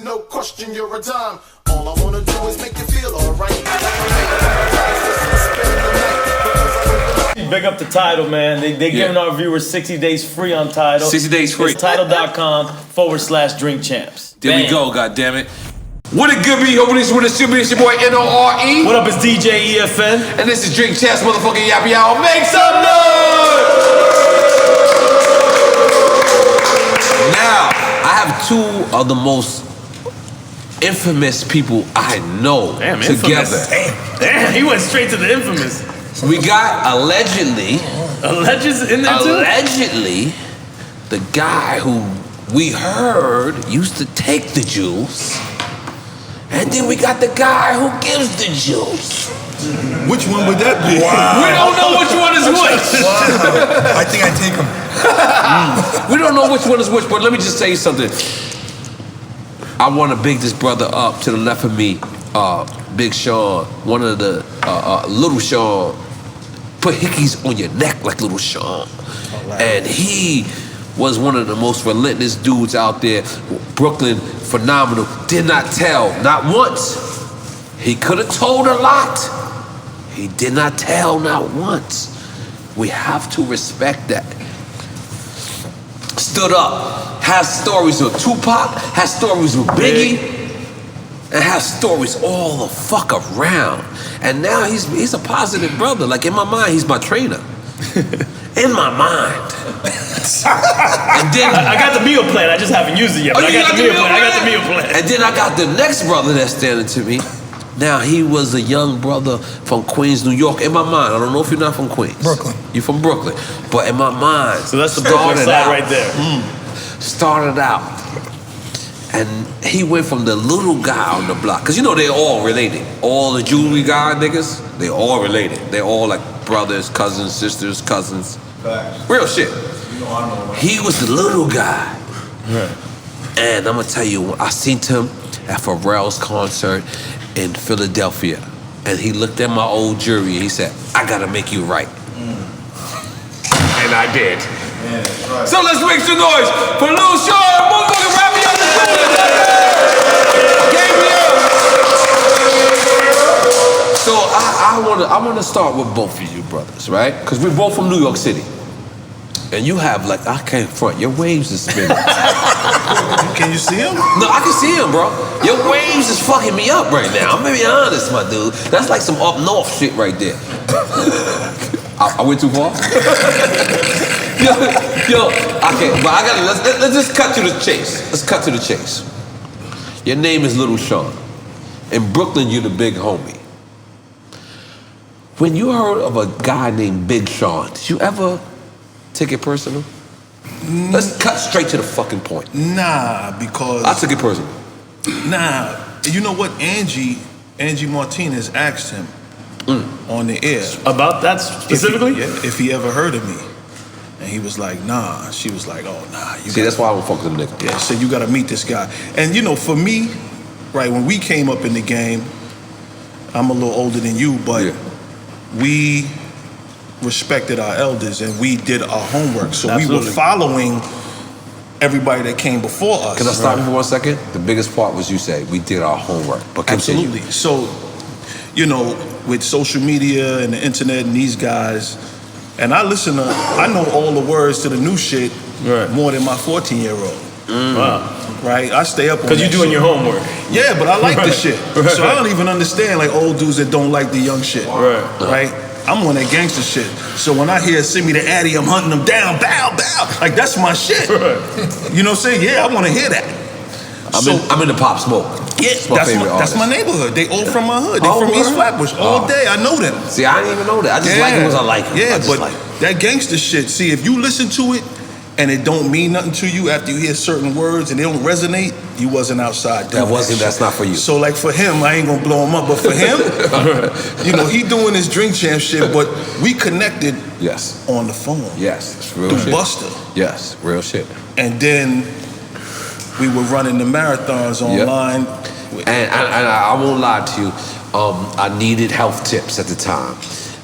no question you're a dime. All I wanna do is make you feel alright. Big up the Tidal, man. They giving our viewers 60 days free on Tidal. 60 days free. It's Tidal.com/drinkchamps. There we go, goddammit. What it good be, hoping this with it's your boy N.O.R.E. What up, it's DJ EFN. And this is Drink Champs, motherfucking yappy y'all. Make some noise! Now, I have two of the most infamous people I know together. Damn, he went straight to the infamous. We got allegedly in there too? Allegedly, the guy who we heard used to take the juice. And then we got the guy who gives the juice. Which one would that be? Wow. We don't know which one is which. Wow. I think I take him. We don't know which one is which, but let me just tell you something. I want to big this brother up to the left of me, Big Shawn, one of the Little Shawn. Put hickeys on your neck like Little Shawn. And he was one of the most relentless dudes out there. Brooklyn, phenomenal. Did not tell, not once. He could have told a lot. He did not tell, not once. We have to respect that. Stood up, has stories with Tupac, has stories with Biggie, and has stories all the fuck around. And now he's a positive brother. Like in my mind, he's my trainer. In my mind. And then I got the meal plan. I just haven't used it yet. But I got the meal plan. I got the meal plan. And then I got the next brother that's standing to me. Now he was a young brother from Queens, New York. In my mind, I don't know if you're not from Queens. Brooklyn. You're from Brooklyn. But in my mind, so that's the Brooklyn side right there. Started out. And he went from the little guy on the block. Cause you know they're all related. All the jewelry guy niggas, they all related. They're all like brothers, cousins, sisters, cousins. Facts. Real shit. He was the little guy. Right. And I'm gonna tell you, I seen him at Pharrell's concert in Philadelphia. And he looked at my old jewelry and he said, I gotta make you right. And I did. Yeah, right. So let's make some noise for Little Shawn, motherfucking Rafaello Co. So I wanna start with both of you brothers, right? Because we're both from New York City. And you have like, I can't front, your waves is spinning. Can you see him? No, I can see him, bro. Your waves is fucking me up right now. I'm gonna be honest, my dude. That's like some up north shit right there. I went too far? yo, I can't, but I gotta, let's just cut to the chase. Let's cut to the chase. Your name is Little Shawn. In Brooklyn, you're the big homie. When you heard of a guy named Big Shawn, did you ever take it personal? Let's cut straight to the fucking point. Nah, because I took it personal. Nah, you know what? Angie Martinez asked him on the air about that specifically. If he ever heard of me, and he was like, nah. She was like, oh nah. See, that's why I don't fuck with them niggas. Yeah, so you gotta meet this guy. And you know, for me, right when we came up in the game, I'm a little older than you, but we respected our elders and we did our homework. So we were following everybody that came before us. Can I stop you for 1 second? The biggest part was you say we did our homework. But continue. Absolutely. So, you know, with social media and the internet and these guys, and I know all the words to the new shit more than my 14-year-old. Wow. Right? I stay up on because you're doing your homework. Yeah, but I like the shit. So I don't even understand like old dudes that don't like the young shit. Right? I'm on that gangster shit. So when I hear send me the Addy, I'm hunting them down, bow, bow. Like that's my shit. You know what I'm saying? Yeah, I want to hear that. I'm in the Pop Smoke. Yeah, that's my neighborhood. They all from my hood. They from East Flatbush. All day, I know them. See, I didn't even know that. I just like them because I like them. Yeah, but that gangster shit, see, if you listen to it and it don't mean nothing to you after you hear certain words and they don't resonate, you wasn't outside doing that's not for you. So like for him, I ain't gonna blow him up, but for him, you know, he doing his Drink Champ shit, but we connected on the phone. Yes, it's real through shit. Buster. Yes, real shit. And then we were running the marathons online. And I won't lie to you, I needed health tips at the time.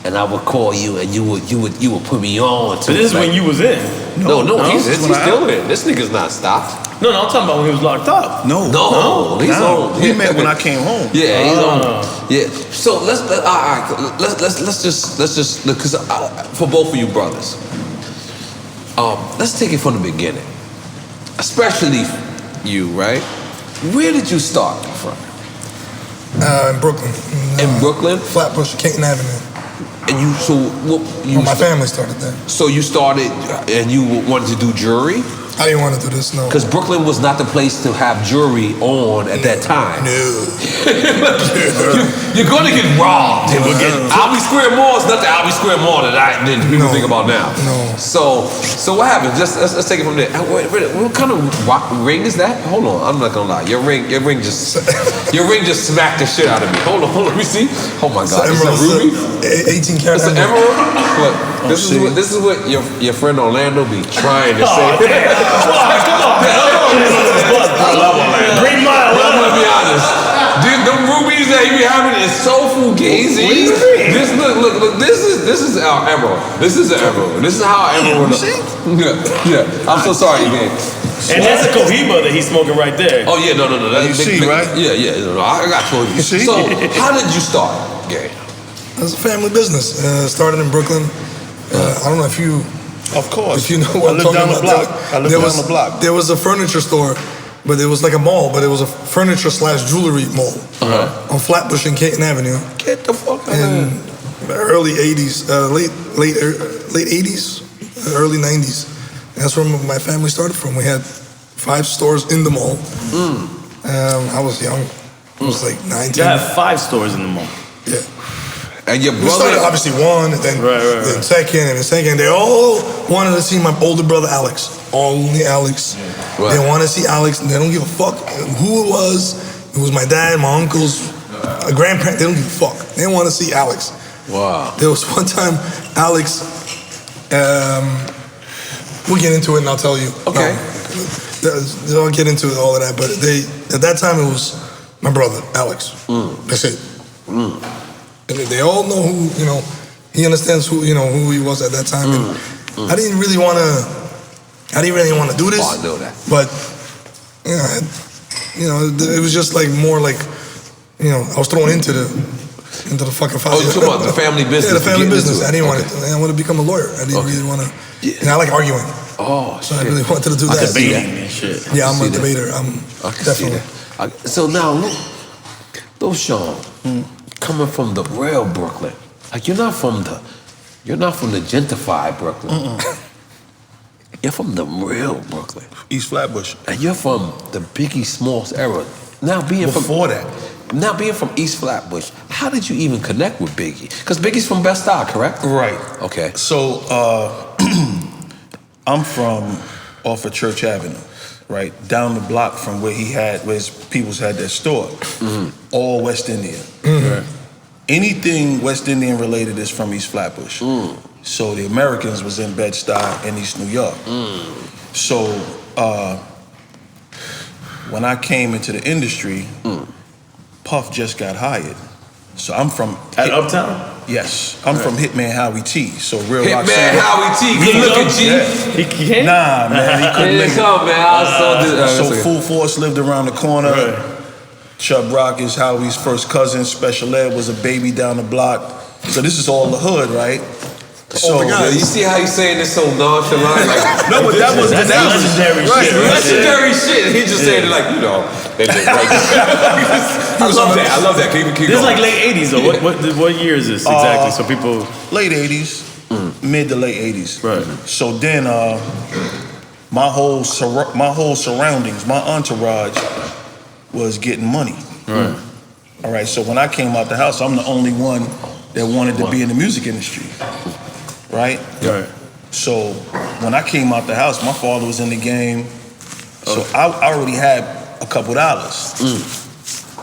and I would call you, and you would put me on. To So this is when you was in. No, he's still in. This nigga's not stopped. No, I'm talking about when he was locked up. No, he's on. We met when I came home. Yeah, he's on. Yeah. So let's just because for both of you brothers, let's take it from the beginning, especially you, right? Where did you start from? In Brooklyn. In Brooklyn? Flatbush, Canton Avenue. And my family started there. So you started, and you wanted to do jewelry? I didn't want to do this, no. Because Brooklyn was not the place to have jewelry on at that time. No. You're going to get robbed. Albee Square Mall is not the Albee Square Mall that people think about now. No. So what happened? Just let's take it from there. What kind of ring is that? Hold on, I'm not gonna lie. Your ring just smacked the shit out of me. Hold on, let me see. Oh my God, it's a ruby. 18 karat. It's an emerald. Look, this is what your friend Orlando be trying to say. Come on, Green Mile. I'm gonna be honest. The rubies that he be having is so fugazi. What do you mean? Look. This is our emerald. This is an emerald. This is how our emerald. Yeah. I'm so sorry, Gabe. And that's a Cohiba that he's smoking right there. Oh yeah, no. That's you see, right? Yeah. No, I got told you. So how did you start, Gabe? It was a family business. Started in Brooklyn. I don't know if you. Of course. If you know what I'm talking about. I lived down the block. There was a furniture store, but it was like a mall, but it was a furniture/jewelry mall on Flatbush and Canton Avenue. Get the fuck out in the early 80s, late 80s, early 90s. That's where my family started from. We had 5 stores in the mall. I was young. I was like 9, 10. You had 5 stores in the mall. Yeah. And your brother? We started obviously one, and then second, and then second. They all wanted to see my older brother Alex. Only Alex. Right. They want to see Alex, and they don't give a fuck who it was. It was my dad, my uncles, a grandparent. They don't give a fuck. They want to see Alex. Wow. There was one time, Alex. We'll get into it, and I'll tell you. Okay. I'll get into all of that, but at that time it was my brother Alex. That's it. They all know who, he understands who he was at that time. And I didn't really want to do this. Oh, I know that. But, it was just like more like, I was thrown into the fucking fire. Oh, you're talking about the family business? Yeah, the family business. I didn't want to. I want to become a lawyer. I didn't really want to. I like arguing. Oh, so I really wanted to do that. Debating and shit. Yeah, I'm a debater. I'm definitely. So now, look, those Shawn. Coming from the real Brooklyn, like you're not from the gentrified Brooklyn. You're from the real Brooklyn, East Flatbush, and you're from the Biggie Smalls era. Now being from East Flatbush, how did you even connect with Biggie? Because Biggie's from Best Style, correct? Right. Okay. So I'm from off of Church Avenue, right down the block from where his peoples had their store. All West Indian. Anything West Indian related is from East Flatbush. So the Americans was in Bed-Stuy in East New York. So when I came into the industry, Puff just got hired. So I'm from Uptown? Yes, I'm from Hitman Howie T. So real rock Hitman Howie T. Good looking G. He can't? Nah, man, he couldn't make it. Come, man. So Full Force lived around the corner. Right. Chubb Rock is Howie's first cousin. Special Ed was a baby down the block. So this is all the hood, right? So my God, you see how he's saying this so nonchalant? Like, no, but that was legendary shit. Legendary shit. He just saying it like, they look like I love that. Keep this is like late 80s though. What year is this exactly? So people late 80s, mid to late 80s. Right. So then my whole surroundings, my entourage was getting money. Right. All right. So when I came out the house, I'm the only one that wanted to be in the music industry. Right? Right. So when I came out the house, my father was in the game. So I already had a couple dollars.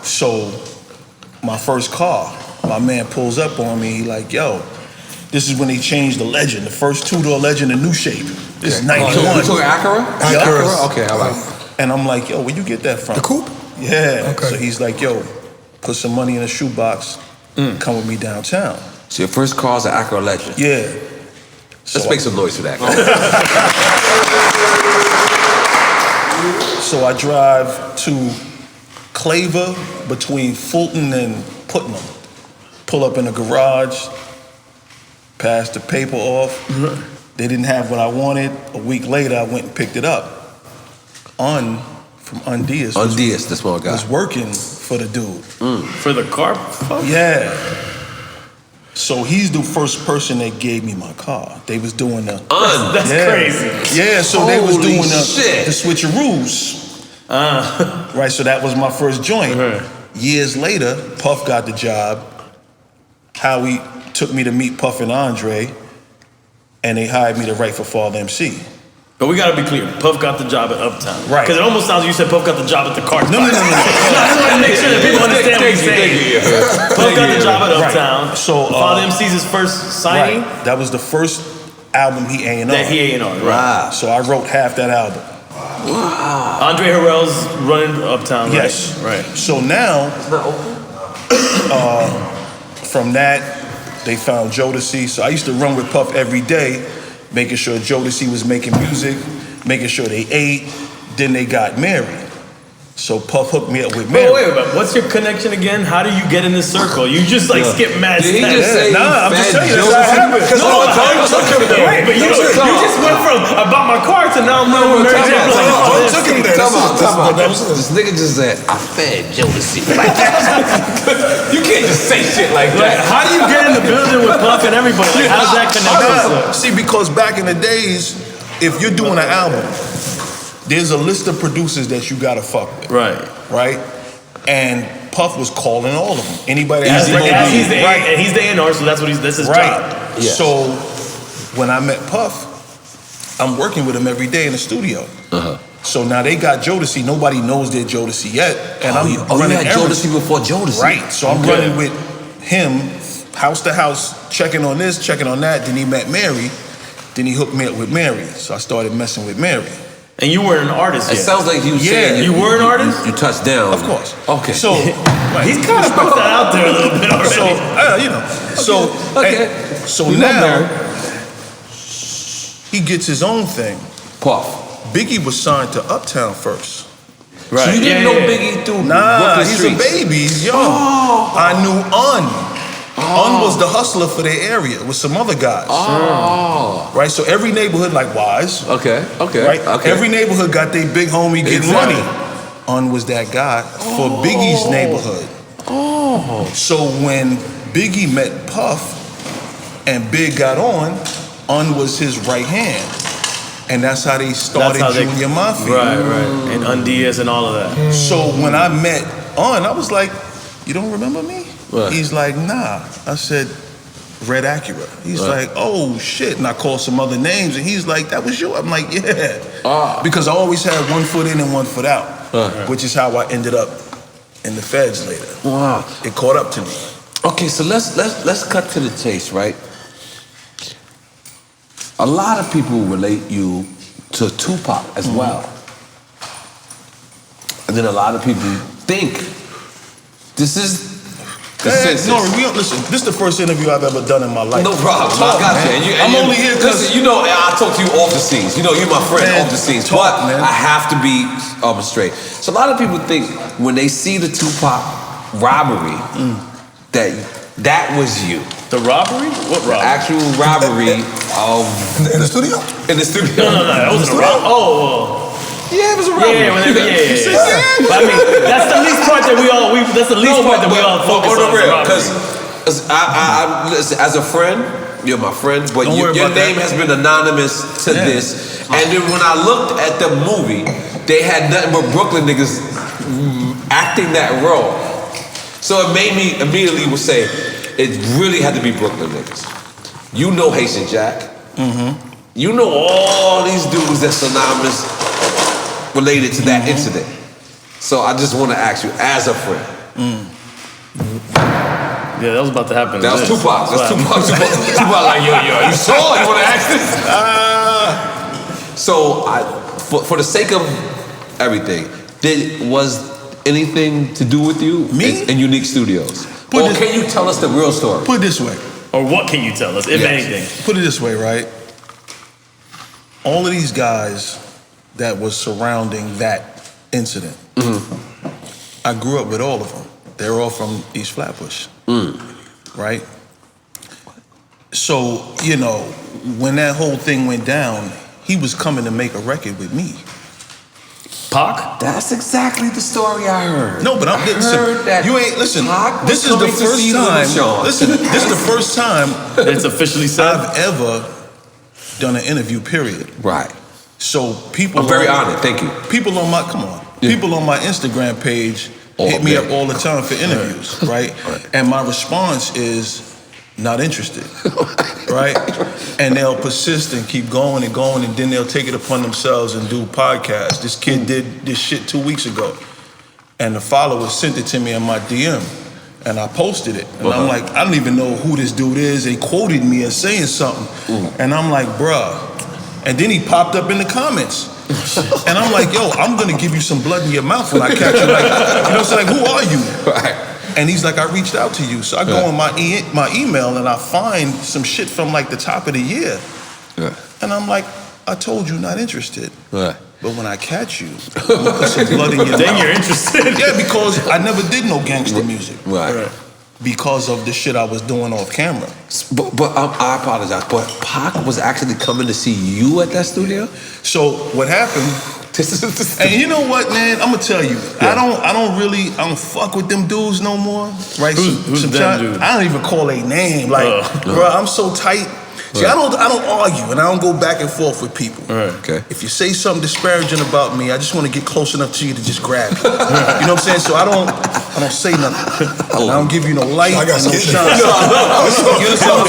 So my first car, my man pulls up on me, he like, yo, this is when they changed the Legend, the first 2-door Legend, a new shape. This is 91. You talking Acura? Acura. Okay, I like it. And I'm like, yo, where you get that from? The coupe? Yeah. Okay. So he's like, yo, put some money in a shoebox, come with me downtown. So your first car's an Acura Legend. Yeah. Let's make some noise for that. So I drive to Claver between Fulton and Putnam. Pull up in the garage, pass the paper off. They didn't have what I wanted. A week later, I went and picked it up. From Undias. Undias, this one guy. Was working for the dude. For the car? Yeah. So he's the first person that gave me my car. They was doing the... That's crazy. Yeah, so they was doing shit. the switcheroos. Right, so that was my first joint. Years later, Puff got the job. Howie took me to meet Puff and Andre, and they hired me to write for Father MC. But we gotta be clear, Puff got the job at Uptown. Right. Because it almost sounds like you said Puff got the job at the car. No. I just want to make sure that people understand what you're saying. Puff got the job at Uptown. Right. So Father MC's his first signing. Right. That was the first album he A&R. That he A&R, right. So I wrote half that album. Wow. Andre Harrell's running Uptown, right? Yes. Right. So now, from that, they found Jodeci. So I used to run with Puff every day, making sure Jodeci was making music, making sure they ate. Then they got married. So Puff hooked me up with Mary. Wait, what's your connection again? How do you get in this circle? You just like skip mad Did he steps. just say I'm just telling you, that's how it happened. Right, but you just went from I bought my car to now I'm running with Mary J. Blige. Took him there. Time out. This nigga just said, I fed Jodeci. Like, you can't just say shit like that. How do you get in the building with Puff and everybody? Like, how's that connected? See, because back in the days, if you're doing an album, there's a list of producers that you gotta fuck with. Right? And Puff was calling all of them. Anybody that has he's the A&R, so that's his job. Yeah. So when I met Puff, I'm working with him every day in the studio. So now they got Jodeci. Nobody knows they're Jodeci yet. And I'm running you had Jodeci before Jodeci. Right. So I'm running with him house to house, checking on this, checking on that. Then he met Mary. Then he hooked me up with Mary. So I started messing with Mary. And you weren't an artist yet. It sounds like you saying you were an artist? You touched down. Of course. Okay. So he's kind of put that out there a little bit already. So now he gets his own thing. Puff. Biggie was signed to Uptown first. Right. So you didn't know Biggie through Brooklyn Streets? He's a baby. He's young. I knew Un was the hustler for their area with some other guys. Right? So every neighborhood, like Wise. Okay. Right? Every neighborhood got their big homie getting money. Un was that guy for Biggie's neighborhood. So when Biggie met Puff and Big got on, Un was his right hand. And that's how they started Junior Mafia. Right. And Undias and all of that. So when I met Un, I was like, you don't remember me? Right. He's like, nah. I said, Red Acura. He's like, oh shit. And I called some other names and he's like, that was you? I'm like, yeah. Because I always had 1 foot in and 1 foot out, which is how I ended up in the feds later. Wow. It caught up to me. Okay, so let's cut to the chase, right? A lot of people relate you to Tupac as well. And then a lot of people think this is No, listen, this is the first interview I've ever done in my life. No problem. I got you. I'm only here because you know I talk to you off the scenes. You know you're my friend off the scenes. But I have to be straight. So a lot of people think when they see the Tupac robbery that was you. The robbery? What robbery? The actual robbery of in the studio. In the studio. No, that wasn't a robbery. Yeah, it was a robbery. Yeah. But I mean, that's the least part that we all focus on. Because listen, as a friend, you're my friend, but your name has been anonymous to this. And then when I looked at the movie, they had nothing but Brooklyn niggas acting that role. So it made me immediately say, it really had to be Brooklyn niggas. You know Haitian Jack. You know all these dudes that's synonymous related to that incident. So I just want to ask you, as a friend. Yeah, that was about to happen. That was Tupac. That's Tupac. Tupac like, yo, you saw it? You want to ask this? So for the sake of everything, was anything to do with you Me? in Unique Studios? Or can you tell us the real story? Put it this way. Or what can you tell us, if anything? Put it this way, right? All of these guys that was surrounding that incident, I grew up with all of them. They're all from East Flatbush, right? So, you know, when that whole thing went down, he was coming to make a record with me. Pac? That's exactly the story I heard. No, but I'm heard that you ain't listen. Pac This was is the coming to first see time. Little Shawn. Listen, this is the first time It's officially said. I've ever done an interview. Period. Right. So people. I'm very honored. Thank you. People on my people on my Instagram page hit me up all the time for interviews, right? And my response is not interested, right? And they'll persist and keep going, and then they'll take it upon themselves and do podcasts. This kid did this shit 2 weeks ago, and the followers sent it to me in my DM, and I posted it. And I'm like, I don't even know who this dude is. They quoted me as saying something, and I'm like, bruh. And then he popped up in the comments. And I'm like, yo, I'm gonna give you some blood in your mouth when I catch you. Like, you know what I'm saying? Like, who are you? Right. And he's like, I reached out to you. So I go on my email and I find some shit from like the top of the year. And I'm like, I told you not interested. But when I catch you, I'm gonna put some blood in your mouth. Then you're interested. Yeah, because I never did no gangster music. Right. Because of the shit I was doing off camera. But I apologize. But Pac was actually coming to see you at that studio. So what happened? And you know what, man? I'm gonna tell you. I don't fuck with them dudes no more. Right? Who's them dudes? I don't even call a name. Like, bro, I'm so tight. See, I don't argue and I don't go back and forth with people. Okay. If you say something disparaging about me, I just want to get close enough to you to just grab you. You know what I'm saying? So I don't say nothing. I don't give you no light and no shine. You understand what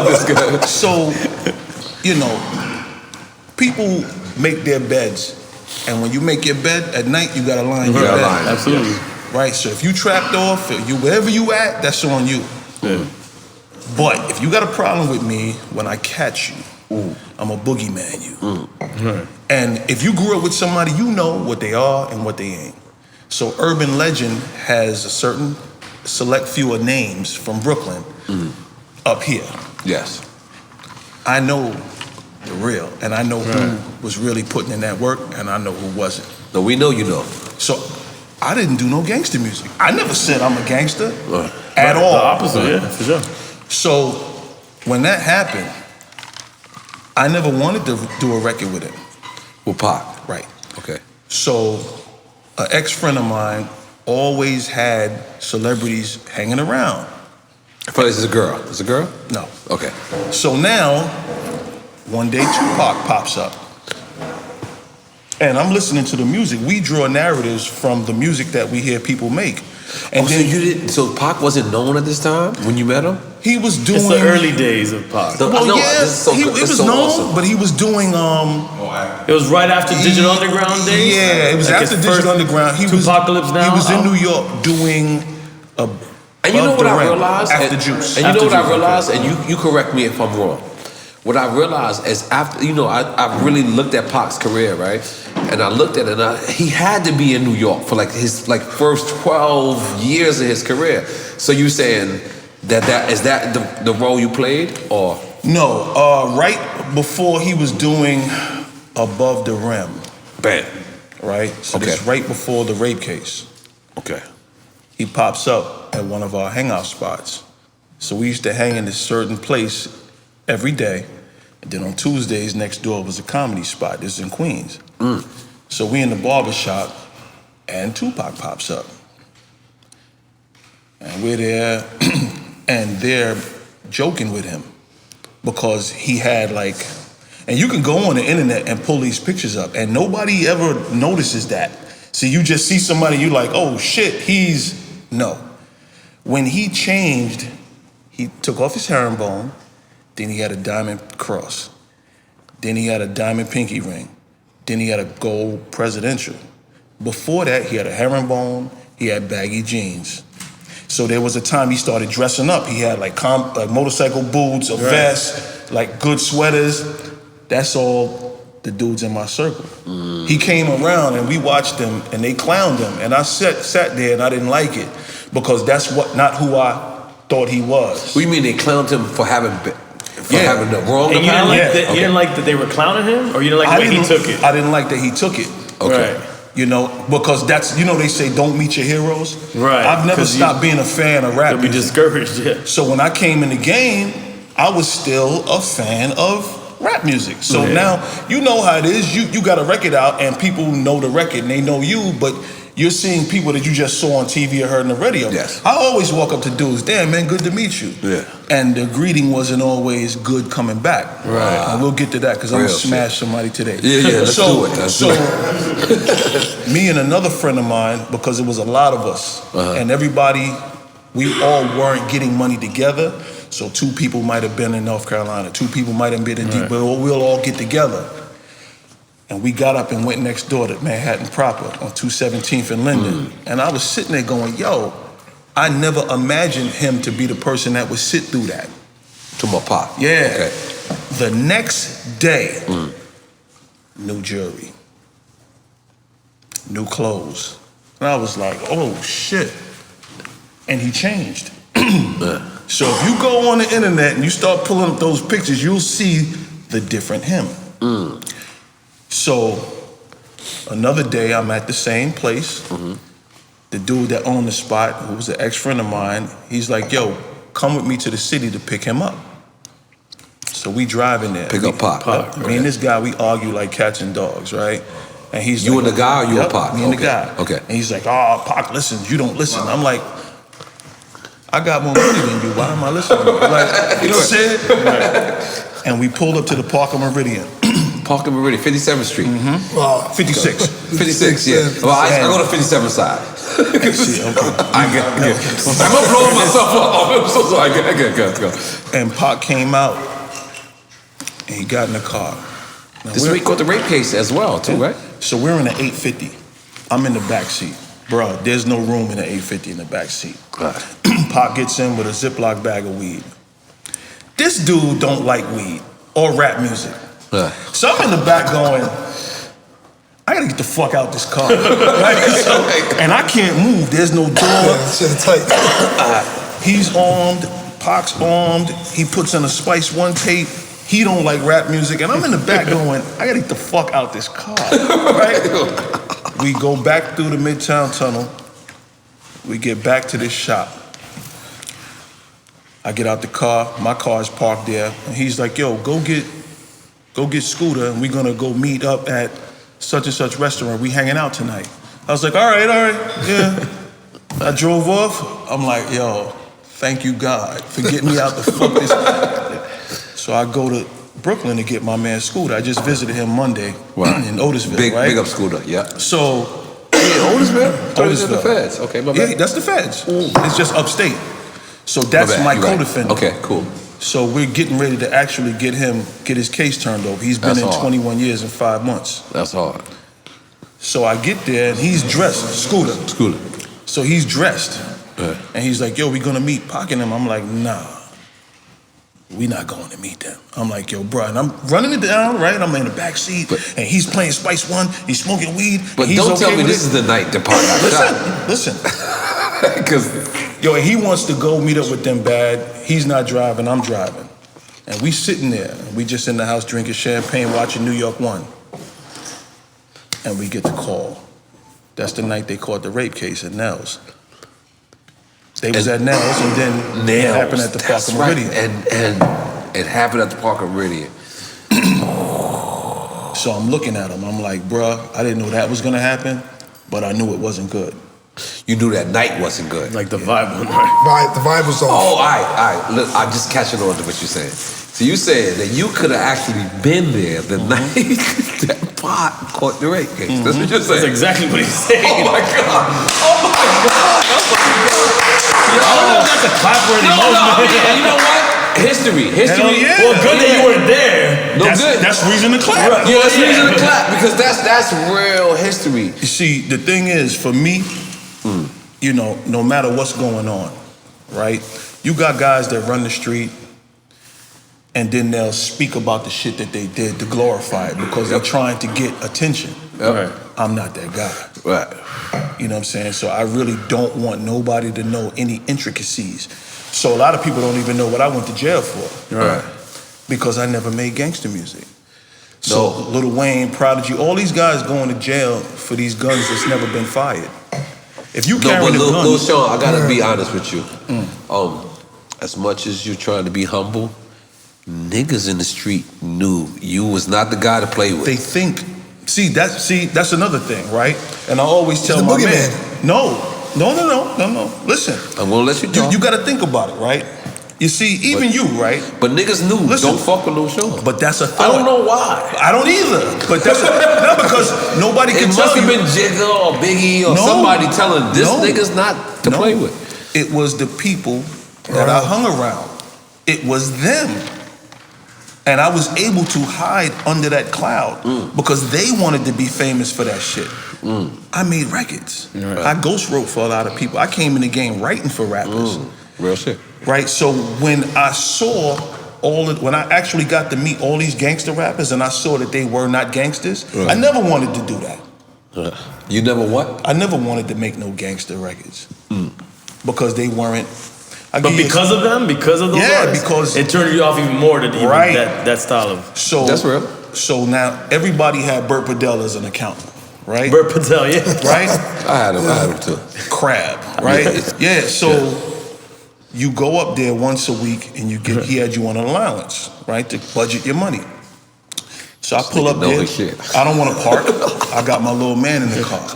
I'm saying? So, you know, people make their beds, and when you make your bed at night, you gotta line your bed. Absolutely. Right. So if you trapped off, wherever you at, that's on you. But if you got a problem with me, when I catch you, I'm a boogeyman you. And if you grew up with somebody, you know what they are and what they ain't. So urban legend has a certain select few of names from Brooklyn up here. Yes. I know the real, and I know who was really putting in that work, and I know who wasn't. No, we know you know. So I didn't do no gangster music. I never said I'm a gangster at all. The opposite, yeah, for sure. So when that happened, I never wanted to do a record with him. With Pac. Right. Okay. So an ex-friend of mine always had celebrities hanging around. I thought this is a girl. Is it a girl? No. Okay. So now, one day Tupac pops up. And I'm listening to the music. We draw narratives from the music that we hear people make. And then so Pac wasn't known at this time when you met him? He was doing... It's the early days of Pac. Well, he was known, awesome. But he was doing... It was right after Digital Underground days? Yeah, it was like after Digital Underground. He was Apocalypse Now? He was in New York doing And you know what I realized? After Juice. And you know what I realized? And you correct me if I'm wrong. What I realized is after, you know, I really looked at Pac's career, right? And I looked at it and he had to be in New York for like his first 12 years of his career. So you saying that is that the role you played or? No, right before he was doing Above the Rim. Bam. Right? So this right before the rape case. Okay. He pops up at one of our hangout spots. So we used to hang in this certain place every day. And then on Tuesdays, next door was a comedy spot. This is in Queens. So we in the barbershop, and Tupac pops up. And we're there, and they're joking with him because he had like, and you can go on the internet and pull these pictures up, and nobody ever notices that. So you just see somebody, you like, oh shit, no. When he changed, he took off his herringbone, then he had a diamond cross. Then he had a diamond pinky ring. Then he had a gold presidential. Before that, he had a herringbone, he had baggy jeans. So there was a time he started dressing up. He had like motorcycle boots, a vest, like good sweaters. That's all the dudes in my circle. He came around and we watched him and they clowned him. And I sat there and I didn't like it because that's not who I thought he was. What do you mean they clowned him for having the wrong? And you didn't like that they were clowning him, or you didn't like the way he took it? I didn't like that he took it. Okay. Right. You know, because that's, you know, they say don't meet your heroes. Right. I've never stopped being a fan of rap. You'll be discouraged, yeah. So when I came in the game, I was still a fan of rap music. So now, you know how it is. You got a record out and people know the record and they know you, but you're seeing people that you just saw on TV or heard on the radio. Yes. I always walk up to dudes, damn man, good to meet you. Yeah. And the greeting wasn't always good coming back. Right. And we'll get to that because I'm going to smash somebody today. Yeah, let's do it. So me and another friend of mine, because it was a lot of us, and everybody, we all weren't getting money together. So 2 people might have been in North Carolina, 2 people might have been in D.C., but we'll all get together. And we got up and went next door to Manhattan proper on 217th and Linden. And I was sitting there going, yo, I never imagined him to be the person that would sit through that. To my pop. Yeah. Okay. The next day, new jewelry, new clothes. And I was like, oh shit. And he changed. So if you go on the internet and you start pulling up those pictures, you'll see the different him. So another day, I'm at the same place. The dude that owned the spot, who was an ex-friend of mine, he's like, yo, come with me to the city to pick him up. So we driving there. Pick up Pac. Me and this guy, we argue like cats and dogs, right? And he's You like, and the guy or you and Pac? Me and the guy. Okay. And he's like, oh, Pac, listen, you don't listen. I'm like, I got more money than you. Why am I listening? Like, you know what I'm saying? And we pulled up to the Park of Meridian. Park and Meridian, 57th Street. 56. 56, yeah. Well, I go to 57th side. I'm blowing myself up. I'm so sorry. Go. And Pac came out, and he got in the car. Now This week caught the rape case as well, too, right? So we're in an 850. I'm in the back seat. Bro, there's no room in the 850 in the back seat. Pac gets in with a Ziploc bag of weed. This dude don't like weed or rap music. So I'm in the back going, I gotta get the fuck out this car. Right? And I can't move. There's no door. Shit tight. He's armed. Pac's armed. He puts in a Spice One tape. He don't like rap music. And I'm in the back going, I gotta get the fuck out this car. Right? We go back through the Midtown Tunnel. We get back to this shop. I get out the car. My car is parked there. And he's like, yo, go get Scooter, and we're gonna go meet up at such and such restaurant. We hanging out tonight. I was like, all right, yeah. I drove off. I'm like, yo, thank you God for getting me out the fuck this. So I go to Brooklyn to get my man Scooter. I just visited him Monday in Otisville, right? Big up Scooter, yeah. So Otisville? Otisville. The feds. Okay, my bad. Yeah, that's the feds. It's just upstate. So that's my co-defendant. Okay, cool. So we're getting ready to actually get his case turned over. He's been in 21 years and 5 months. That's hard. So I get there and he's dressed, Scooter. So he's dressed. And he's like, yo, we gonna meet Pac and him. I'm like, nah, we not going to meet them. I'm like, yo, bro, and I'm running it down, right? I'm in the back seat, and he's playing Spice One, he's smoking weed. But don't tell me this is the night that Pac got shot. Listen. Because yo, he wants to go meet up with them bad. He's not driving, I'm driving. And we sitting there, and we just in the house drinking champagne, watching New York 1. And we get the call. That's the night they caught the rape case at N.O.R.E. They was at N.O.R.E. and then it happened at the Park of Meridian. And it happened at the Park of Meridian. So I'm looking at him, I'm like, bruh, I didn't know that was gonna happen, but I knew it wasn't good. You knew that night wasn't good. Like the vibe wasn't right. The vibe was off. Oh, all right. Look, I'm just catching on to what you're saying. So you said that you could have actually been there the night that Pac caught the rape case. That's what you're saying. That's exactly what he's saying. Oh my God. I don't know if that's a clap-worthy moment. You know what? History. Yeah. Well, good that you weren't there. That's reason to clap. Right. Yeah, that's reason to clap because that's real history. You see, the thing is, for me, you know, no matter what's going on, right? You got guys that run the street and then they'll speak about the shit that they did to glorify it because they're trying to get attention. Right. I'm not that guy. Right. You know what I'm saying? So I really don't want nobody to know any intricacies. So a lot of people don't even know what I went to jail for. Right. Because I never made gangster music. So Lil Wayne, Prodigy, all these guys going to jail for these guns that's never been fired. If you carry a gun... Lil Shawn, I gotta be honest with you. As much as you're trying to be humble, niggas in the street knew you was not the guy to play with. They think... See, that's another thing, right? And I always tell my man... No. Listen. I'm gonna let you talk. You gotta think about it, right? You see, even you, right? But niggas knew, don't fuck with Lil Shawn. But that's a thought. I don't know why. I don't either. But that's not because nobody can tell you. It must have been Jigga or Biggie or somebody telling this nigga's not to play with. It was the people that I hung around. It was them. And I was able to hide under that cloud because they wanted to be famous for that shit. I made records. Right. I ghost wrote for a lot of people. I came in the game writing for rappers. Real shit. Right? So when I saw when I actually got to meet all these gangster rappers and I saw that they were not gangsters, I never wanted to do that. You never what? I never wanted to make no gangster records. Because they weren't. But because of them? Because of those artists? Because it turned you off even more to even that style of... So, that's real. So now everybody had Burt Padell as an accountant, right? Burt Padell, yeah. Right? I had him too. Crab, right? Yeah, so you go up there once a week and he had you on an allowance, right? To budget your money. So I pull up there. I don't want to park. I got my little man in the car.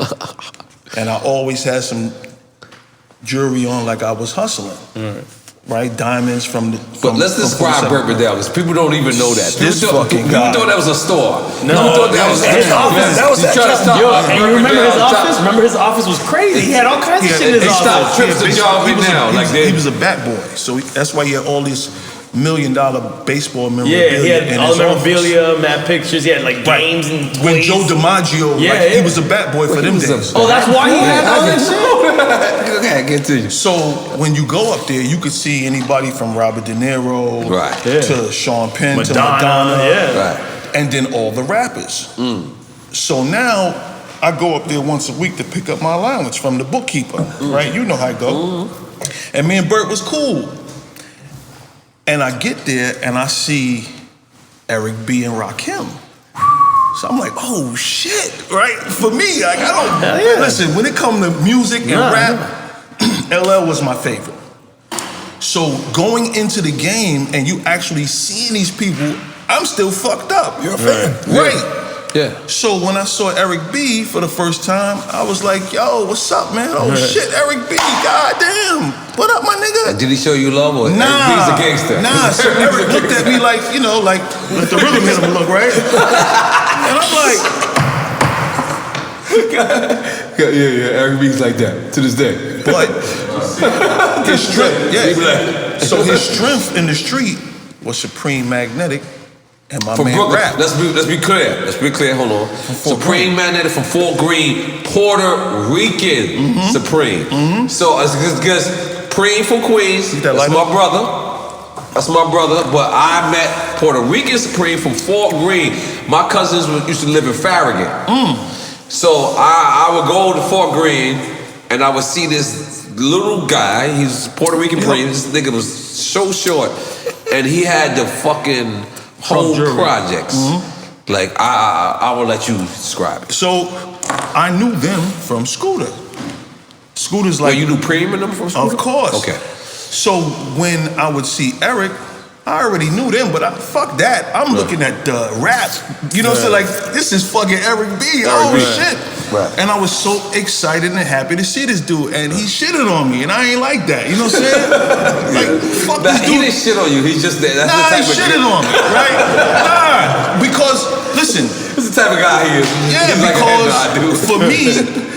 And I always had some jewelry on like I was hustling. Right? Diamonds from the... But let's describe Burt Padell, because people don't even know that. This fucking guy. You thought that was a store. No, you thought that was his office. That was that. And you remember his office? Remember his office was crazy. He had all kinds of shit in his office. Stop trips to job now. He was a bat boy. So that's why he had all these $1 million baseball memorabilia. Yeah, he had all the memorabilia, mad pictures. He had like games and toys. When Joe DiMaggio, he was a bat boy for them days. Oh, that's why he had all that shit? Okay, get to you. So when you go up there, you could see anybody from Robert De Niro to Shawn Pen to Madonna. And then all the rappers. So now I go up there once a week to pick up my allowance from the bookkeeper, right? You know how it go. And me and Burt was cool. And I get there and I see Eric B. and Rakim. So I'm like, oh shit, right? For me, like, I don't, listen, when it comes to music and rap, LL was my favorite. So going into the game and you actually seeing these people, I'm still fucked up. You're a fan. Right. Yeah. So when I saw Eric B for the first time, I was like, yo, what's up, man? Oh shit, Eric B, goddamn. What up, my nigga? And did he show you love or Eric B's a gangster? Nah, so Eric looked at me like, you know, like the rhythm hit him look, right? And I'm like... yeah, Eric B's like that, to this day. But his strength, so his strength in the street was Supreme Magnetic. And my from man Brooklyn. rap. Let's be clear. Let's be clear. Hold on. Supreme Magnetic from Fort Greene, Puerto Rican Supreme. So it's because Preem from Queens. That's my brother. That's my brother. But I met Puerto Rican Supreme from Fort Greene. My cousins used to live in Farragut. So I would go to Fort Greene and I would see this little guy. He's Puerto Rican Preem. This nigga was so short, and he had the fucking whole projects. Like I will let you describe it. So I knew them from Scooter. Scooter's like, you knew Preem and them from Scooter? Of course. Okay. So when I would see Eric, I already knew them, but fuck that. I'm looking at the rap. You know what I'm saying? Like, this is fucking Eric B. Shit. And I was so excited and happy to see this dude, and he shitted on me, and I ain't like that. You know what I'm saying? Like, fuck this dude. He didn't shit on you. He's just there. That's the type he shitted on me, right? Because listen, this is the type of guy he is. Yeah, because for me,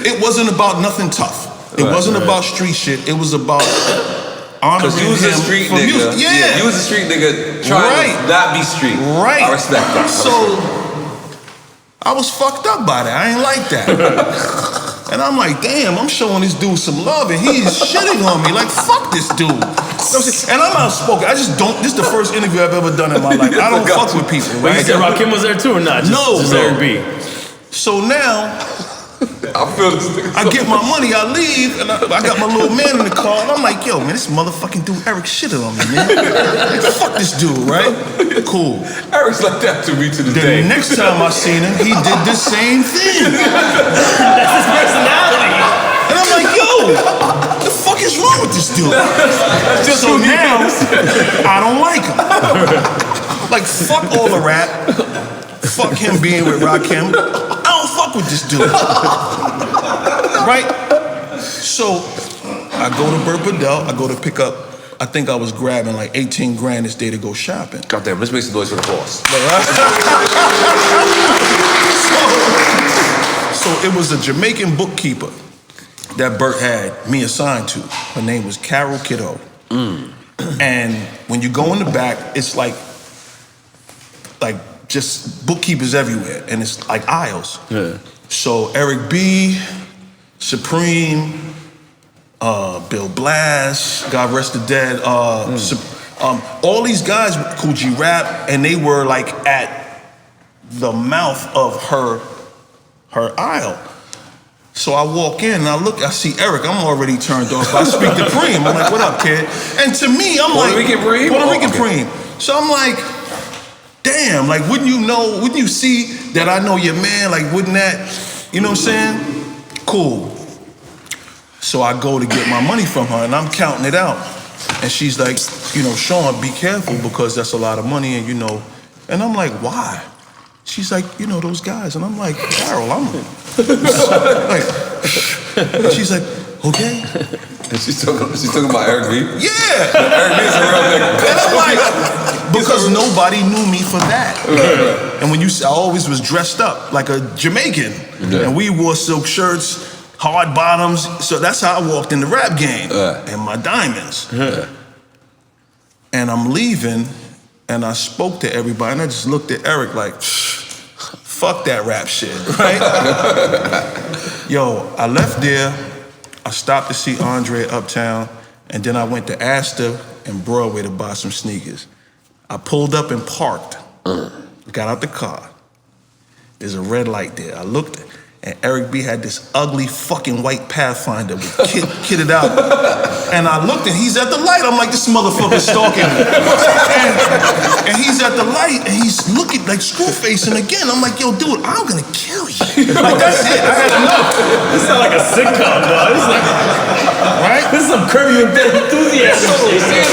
it wasn't about nothing tough. It wasn't about street shit. It was about honoring you was him a street for nigga. music. Yeah, you was a street nigga trying to not be street. Right. I respect that. So I was fucked up by that. I ain't like that. And I'm like, damn, I'm showing this dude some love and he's shitting on me. Like, fuck this dude. You know what I'm saying? And I'm outspoken. I just don't, this is the first interview I've ever done in my life. I don't fuck with people, right? You said Rakim was there too or not? Just Eric B. So now, I feel this nigga. I get my money, I leave, and I got my little man in the car, and I'm like, yo, man, this motherfucking dude Eric shitted on me, man. Like, fuck this dude, right? Cool. Eric's like that to me to this Then day. the next time I seen him, he did the same thing. That's his personality. And I'm like, yo, what the fuck is wrong with this dude? So now, I don't like him. Like, fuck all the rap. Fuck him being with Rakim. I don't fuck with this dude. Right? So, I go to Burt Bedell, I go to pick up, I think I was grabbing like 18 grand this day to go shopping. Goddamn, let's make some noise for the boss. So it was a Jamaican bookkeeper that Burt had me assigned to. Her name was Carol Kiddo. And when you go in the back, it's like just bookkeepers everywhere, and it's like aisles. Yeah. So Eric B, Supreme, Bill Blass, God rest the dead, all these guys with Coogee Rap, and they were like at the mouth of her aisle. So I walk in and I see Eric, I'm already turned off. I speak to Preem, I'm like, what up, kid? And to me, I'm Puerto like, Rican Preem? Puerto Rican Okay. Preem. So I'm like, damn, like, wouldn't you see that I know your man? Like, wouldn't that, you know what I'm saying? Cool. So I go to get my money from her and I'm counting it out. And she's like, you know, Shawn, be careful because that's a lot of money and you know. And I'm like, why? She's like, you know, those guys. And I'm like, Carol, I'm like, and she's like, okay. And she's talking about Eric B? Yeah. Eric B's a real nigga. And I'm like, because nobody knew me for that. And when I always was dressed up like a Jamaican. And we wore silk shirts, hard bottoms. So that's how I walked in the rap game. And my diamonds. And I'm leaving, and I spoke to everybody, and I just looked at Eric like, fuck that rap shit, right? Yo, I left there, I stopped to see Andre Uptown, and then I went to Astor and Broadway to buy some sneakers. I pulled up and parked, got out the car. There's a red light there. I looked, and Eric B had this ugly fucking white Pathfinder with kitted out. And I looked, and he's at the light. I'm like, this motherfucker's stalking me. And he's at the light, and he's looking like screw-facing again. I'm like, yo, dude, I'm gonna kill you. Like, that's it. I had enough. This sounds like a sitcom, dog. This is like, right? This is some Curb Your Enthusiasm shit.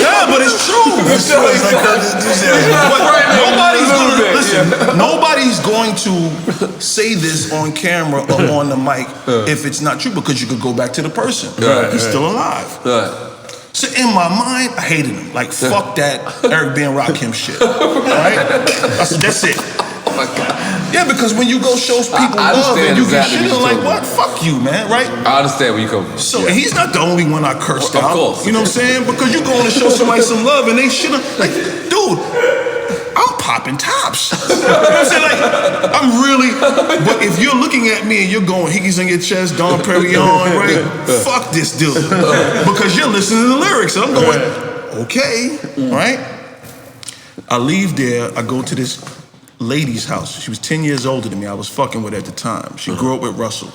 Yeah, but it's true. It's like Curb Your Enthusiasm. Nobody's going to say this on camera or on the mic if it's not true, because you could go back to the person. He's still alive. So in my mind, I hated him. Like, fuck that Eric B and Rakim shit. Right? That's it. Oh my God. Yeah, because when you go show people love and you get shit, like, what? Fuck you, man, right? I understand where you come from. So and he's not the only one I cursed out. Of course. You know what I'm saying? Because you going to show somebody some love and they shit on, like, dude, I'm popping tops. You know what I'm saying? Like, I'm really, but if you're looking at me and you're going hickeys on your chest, Don Perignon, right? Fuck this dude. Because you're listening to the lyrics. And I'm going, okay, right? I leave there, I go to this lady's house. She was 10 years older than me. I was fucking with her at the time. She grew up with Russell.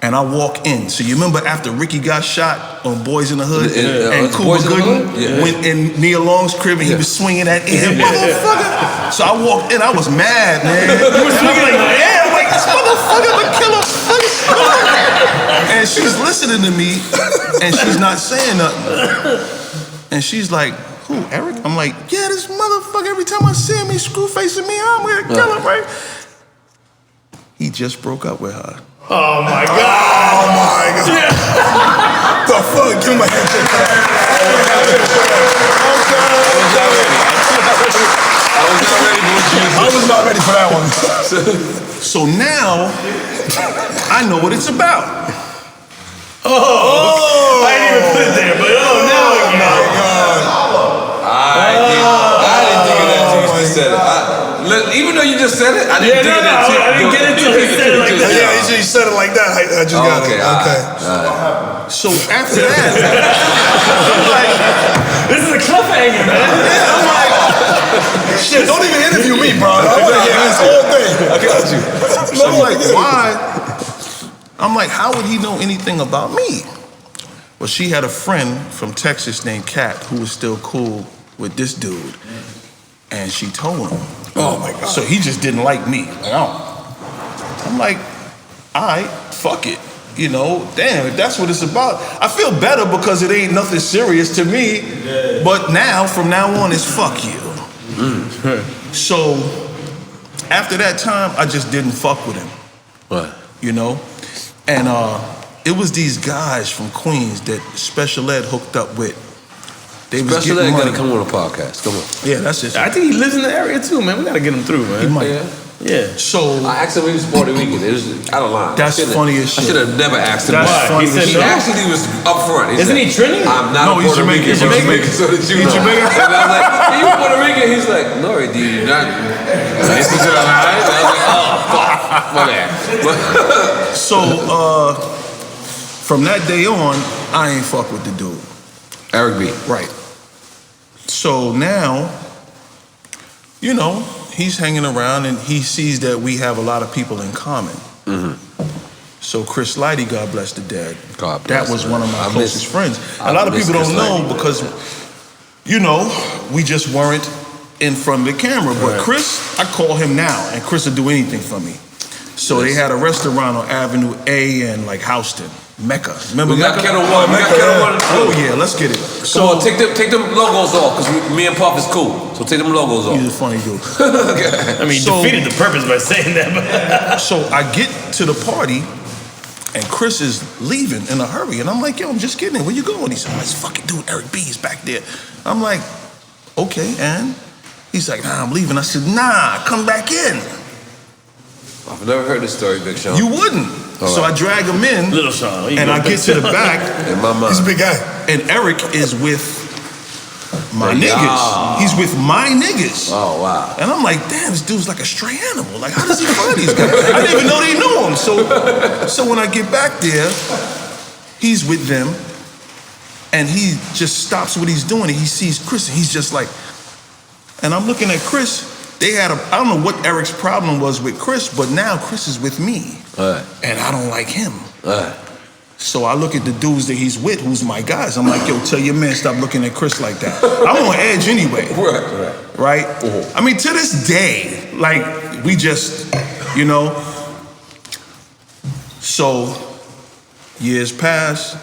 And I walk in. So you remember after Ricky got shot on Boys in the Hood and Cuba Gooding went in Nia Long's crib and he was swinging that air, motherfucker. So I walked in. I was mad, man. You were swinging like, yeah, I'm like, this motherfucker would kill him. And she's listening to me and she's not saying nothing. And she's like, who, Eric? I'm like, yeah, this motherfucker, every time I see him, he's screw-facing me, I'm gonna kill him, right? He just broke up with her. Oh my God. Oh my God. Yeah. The fuck? Give my hand. I was not ready for that one. So now, I know what it's about. Oh. I didn't even put it there, but now I get it. I didn't think of that until you said it. Even though you just said it, I didn't think of that until I didn't get it until he said it like that. Yeah, he said it like that. I just got it. Okay. So after that, This is a cliffhanger, man. I'm like, Shit, don't even interview me, bro. I want to hear this whole thing. I got you. So I'm like, why? I'm like, how would he know anything about me? Well, she had a friend from Texas named Kat who was still cool with this dude. And she told him. Oh my God. So he just didn't like me. Like, I'm like, all right, fuck it. You know, damn, if that's what it's about. I feel better because it ain't nothing serious to me. Yeah. But now, from now on, it's fuck you. So after that time, I just didn't fuck with him. What? You know? And it was these guys from Queens that Special Ed hooked up with. They was Special getting Ed money. gotta come on a podcast. Come on. Yeah, that's it. I think he lives in the area too, man. We gotta get him through, man. He might. Yeah. So I asked him if he was Puerto Rican. It was out of line. That's funny as shit. I should have never asked him. That's funny as He shit. actually was up front. Isn't he Trinity? I'm not No, he's Puerto Rican. Jamaican. He's Jamaican. So did you He's know? Jamaican? And I was like, are you Puerto Rican? He's like, N.O.R.E, do you not listen to the line? I was like, oh, fuck. My bad. So from that day on, I ain't fuck with the dude. Eric B. Right. So now, you know, he's hanging around and he sees that we have a lot of people in common. Mm-hmm. So Chris Lighty, God bless the dead, God bless that was him. one of my closest friends. I A lot of miss people don't Chris know Lighty. because, you know, we just weren't in front of the camera. But Right. Chris, I call him now, and Chris will do anything for me. So they had a restaurant on Avenue A and like Houston, Mecca. Remember We got Mecca? Kettle One. We got Kettle One. Oh yeah, let's get it. So take them logos off, because me and Puff is cool. So take them logos off. He's a funny dude. I mean, So- defeated the purpose by saying that. So I get to the party, and Chris is leaving in a hurry. And I'm like, yo, I'm just getting in. Where you going? He said, this fucking dude, Eric B, is back there. I'm like, okay, and? He's like, nah, I'm leaving. I said, nah, come back in. I've never heard this story, Big Sean. You wouldn't. So I drag him in, Little Shawn. and I get to the back, In my mind. He's a big guy. and Eric is with my Yeah. niggas. He's with my niggas. Oh, wow. And I'm like, damn, this dude's like a stray animal. Like, how does he find these guys? I didn't even know they knew him. So when I get back there, he's with them, and he just stops what he's doing, and he sees Chris, and he's just like, and I'm looking at Chris. They had I don't know what Eric's problem was with Chris, but now Chris is with me, and I don't like him. So I look at the dudes that he's with, who's my guys. I'm like, yo, tell your man stop looking at Chris like that. I'm on edge anyway. Right? I mean, to this day, like, we just, you know. So, years pass.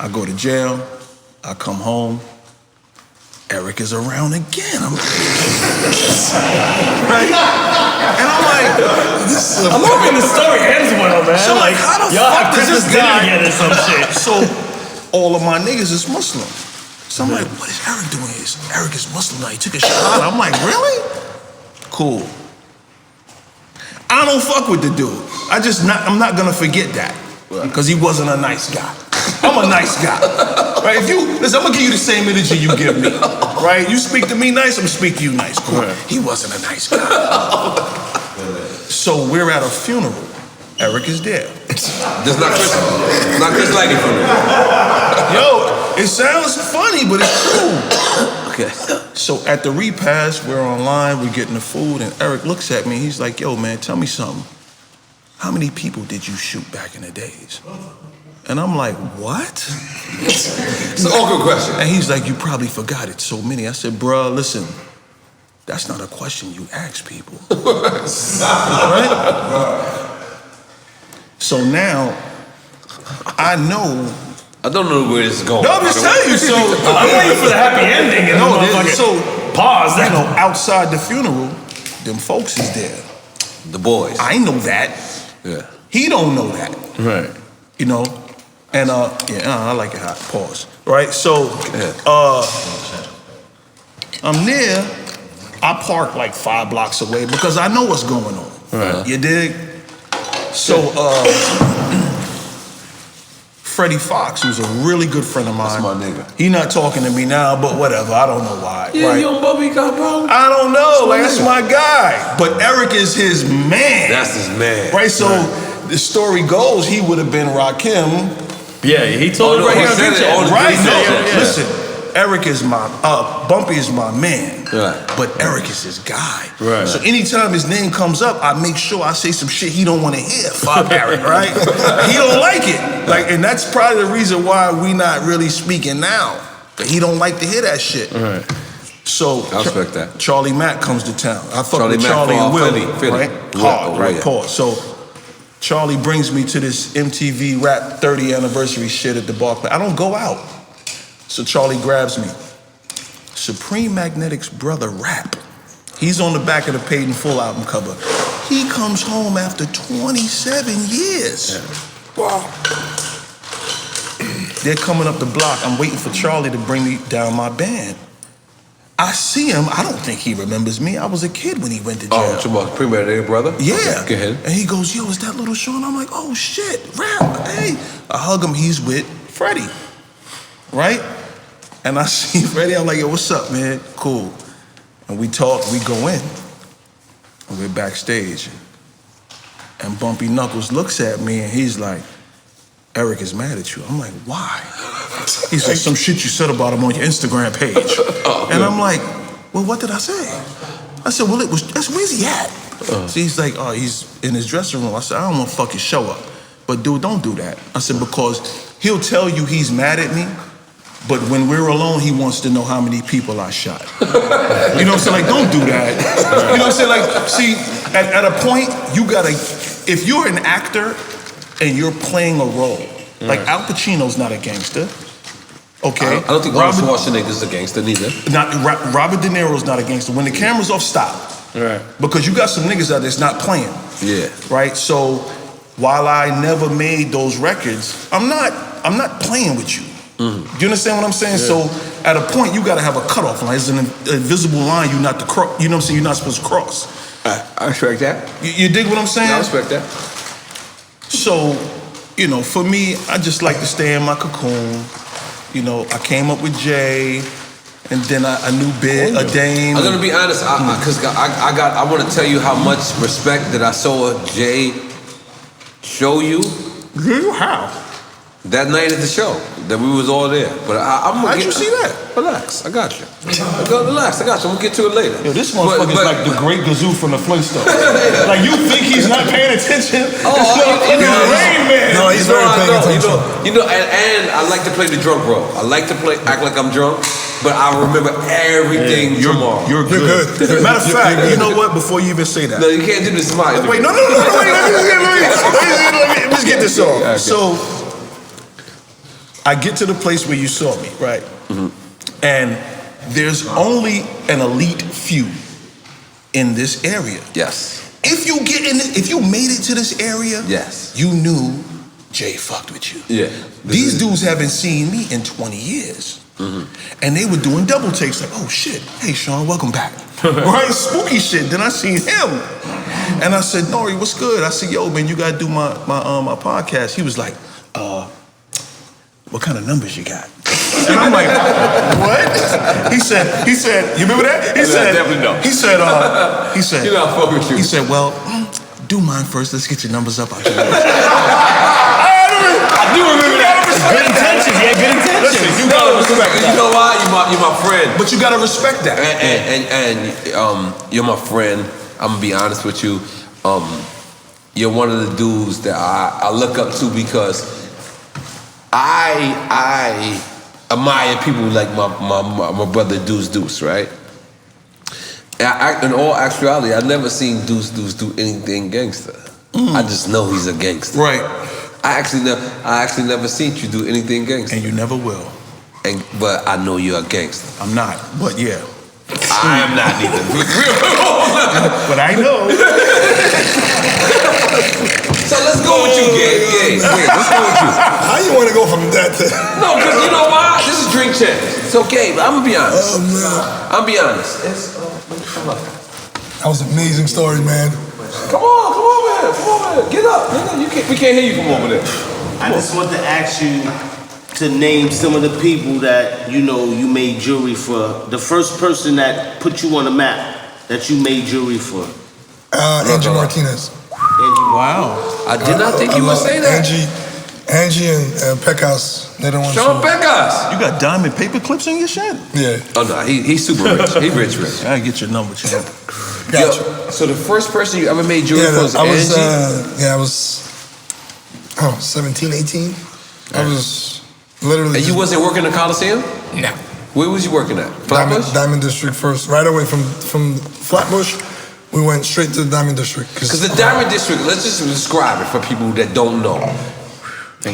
I go to jail. I come home. Eric is around again. I'm like, right? And I'm like, I'm hoping the story ends well, man. So like, how the y'all fuck have does this Christmas dinner guy together or some shit. So all of my niggas is Muslim. So I'm like, what is Eric doing here? Eric is Muslim now. He took a shot. I'm like, really? Cool. I don't fuck with the dude. I'm not gonna forget that. Because he wasn't a nice guy. I'm a nice guy. Right? Listen, I'm gonna give you the same energy you give me. Right? You speak to me nice, I'm gonna speak to you nice. Cool. He wasn't a nice guy. So we're at a funeral. Eric is there. That's not Chris. Not Chris Lighty for me. Yo, it sounds funny, but it's true. Okay. So at the repast, we're online, we're getting the food, and Eric looks at me, he's like, yo, man, tell me something. How many people did you shoot back in the days? And I'm like, what? It's an awkward question. And he's like, you probably forgot it, so many. I said, bruh, listen, that's not a question you ask people. Right? So now, I know. I don't know where this is going. No, I'm just telling you, so. I'm waiting for the happy ending. And So, pause. you know, outside the funeral, them folks is there. The boys. I know that. Yeah. He don't know that. Right. You know? And I like it hot. Pause. Right? So I'm there. I park like 5 blocks away because I know what's going on. Right. You dig? So Freddie Fox, who's a really good friend of mine. That's my nigga. He not talking to me now, but whatever. I don't know why. Yeah, right? you don't bump me, bro. I don't know. That's my guy. But Eric is his man. That's his man. Right? So the story goes, he would have been Rakim. Yeah, he told Oh, no, right he here on said group it chat. on the Right? group No, chat. listen. Eric is my, Bumpy is my man. Right. But Eric is his guy. Right. So anytime his name comes up, I make sure I say some shit he don't want to hear. Fuck Eric, right? He don't like it. Like, and that's probably the reason why we not really speaking now. He don't like to hear that shit. Right. So I respect that. Charlie Mack comes to town. I fuck Charlie with Mack Charlie and Will, Philly. right? Yeah, Hard, right? yeah. Pause. So Charlie brings me to this MTV Rap 30 anniversary shit at the Barclay. I don't go out. So Charlie grabs me. Supreme Magnetic's brother Rap. He's on the back of the Paid in Full album cover. He comes home after 27 years. Yeah. Wow. They're coming up the block. I'm waiting for Charlie to bring me down my band. I see him. I don't think he remembers me. I was a kid when he went to jail. Oh, Jamal, premeditated brother? Yeah. Okay, go ahead. And he goes, yo, is that Little Shawn? I'm like, oh shit, Rap, hey. I hug him, he's with Freddie, right? And I see Freddie, I'm like, yo, what's up, man? Cool. And we talk, we go in. And we're backstage. And Bumpy Knuckles looks at me and he's like, Eric is mad at you. I'm like, why? He's like, some shit you said about him on your Instagram page. And I'm like, well, what did I say? I said, well, where's he at? So he's like, oh, he's in his dressing room. I said, I don't want to fucking show up. But dude, don't do that. I said, because he'll tell you he's mad at me, but when we're alone, he wants to know how many people I shot. You know what I'm saying? Like, don't do that. You know what I'm saying? Like, see, at a point, you gotta, if you're an actor and you're playing a role, like Al Pacino's not a gangster. Okay. I don't think Arnold Schwarzenegger's a gangster neither. Robert De Niro's not a gangster. When the camera's off, stop. Right. Because you got some niggas out there's not playing. Yeah. Right? So while I never made those records, I'm not playing with you. Mm-hmm. Do you understand what I'm saying? Yeah. So at a point you gotta have a cutoff line. It's an invisible line you know what I'm saying, you're not supposed to cross. I respect that. You dig what I'm saying? Yeah, I respect that. So, you know, for me, I just like to stay in my cocoon. You know, I came up with Jay, and then I knew Big, a Dame. I'm gonna be honest, because I want to tell you how much respect that I saw Jay show you. How? That night at the show, that we was all there. But I'm gonna How'd you see that? Relax, I got you. Relax, I got you. I'm gonna get to it later. Yo, this motherfucker's like the great Gazoo from the Flintstones. Like, you think he's not paying attention? Rain Man. No, he's very paying attention. And I like to play the drunk role. I like to act like I'm drunk, but I remember everything tomorrow. You're good. Matter of fact, you know what? Before you even say that. No, you can't do this. Wait, no, wait. Let's get this off. Okay. So, I get to the place where you saw me, right? Mm-hmm. And there's only an elite few in this area. Yes. If you made it to this area, yes, you knew Jay fucked with you. Yeah. These dudes haven't seen me in 20 years. Mm-hmm. And they were doing double takes like, oh shit, hey Shawn, welcome back. Right? Spooky shit. Then I seen him. And I said, N.O.R.E, what's good? I said, yo, man, you gotta do my podcast. He was like, what kind of numbers you got? And I'm like, what? He said, you remember that? He said, definitely no. He said, you know, I fuck with you. He said, well, do mine first. Let's get your numbers up. I do remember that. Good intentions. Yeah, good intentions. Listen, you gotta respect that. You know why? You're my friend. But you gotta respect that. And you're my friend. I'm gonna be honest with you. You're one of the dudes that I look up to because I admire people like my brother Deuce, right? In all actuality, I've never seen Deuce do anything gangster. I just know he's a gangster. Right. I actually never seen you do anything gangster. And you never will. But I know you're a gangster. I'm not, but yeah. I am not either. But I know. So let's go with you, Gabe. Let's go with you. How you want to go from that to... No, because you know why? This is Drink Champs. So, Gabe, I'm going to be honest. Oh, man. I'm going to be honest. That was an amazing story, man. Come on, man. Get up. We can't hear you from over there. I just want to ask you to name some of the people that you made jewelry for. The first person that put you on the map that you made jewelry for. Angie Martinez. Wow. I did not think you would say that. Angie, Angie and Pecos, they're the ones. Shawn Pecos. You got diamond paper clips in your shit? Yeah. Oh no, he's super rich. He rich. I gotta get your number, champ. Gotcha. Yo, so the first person you ever made jewelry for was Angie? I was 17, 18. I was literally. And you wasn't working in the Coliseum? No. Where was you working at? Flatbush? Diamond District first. Right away from Flatbush, we went straight to the Diamond District. Because the Diamond District, let's just describe it for people that don't know. For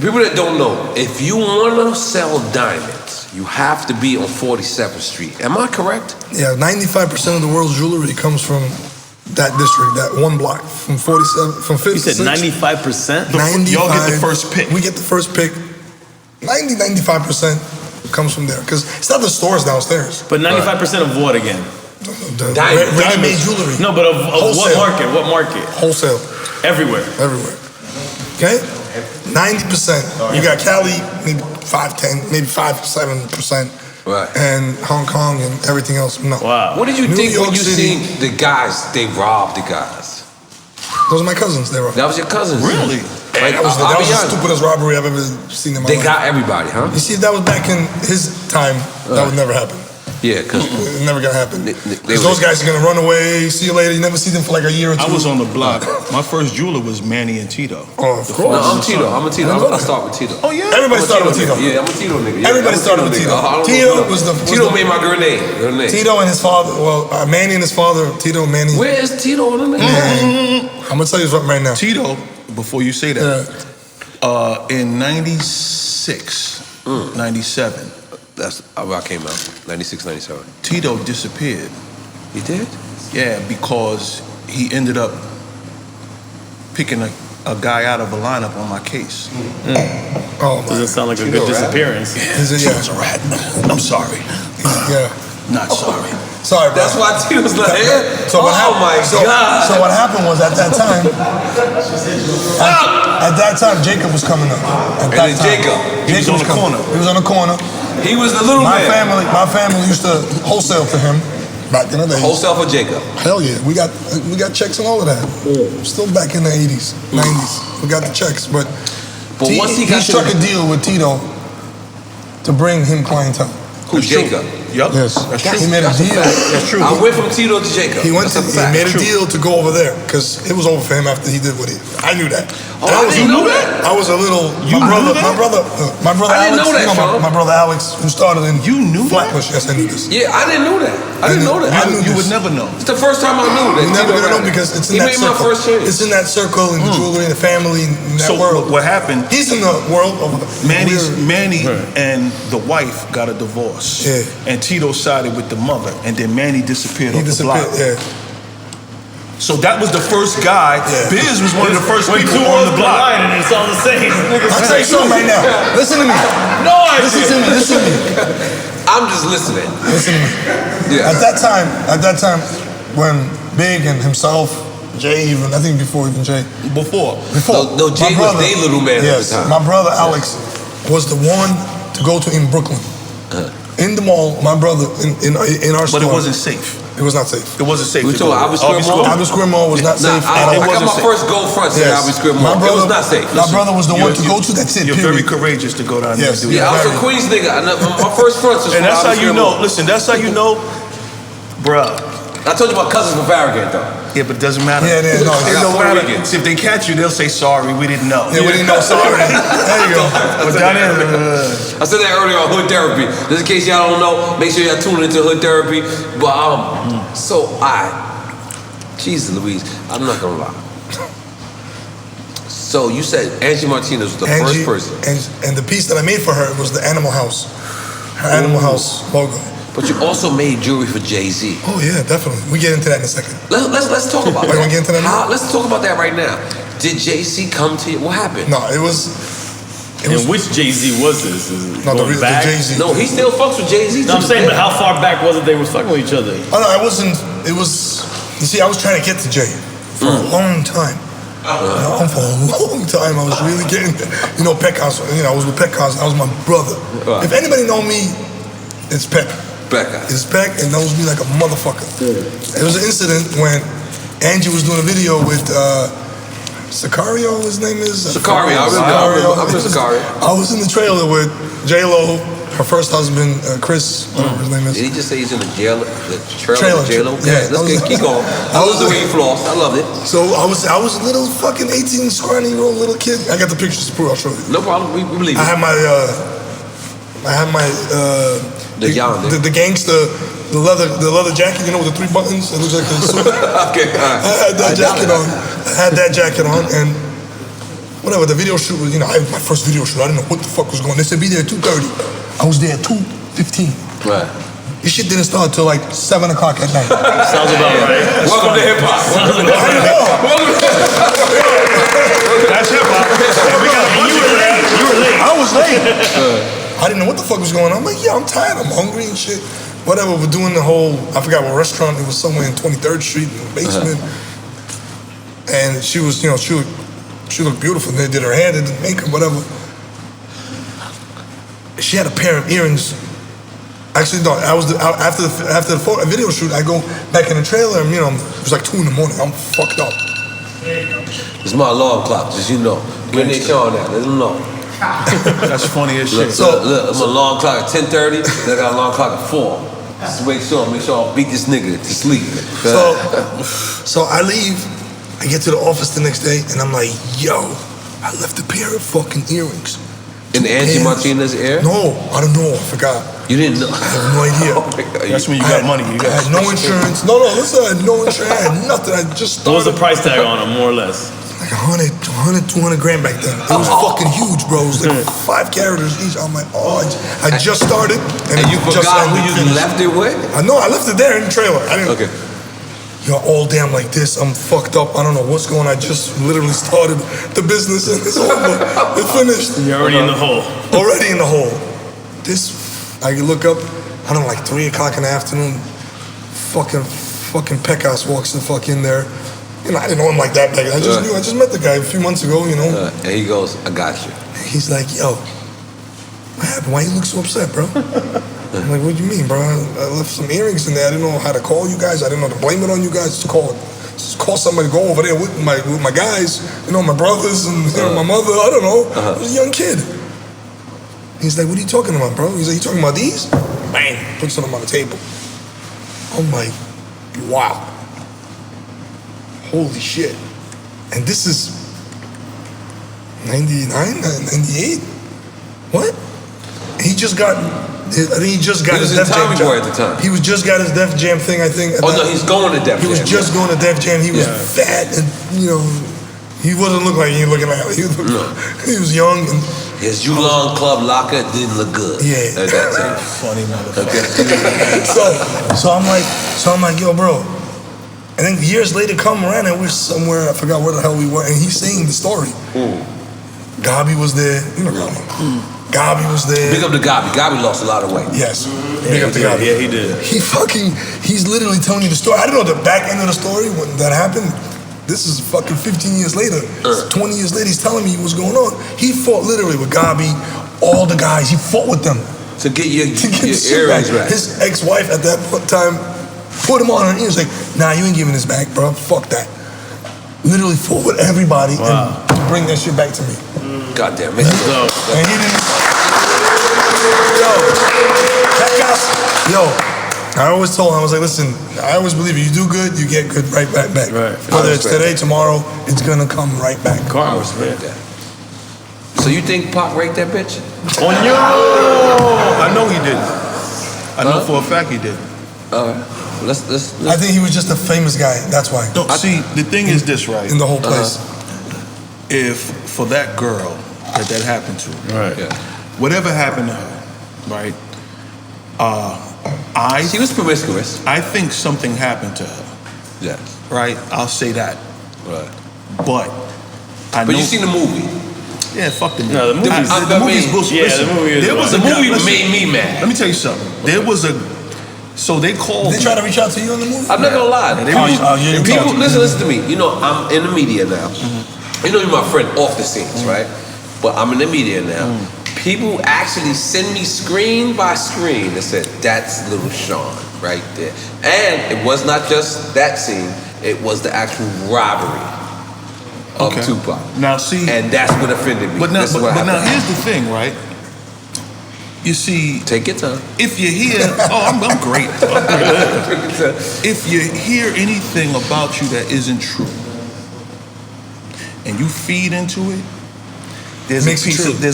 people that don't know, if you want to sell diamonds, you have to be on 47th Street. Am I correct? Yeah, 95% of the world's jewelry comes from that district, that one block, from 47, from 56. You said 95%? 95. Y'all get the first pick. We get the first pick. 95% comes from there. Because it's not the stores downstairs. But 95% of what again? Ready-made jewelry. No, but of what market? What market? Wholesale. Everywhere. Okay? 90%. You got Cali, maybe 5-10, maybe 5-7%. Right. And Hong Kong and everything else. No. Wow. What did you think York when you City, seen the guys, they robbed the guys? Those are my cousins. They were. That was your cousins? Really? Like, That was the stupidest robbery I've ever seen in my life. They got everybody, huh? You see, if that was back in his time, that would never happen. Yeah, because It's never gonna happen. Because those guys are gonna run away, see you later, you never see them for like a year or two. I was on the block. My first jeweler was Manny and Tito. Oh, of course. No, I'm Tito. I'm a Tito. I start with Tito. Oh, yeah? Everybody started with Tito. Yeah, I'm a Tito nigga. Yeah, Everybody I'm a started with Tito. nigga. Tito was the made my grenade. Tito and his father, Manny and his father, Tito and Manny. Where is Tito on the nigga? I'm gonna tell you something right now. Tito, before you say that, in 96, 97, That's where I came out. 96, 97. Tito disappeared. He did? Yeah, because he ended up picking a guy out of a lineup on my case. Oh, Doesn't sound like a good disappearance. Yeah. a rat. I'm sorry. Yeah. Not sorry. Sorry, bro. That's why Tito's like, So what happened? my So what happened was at that time, at that time, Jacob was coming up. At that time. Jacob He was on the corner. He was the little My man. family used to wholesale to him back in the day. Wholesale for Jacob. Hell yeah, we got checks and all of that. Still back in the 80s, 90s, we got the checks. But once he struck a deal with Tito to bring him clientele. Who's Jacob? Yup. Yes, he made a deal. That's true. I went from Tito to Jacob. He made a deal to go over there because it was over for him after he did what he. I knew that. Oh, you knew that? I was a little. My brother I didn't Alex. know that, Shawn. My brother Alex, who started in. You knew Flatbush. Yes, I knew this. Yeah, I didn't know that. I didn't know that. You would never know. It's the first time I knew that. You're never Tito gonna know ran it. because it's in He that made circle. my first change. It's in that circle in the jewelry and the family in that So world. what happened? He's in the world of Manny and the wife got a divorce. Yeah. And Tito sided with the mother, and then Manny disappeared off the block. Yeah. So that was the first guy. Yeah. Biz was one of the first When people two on worlds the block. collide and it's all the same. I'll tell you something right now. Listen to me. No idea. Listen to me. I'm just listening. Listen to me. Yeah. At that time, when Big and himself, Jay even, I think before even Jay. Before. No, Jay was their little man at the Yes, time. my brother Alex was the one to go to in Brooklyn. In the mall, my brother, in our store. But it wasn't safe. It was not safe. It wasn't safe. We to told go. Albert Square Mall? Albert Square Mall was not safe at all. I got my first gold fronts at Albert Square Mall. It was not safe. My brother was the one to go to. That's it. You're period. very courageous to go down there and Yes. do Yeah, I that. was a Queens nigga. My first fronts was And from that's how Albert you Square know. Mall. Listen, that's how you know, bruh. I told you my cousins from Farragut though. Yeah, but it doesn't matter. Yeah, no, It don't Puerto matter. Ricans. If they catch you, they'll say sorry. We didn't know. Yeah, we didn't know. Sorry. There you go. But down there, I said that earlier on Hood Therapy. Just in case y'all don't know, make sure y'all tune into Hood Therapy. But Jesus Louise, I'm not gonna lie. So you said Angie Martinez was the first person. And the piece that I made for her was the Animal House. Her Animal House logo. But you also made jewelry for Jay-Z. Oh yeah, definitely. We get into that in a second. Let's talk about You that. wanna get into that now? Let's talk about that right now. Did Jay-Z come to you? What happened? No, it was. And which Jay-Z was this? Is it No, the going back? Jay-Z. No, he still fucks with Jay-Z. No, I'm saying, but how far back was it they were fucking with each other? Oh no, it wasn't. It was. You see, I was trying to get to Jay for a long time. For a long time, I was really getting. Pecos. I was with Pecos. That was my brother. Right. If anybody know me, it's Peck. Becca. It's Peck and knows me like a motherfucker. There was an incident when Angie was doing a video with Sicario, his name is? Sicario, I remember Sicario. I was in the trailer with J.Lo, her first husband, Chris, whatever his name is. Did he just say he's in the trailer with J.Lo? Yeah, let's keep going. I was the way you flossed. I loved it. So I was a little fucking 18, scrawny-year-old little kid. I got the pictures to prove. I'll show you. No problem. We believe it. I had my the gangster, the leather jacket, you know, with the 3 buttons. It looks like a suit. Okay, all right. I had that jacket on, and whatever, the video shoot was, you know, my first video shoot, I didn't know what the fuck was going on. They said be there at 2:30. I was there at 2:15. Right. This shit didn't start till like 7 o'clock at night. Sounds about right. Welcome to hip hop. That's hip hop. You were late. I was late. I didn't know what the fuck was going on. I'm like, yeah, I'm tired, I'm hungry and shit. Whatever, we're doing the whole, I forgot what restaurant, it was somewhere in 23rd Street in the basement. And she was, you know, she looked beautiful. And they did her hair, they did makeup, whatever. She had a pair of earrings. Actually, no, after the video shoot, I go back in the trailer and, you know, it was like 2 in the morning. I'm fucked up. It's my alarm clock, just you know. When they showing that, let them know. That's funny as shit. Look, I'm alarm clock at 10:30, then I got an alarm clock at 4. Just make sure I beat this nigga to sleep. So I leave, I get to the office the next day, and I'm like, yo, I left a pair of fucking earrings. In Angie Martinez's ear? No, I don't know, I forgot. You didn't know? I have no idea. Oh my God. That's when you got money. I had no insurance. No, listen, I had no insurance. I had nothing. I just started. What was the price tag on them, more or less? Like 100, 200 grand back then. It was fucking huge, bro. It was like 5 characters each. I'm like, oh, I just started. And you forgot who you left it with? I know, I left it there in the trailer. I didn't. Okay. You're all damn like this. I'm fucked up. I don't know what's going on. I just literally started the business and it's over. It's finished. You're already in the hole. Already in the hole. I look up, I don't know, like 3 o'clock in the afternoon. Fucking Pecos walks the fuck in there. You know, I didn't know him like that back then. I just met the guy a few months ago, you know. And he goes, I got you. He's like, yo, what happened? Why you look so upset, bro? I'm like, what do you mean, bro? I left some earrings in there. I didn't know how to call you guys. I didn't know to blame it on you guys. Just call somebody to go over there with my guys, you know, my brothers and you know, my mother. I don't know. I was a young kid. He's like, what are you talking about, bro? He's like, you talking about these? Bang, puts them on the table. I'm like, wow. Holy shit. And this is 99, 98? What? He just got, I think he just got his Def Jam job. At the time. He was just got his Def Jam thing, I think. Oh no, he's going to Def Jam. He was just going to Def Jam. He was fat and, you know, he wasn't looking like he was looking like, he was young and his Yulon Club locker didn't look good. Yeah. At that time. Funny motherfucker. So I'm like, yo, bro. And then years later come around and we're somewhere, I forgot where the hell we were, and he's saying the story. Gabi was there. You know Gabi. Gabi was there. Big up to Gabi. Gabi lost a lot of weight. Yes. Big up to Gabi. Yeah, he did. He's literally telling you the story. I don't know the back end of the story when that happened. This is fucking 15 years later. 20 years later, he's telling me what's going on. He fought literally with Gabi, all the guys. He fought with them. To get your earrings back. His ex-wife at that time put him on her ears like, nah, you ain't giving this back, bro. Fuck that. Literally fought with everybody and bring that shit back to me. God damn it. And he didn't. Yo, I always told him, I was like, listen, I always believe you do good, you get good right back. Right. Whether it's today, tomorrow, it's gonna come right back. Karma. So you think Pac raped that bitch? On you! I know he did. I know for a fact he did. Let's. I think he was just a famous guy, that's why. No, see, the thing is this, right? In the whole place. If for that girl that happened to, Right. Yeah. whatever happened to her, right? She was promiscuous. I think something happened to her, Yes. right? I'll say that. Right. But I know. But you seen the movie? Yeah, fuck the movie. No, the movie's- the movie's bullshit. Yeah, Listen, the movie is there was wild. a The movie listen, made me mad. Let me tell you something. There was a. So they called. Did they try to reach out to you on the movie? I'm not gonna lie. People, listen to me. You know, I'm in the media now. You know, you're my friend off the scenes, right? But I'm in the media now. People actually send me screen by screen that said, that's Little Shawn right there. And it was not just that scene, it was the actual robbery of Tupac. Now see, and that's what offended me. But now, This is but what now happened. here's the thing, right? You see, take your time. If you hear, I'm great. If you hear anything about you that isn't true, and you feed into it, there's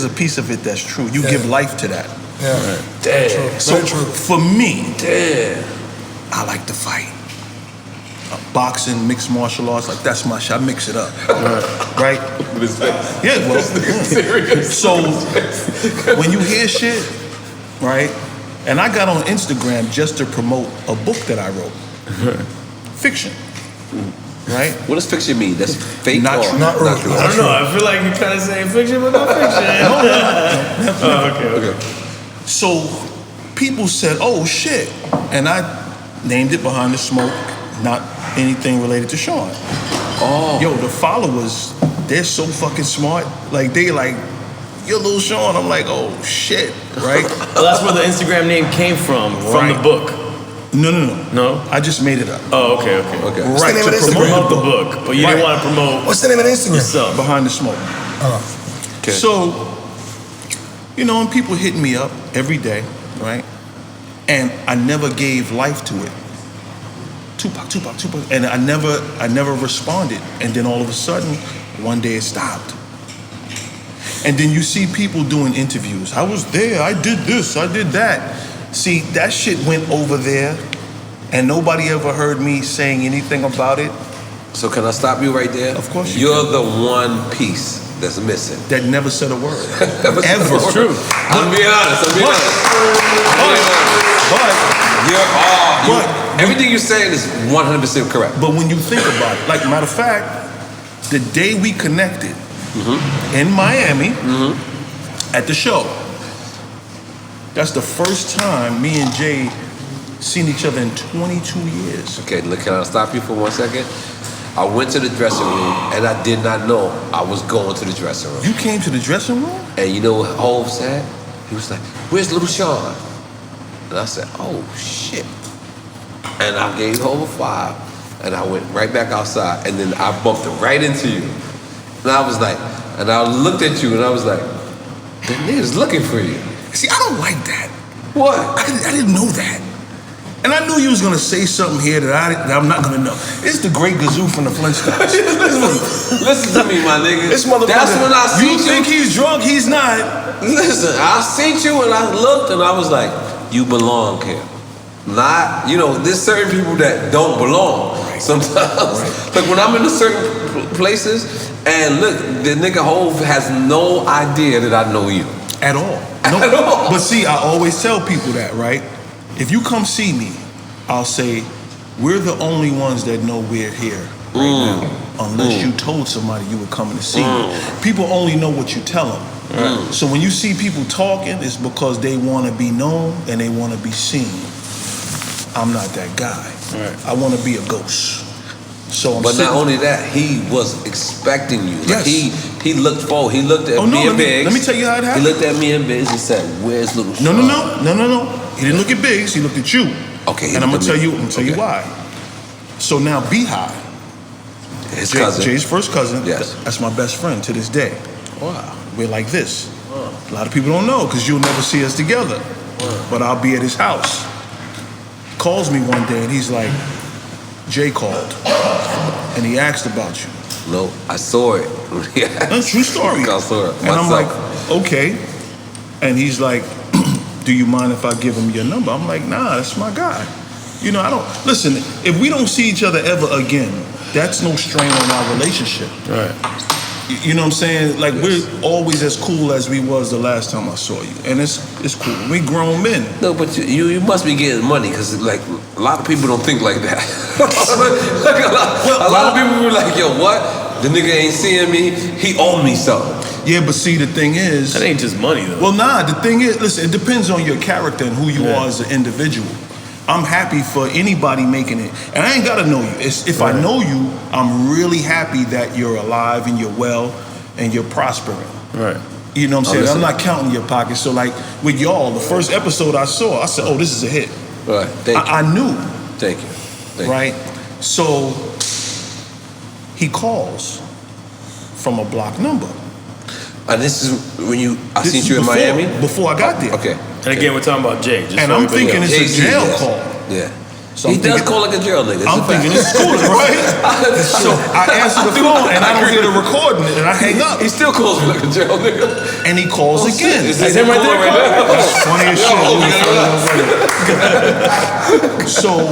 a piece of it that's true. You give life to that. Yeah. Right. Damn. So for me, I like to fight. Boxing, mixed martial arts, like that's my shit. I mix it up, right? Yeah, well, so when you hear shit, right? And I got on Instagram just to promote a book that I wrote, fiction, right? What does fiction mean? That's fake, not or true. Not true. I don't know. I feel like you're kind of saying fiction, but not fiction. Okay. So people said, "Oh shit," and I named it Behind the Smoke. Not anything related to Shawn. Oh. Yo, the followers, they're so fucking smart. Like, they like, you're Little Shawn. I'm like, oh, shit, right? Well, that's where the Instagram name came from the book. No. I just made it up. Oh, okay. What's the Right, name of to Instagram? Promote the book, but you didn't want to promote What's the name of Instagram? yourself. Behind the Smoke. Okay. So, and people hit me up every day, right? And I never gave life to it. Tupac, and I never responded. And then all of a sudden, one day it stopped. And then you see people doing interviews. I was there, I did this, I did that. See, that shit went over there, and nobody ever heard me saying anything about it. So can I stop you right there? Of course you You're the one piece that's missing. That never said a word. Ever. It's true. I'm being honest. But everything you're saying is 100% correct. But when you think about it, like, matter of fact, the day we connected in Miami at the show, that's the first time me and Jay seen each other in 22 years. Okay, look, can I stop you for 1 second? I went to the dressing room and I did not know I was going to the dressing room. You came to the dressing room? And you know what Hov said? He was like, "Where's Little Shawn?" And I said, "Oh shit." And I gave Hov a 5 and I went right back outside and then I bumped it right into you. And I was like, and I looked at you and I was like, "The nigga's looking for you." See, I don't like that. What? I didn't know that. And I knew you was gonna say something here that I'm not gonna know. It's the great Gazoo from the Flintstones. Listen to me, my nigga. This motherfucker. That's when I seen you. Think he's drunk? He's not. Listen, I seen you and I looked and I was like, "You belong here." Not, there's certain people that don't belong sometimes. Like when I'm in certain places and look, the nigga Hov has no idea that I know you. At all. No. At all. But see, I always tell people that, right? If you come see me, I'll say, we're the only ones that know we're here right now. Unless you told somebody you were coming to see me. People only know what you tell them. So when you see people talking, it's because they want to be known and they want to be seen. I'm not that guy. I want to be a ghost. So But not only that, he was expecting you. Like Yes. he looked forward. He looked at me and Biggs. Let me tell you how it happened. He looked at me and Biggs and said, "Where's Little Shawn?" No. He didn't look at Biggs. He looked at you. Okay. And I'm gonna tell you why. So now B.I.G, his cousin, Jay's first cousin. Yes. That's my best friend to this day. Wow. We're like this. A lot of people don't know because you'll never see us together. But I'll be at his house. Calls me one day and he's like, "Jay called and he asked about you." No, I saw it. That's a true story. I saw it. And I'm like, okay. And he's like, "Do you mind if I give him your number?" I'm like, "Nah, that's my guy." I don't, listen, if we don't see each other ever again, that's no strain on our relationship. Right. You know what I'm saying? Like, we're always as cool as we was the last time I saw you. And it's cool. We grown men. No, but you must be getting money because like a lot of people don't think like that. a lot of people were like, "Yo, what? The nigga ain't seeing me. He owe me something." Yeah, but see, the thing is, That ain't just money though. well, nah, the thing is, listen, it depends on your character and who you are as an individual. I'm happy for anybody making it. And I ain't gotta know you. If I know you, I'm really happy that you're alive and you're well and you're prospering. Right. You know what I'm saying? listen. I'm not counting your pockets. So like with y'all, the first episode I saw, I said, "Oh, this is a hit." Right. Thank you. I knew. Thank you. Right? So he calls from a block number. And this is when I seen you in Miami? Before I got there. Okay. And again, we're talking about Jay. And I'm thinking it's a jail call. Yeah. So he does call like a jail nigga. I'm thinking it's cool, right? So I answer the phone and I don't hear the recording and I hang up. He still calls me like a jail nigga. And he calls again. Is that him right there? That's funny as shit. So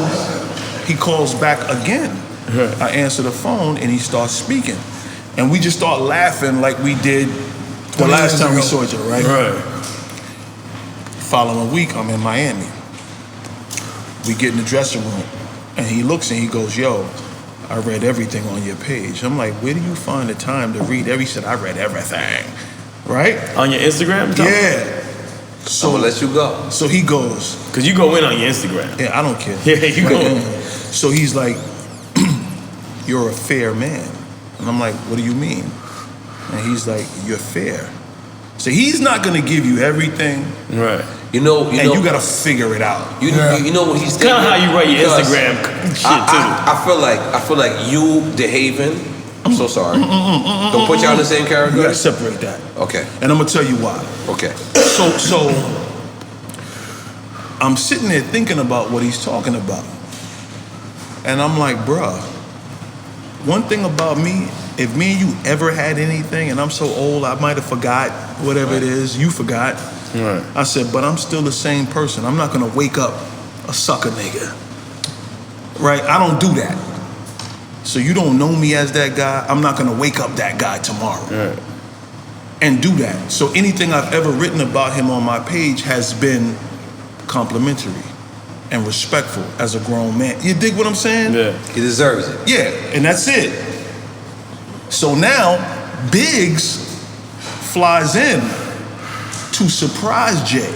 he calls back again. I answer the phone and he starts speaking. And we just start laughing like we did the last time we saw each other, right? Right. Following week, I'm in Miami. We get in the dressing room, and he looks and he goes, yo, I read everything on your page. I'm like, where do you find the time to read everything? He said, I read everything, right? On your Instagram? Yeah. So I'm gonna let you go. So he goes. Because you go in on your Instagram. Yeah, I don't care. Yeah, you go in. So he's like, you're a fair man. And I'm like, what do you mean? And he's like, you're fair. So he's not gonna give you everything. Right. You know, you gotta figure it out. You know what he's kind of how you write your Instagram shit too. I feel like you, the Haven. I'm so sorry. Don't put you on the same category. You gotta separate that. Okay. And I'm gonna tell you why. Okay. So I'm sitting there thinking about what he's talking about, and I'm like, bruh. One thing about me, if me and you ever had anything, and I'm so old, I might have forgot whatever it is, you forgot. Right. I said, but I'm still the same person. I'm not gonna wake up a sucker nigga. Right? I don't do that. So you don't know me as that guy, I'm not gonna wake up that guy tomorrow. Right. And do that. So anything I've ever written about him on my page has been complimentary and respectful as a grown man. You dig what I'm saying? Yeah. He deserves it. Yeah, and that's it. So now, Biggs flies in to surprise Jay.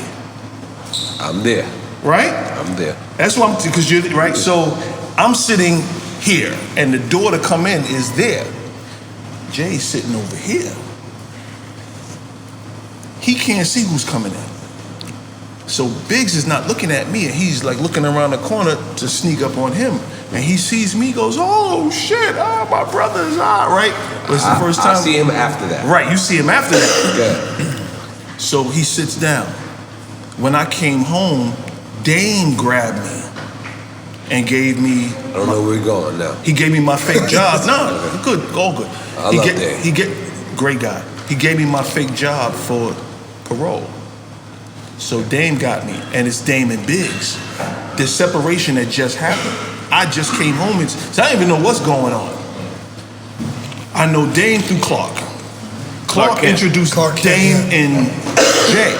I'm there. Right? I'm there. That's why because you're right. So I'm sitting here, and the door to come in is there. Jay's sitting over here. He can't see who's coming in. So Biggs is not looking at me, and he's like looking around the corner to sneak up on him. And he sees me, goes, oh shit, my brother's right? But it's the first time. I see him after that. Right, you see him after that. Yeah. So he sits down. When I came home, Dame grabbed me and gave me. I don't know where we're going now. He gave me my fake job. No, good, all good. I love Dame. Great guy. He gave me my fake job for parole. So Dame got me, and it's Dame and Biggs. This separation that just happened. I just came home, so I don't even know what's going on. I know Dame through Clark. Clark introduced Dame and Jay.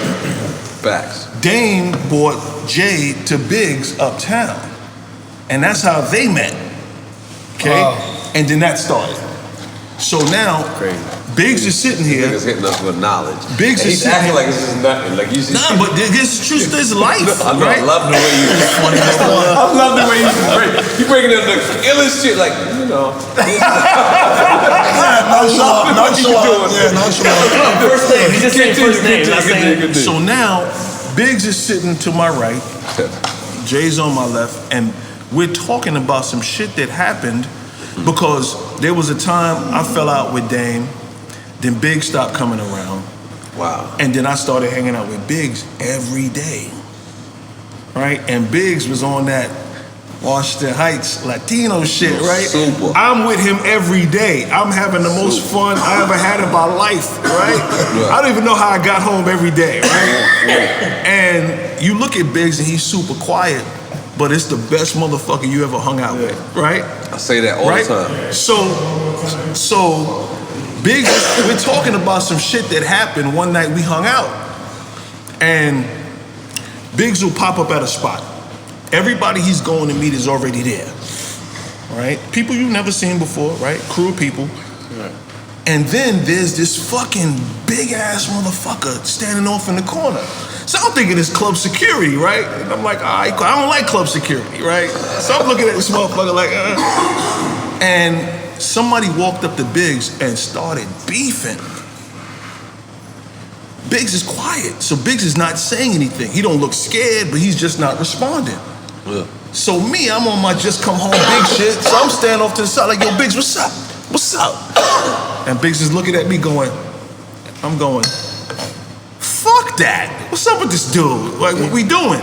Facts. Dame brought Jay to Biggs uptown, and that's how they met. Okay, and then that started. So now, Biggs is sitting here. Niggas hitting us with knowledge. Biggs is he's acting like this is nothing. Like you see. Nah, but this truth is life. Right? I love the way you. I love the way you breaking down the illest shit. Like you know. First name. He just saying first name. So now, Biggs is sitting to my right. Jay's on my left, and we're talking about some shit that happened because there was a time I fell out with Dame. Then Biggs stopped coming around. Wow. And then I started hanging out with Biggs every day. Right? And Biggs was on that Washington Heights Latino shit, right? Super. I'm with him every day. I'm having the most fun I ever had in my life, right? Yeah. I don't even know how I got home every day, right? And you look at Biggs and he's super quiet, but it's the best motherfucker you ever hung out with, right? I say that all the time. So Biggs, we're talking about some shit that happened one night we hung out. And Biggs will pop up at a spot. Everybody he's going to meet is already there, right? People you've never seen before, right? Crew of people. Right. And then there's this fucking big ass motherfucker standing off in the corner. So I'm thinking it's club security, right? And I'm like, all right, I don't like club security, right? So I'm looking at this motherfucker like, And somebody walked up to Biggs and started beefing. Biggs is quiet, so Biggs is not saying anything. He don't look scared, but he's just not responding. Yeah. So me, I'm on my just come home big shit, so I'm standing off to the side like, yo, Biggs, what's up? What's up? And Biggs is looking at me going, I'm going, fuck that. What's up with this dude? Like, what we doing?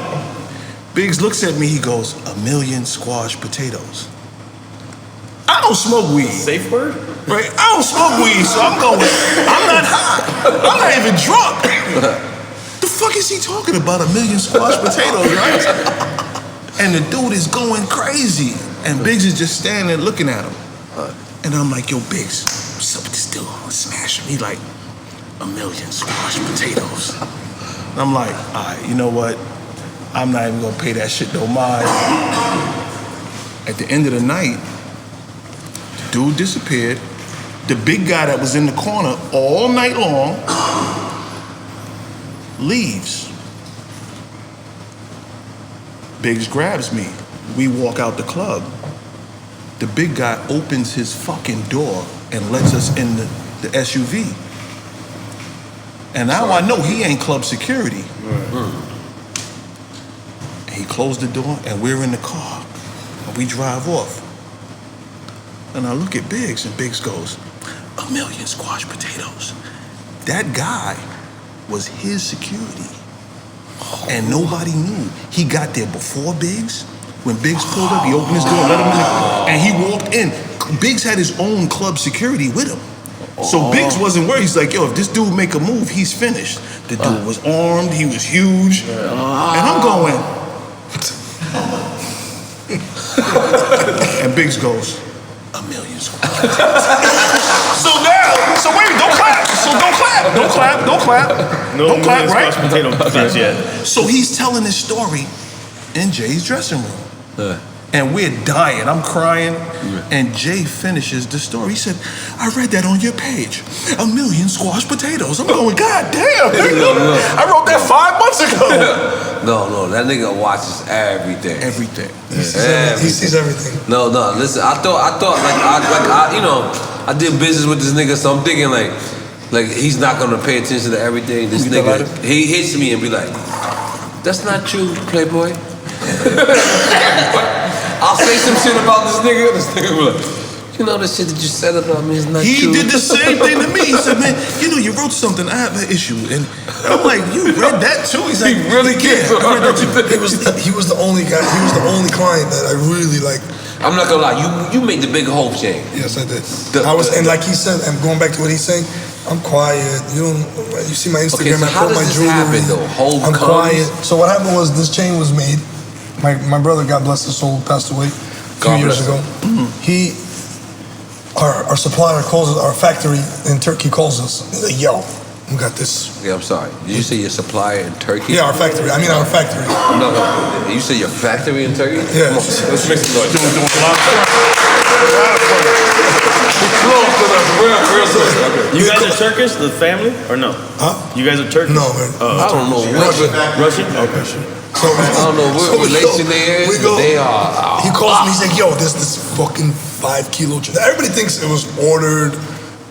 Biggs looks at me, he goes, 1,000,000 squash potatoes. I don't smoke weed. Safe word? Right? I don't smoke weed, so I'm going, I'm not high. I'm not even drunk. The fuck is he talking about, 1,000,000 squash potatoes, right? And the dude is going crazy. And Biggs is just standing there looking at him. And I'm like, yo, Biggs, what's up with this dude? I'm gonna smash him. He like, 1,000,000 squash potatoes. And I'm like, all right, you know what? I'm not even gonna pay that shit no mind. At the end of the night, the dude disappeared. The big guy that was in the corner all night long leaves. Biggs grabs me. We walk out the club. The big guy opens his fucking door and lets us in the SUV. And now I know he ain't club security. And he closed the door and we're in the car. And we drive off. And I look at Biggs and Biggs goes, 1,000,000 squash potatoes. That guy was his security. And nobody knew. He got there before Biggs. When Biggs pulled up, he opened his door, let him in, and he walked in. Biggs had his own club security with him. So Biggs wasn't worried. He's like, yo, if this dude make a move, he's finished. The dude was armed, he was huge. And I'm going. And Biggs goes, 1,000,000 squash potatoes. So wait, don't clap. So don't clap, don't clap, right? Squash potato not yet. So he's telling this story in Jay's dressing room. And we're dying. I'm crying. And Jay finishes the story. He said, I read that on your page. 1,000,000 squash potatoes. I'm going, God damn, nigga. I wrote that 5 months ago. No, that nigga watches everything. Everything. He sees everything. No, listen, I thought I did business with this nigga, so I'm thinking like he's not gonna pay attention to everything. This nigga, he hits me and be like, that's not true, Playboy. I'll say some shit about this nigga be like, you know the shit that you said about me is not true. He did the same thing to me. He said, man, you know, you wrote something, I have an issue. And I'm like, you read that too? He's like, he really cares. He was the only guy, he was the only client that I really like. I'm not gonna lie, you made the big hope chain. Yes, I did. And like he said, and going back to what he's saying, I'm quiet. You see my Instagram, so I put my jewelry. Happen, though? I'm quiet. So what happened was this chain was made. My brother, God bless his soul, passed away a few years ago. Our supplier calls us, our factory in Turkey calls us. He's like, yo, we got this. Yeah, I'm sorry. Did you say your supplier in Turkey? Yeah, our factory. I mean our factory. No. You say your factory in Turkey? Yeah. Come on, let's make some noise. Doing a lot of You guys are Turkish, the family, or no? Huh? You guys are Turkish? No, man. I don't know Russian? Okay. So, I don't know what relation they is, but they are. He calls me, he's like, yo, this fucking 5 kilo. Everybody thinks it was ordered.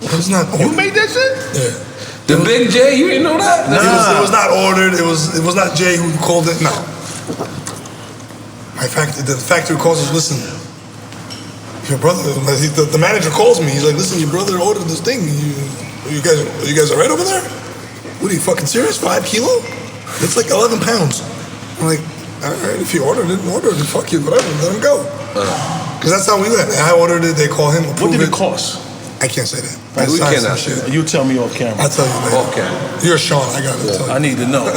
It's not ordered. You made that shit? Yeah. The Big J, you didn't know that? It was not ordered. It was not Jay who called it. No. The factory calls us, listen, your brother, the manager calls me. He's like, listen, your brother ordered this thing. You guys all right over there? What are you, fucking serious? 5 kilo? It's like 11 pounds. I'm like, all right, if you ordered it, fuck you, whatever, let him go. Because that's how we went. I ordered it, they call him, approve What did it cost? I can't say that. We cannot say that. You tell me off camera. I'll tell you later. Okay. You're Shawn, I gotta tell you. I need to know.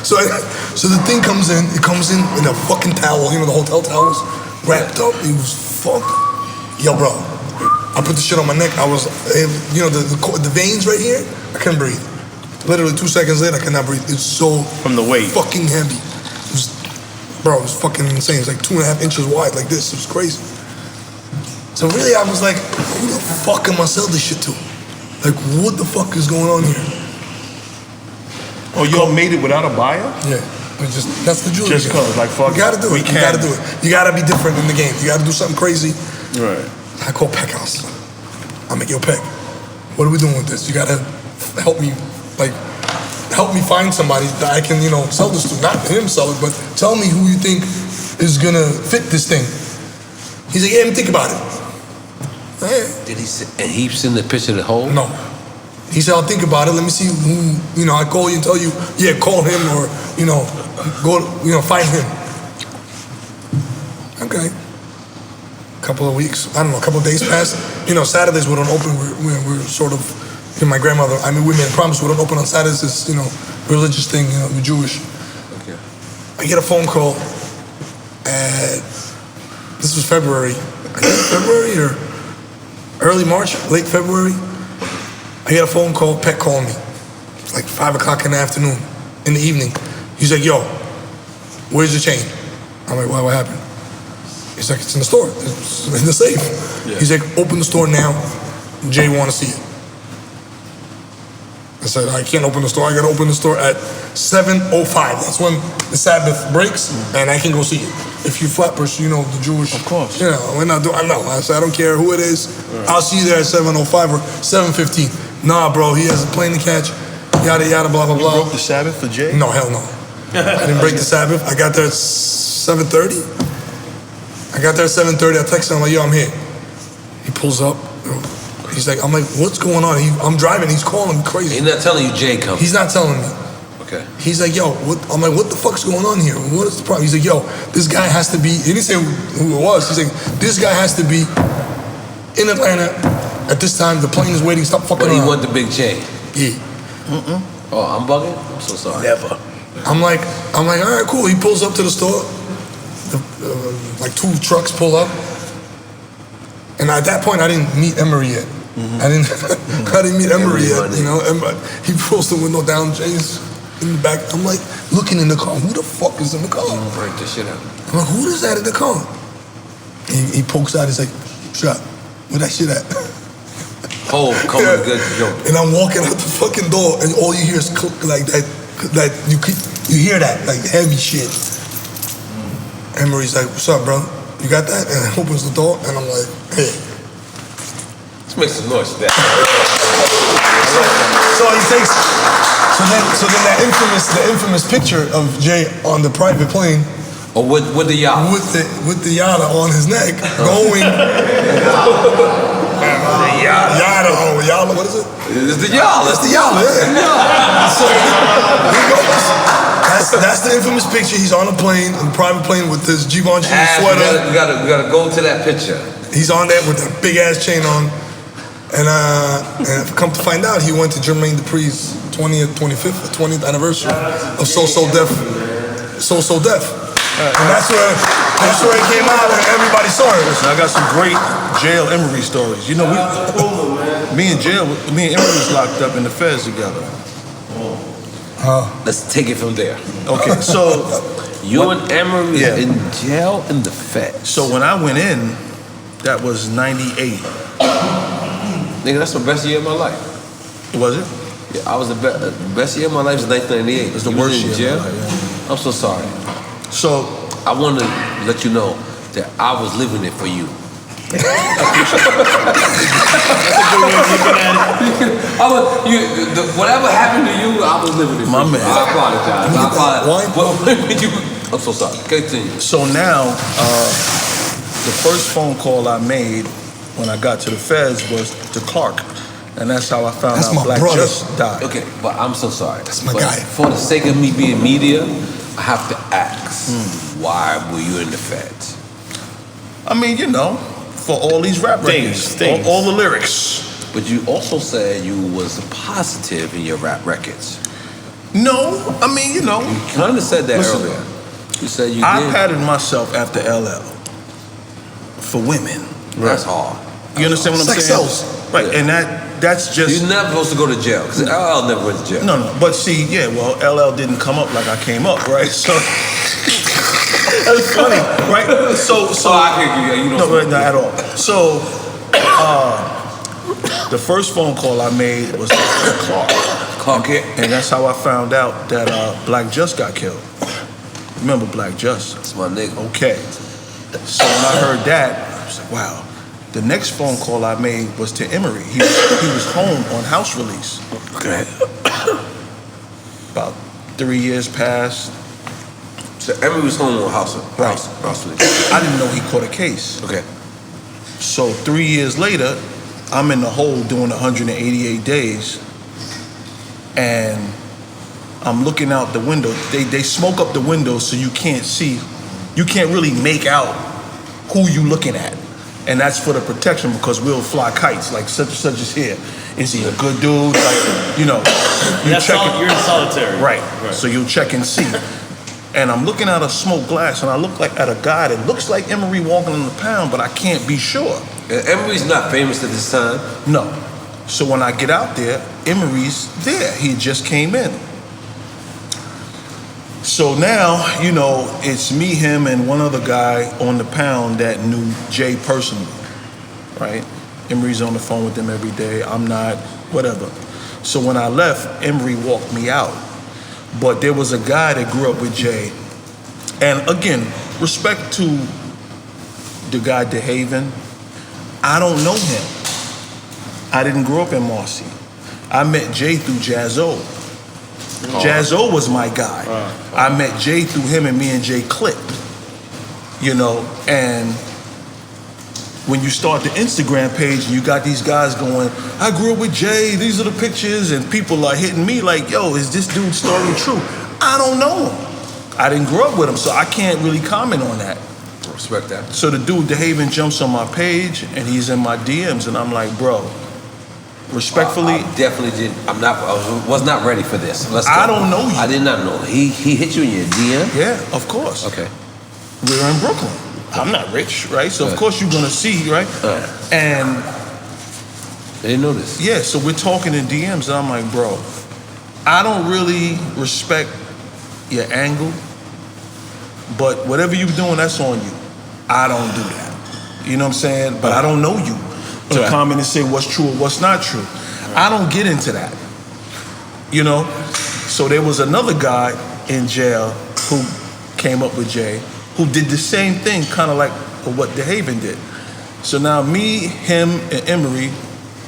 So the thing comes in, it comes in a fucking towel, the hotel towels, wrapped up, it was fucked. Yo, bro, I put the shit on my neck, I was, the veins right here, I couldn't breathe. Literally 2 seconds later, I could not breathe. It's so From the weight. fucking heavy. It was fucking insane. It's like 2.5 inches wide, like this. It was crazy. So really, I was like, who the fuck am I selling this shit to? Like, what the fuck is going on here? Oh, y'all made it without a buyer? Yeah. That's the jewelry. Just cause, like, fuck You gotta do it. You gotta do it. You gotta be different in the game. You gotta do something crazy. Right. I call Peck House. I make, yo, Peck, what are we doing with this? You gotta help me find somebody that I can, sell this to. Not him sell it, but tell me who you think is gonna fit this thing. He's like, yeah, let me think about it. Hey. Did he say, and he sent the picture of the hole? No. He said, I'll think about it. Let me see who, I call you and tell you, yeah, call him or, go, find him. Okay. Couple of weeks, I don't know, a couple of days passed. Saturdays we don't open. We're sort of, my grandmother, we made a promise we don't open on Saturdays. It's, religious thing, we're Jewish. Okay. I get a phone call this was February. I guess February or early March, late February. I get a phone call, Pet called me. It's like 5 o'clock in the afternoon, in the evening. He's like, yo, where's your chain? I'm like, what happened? He's like, it's in the store, it's in the safe. Yeah. He's like, open the store now, Jay wanna see it. I said, I can't open the store, I gotta open the store at 7:05. That's when the Sabbath breaks, and I can go see it. If you flappers, the Jewish. Of course. We're not doing, I know. I said, I don't care who it is. Right. I'll see you there at 7:05 or 7:15. Nah, bro, he has a plane to catch, yada, yada, blah, blah, blah. You broke the Sabbath for Jay? No, hell no. I didn't break the Sabbath. I got there at 7:30. I got there at 7:30. I texted him, I'm like, yo, I'm here. He pulls up. He's like, I'm like, what's going on? I'm driving. He's calling me crazy. He's not telling you Jay coming. He's not telling me. Okay. He's like, yo, I'm like, what the fuck's going on here? What is the problem? He's like, yo, this guy has to be, he didn't say who it was. He's like, this guy has to be in Atlanta at this time. The plane is waiting. Stop fucking around. But he want the big chain. Yeah. Oh, I'm bugging? I'm so sorry. Never. I'm like, all right, cool. He pulls up to the store. Like 2 trucks pull up. And at that point, I didn't meet N.O.R.E yet. I didn't meet N.O.R.E yet, He pulls the window down, Jay's in the back. I'm like, looking in the car. Who the fuck is in the car? Break the shit out. I'm like, who is that in the car? He pokes out, he's like, shut up. Where that shit at? Oh, come on, good joke. And I'm walking out the fucking door, and all you hear is click like that. Like you hear that, like heavy shit. N.O.R.E's like, what's up, bro? You got that? And he opens the door, and I'm like, hey. Let's make some noise for that. So he takes. So then that infamous picture of Jay on the private plane. Or with the yada. With the yada on his neck, going. Yada. Oh, yada. What is it? It's the yada. It's the yada. Yeah. So he goes. That's the infamous picture. He's on a plane, a private plane with his Givenchy sweater. We gotta go to that picture. He's on there with that big ass chain on. And come to find out, he went to Jermaine Dupri's 25th anniversary of So Def. And that's where it came out and everybody saw it. Listen, I got some great jail N.O.R.E stories. Me and N.O.R.E was locked up in the feds together. Let's take it from there. Okay, so you and N.O.R.E was in jail in the feds. So when I went in, that was 98. Nigga, that's the best year of my life. Was it? Yeah, I was the best year of my life was 1998. It was the worst year jail? of my life, yeah. I'm so sorry. So I wanted to let you know that I was living it for you. That's a good way of looking at it. Whatever happened to you, I was living it for you. My man. I apologize. I'm so sorry. Continue. So now, the first phone call I made when I got to the feds was to Clark. And that's how I found out Black just died. Okay, but I'm so sorry. That's my guy. For the sake of me being media, I have to ask, why were you in the feds? I mean, for all these rap records, all the lyrics. But you also said you was positive in your rap records. No, I mean, You kind of said that earlier. You said you did. I patterned myself after LL for women. That's hard. You understand what I'm Sex saying? sells. Right, and that's just... You're never supposed to go to jail, because LL never went to jail. No, but see, LL didn't come up like I came up, right? So... That's funny, right? So I can't you know. No, not at all. So, the first phone call I made was to Clark. And that's how I found out that Black Just got killed. Remember Black Just? That's my nigga. Okay. So when I heard that, I was like, wow. The next phone call I made was to N.O.R.E. He was home on house release. Okay. About 3 years passed. So N.O.R.E was home on house release. I didn't know he caught a case. Okay. So 3 years later, I'm in the hole doing 188 days, and I'm looking out the window. They smoke up the window so you can't see, you can't really make out who you looking at. And that's for the protection, because we'll fly kites, like such and such is here. Is he a good dude? Like, you know, you're in solitary. Right. So you'll check and see. And I'm looking at a smoked glass, and I look like at a guy that looks like N.O.R.E walking in the pound, but I can't be sure. N.O.R.E's not famous at this time? No. So when I get out there, N.O.R.E's there. He just came in. So now, you know, it's me, him, and one other guy on the pound that knew Jay personally, right? N.O.R.E's on the phone with them every day. I'm not, whatever. So when I left, N.O.R.E walked me out. But there was a guy that grew up with Jay. And again, respect to the guy DeHaven. I don't know him. I didn't grow up in Marcy. I met Jay through Jazzo. Jazzo was my guy. I met Jay through him, and me and Jay clicked. You know, and when you start the Instagram page and you got these guys going, I grew up with Jay, these are the pictures, and people are hitting me like, yo, is this dude's story true? I don't know him. I didn't grow up with him, so I can't really comment on that. Respect that. So the dude, DeHaven, jumps on my page and he's in my DMs, and I'm like, bro, respectfully. I definitely did. I was not ready for this. Let's go. I don't know you. I did not know. He hit you in your DM? Yeah, of course. Okay. We're in Brooklyn. I'm not rich, right? So of course you're gonna see, right? And they didn't know this. Yeah, so we're talking in DMs, and I'm like, bro, I don't really respect your angle, but whatever you're doing, that's on you. I don't do that. You know what I'm saying? But I don't know you to comment and say what's true or what's not true. I don't get into that. You know? So there was another guy in jail who came up with Jay, who did the same thing, kind of like what DeHaven did. So now me, him, and N.O.R.E,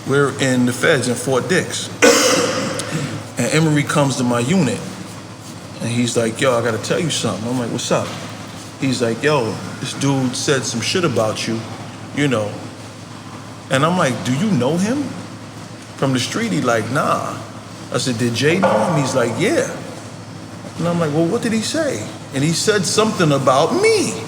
we're in the feds in Fort Dix. And N.O.R.E comes to my unit, and he's like, yo, I gotta tell you something. I'm like, what's up? He's like, yo, this dude said some shit about you, you know. And I'm like, do you know him? From the street, he like, nah. I said, did Jay know him? He's like, yeah. And I'm like, well, what did he say? And he said something about me.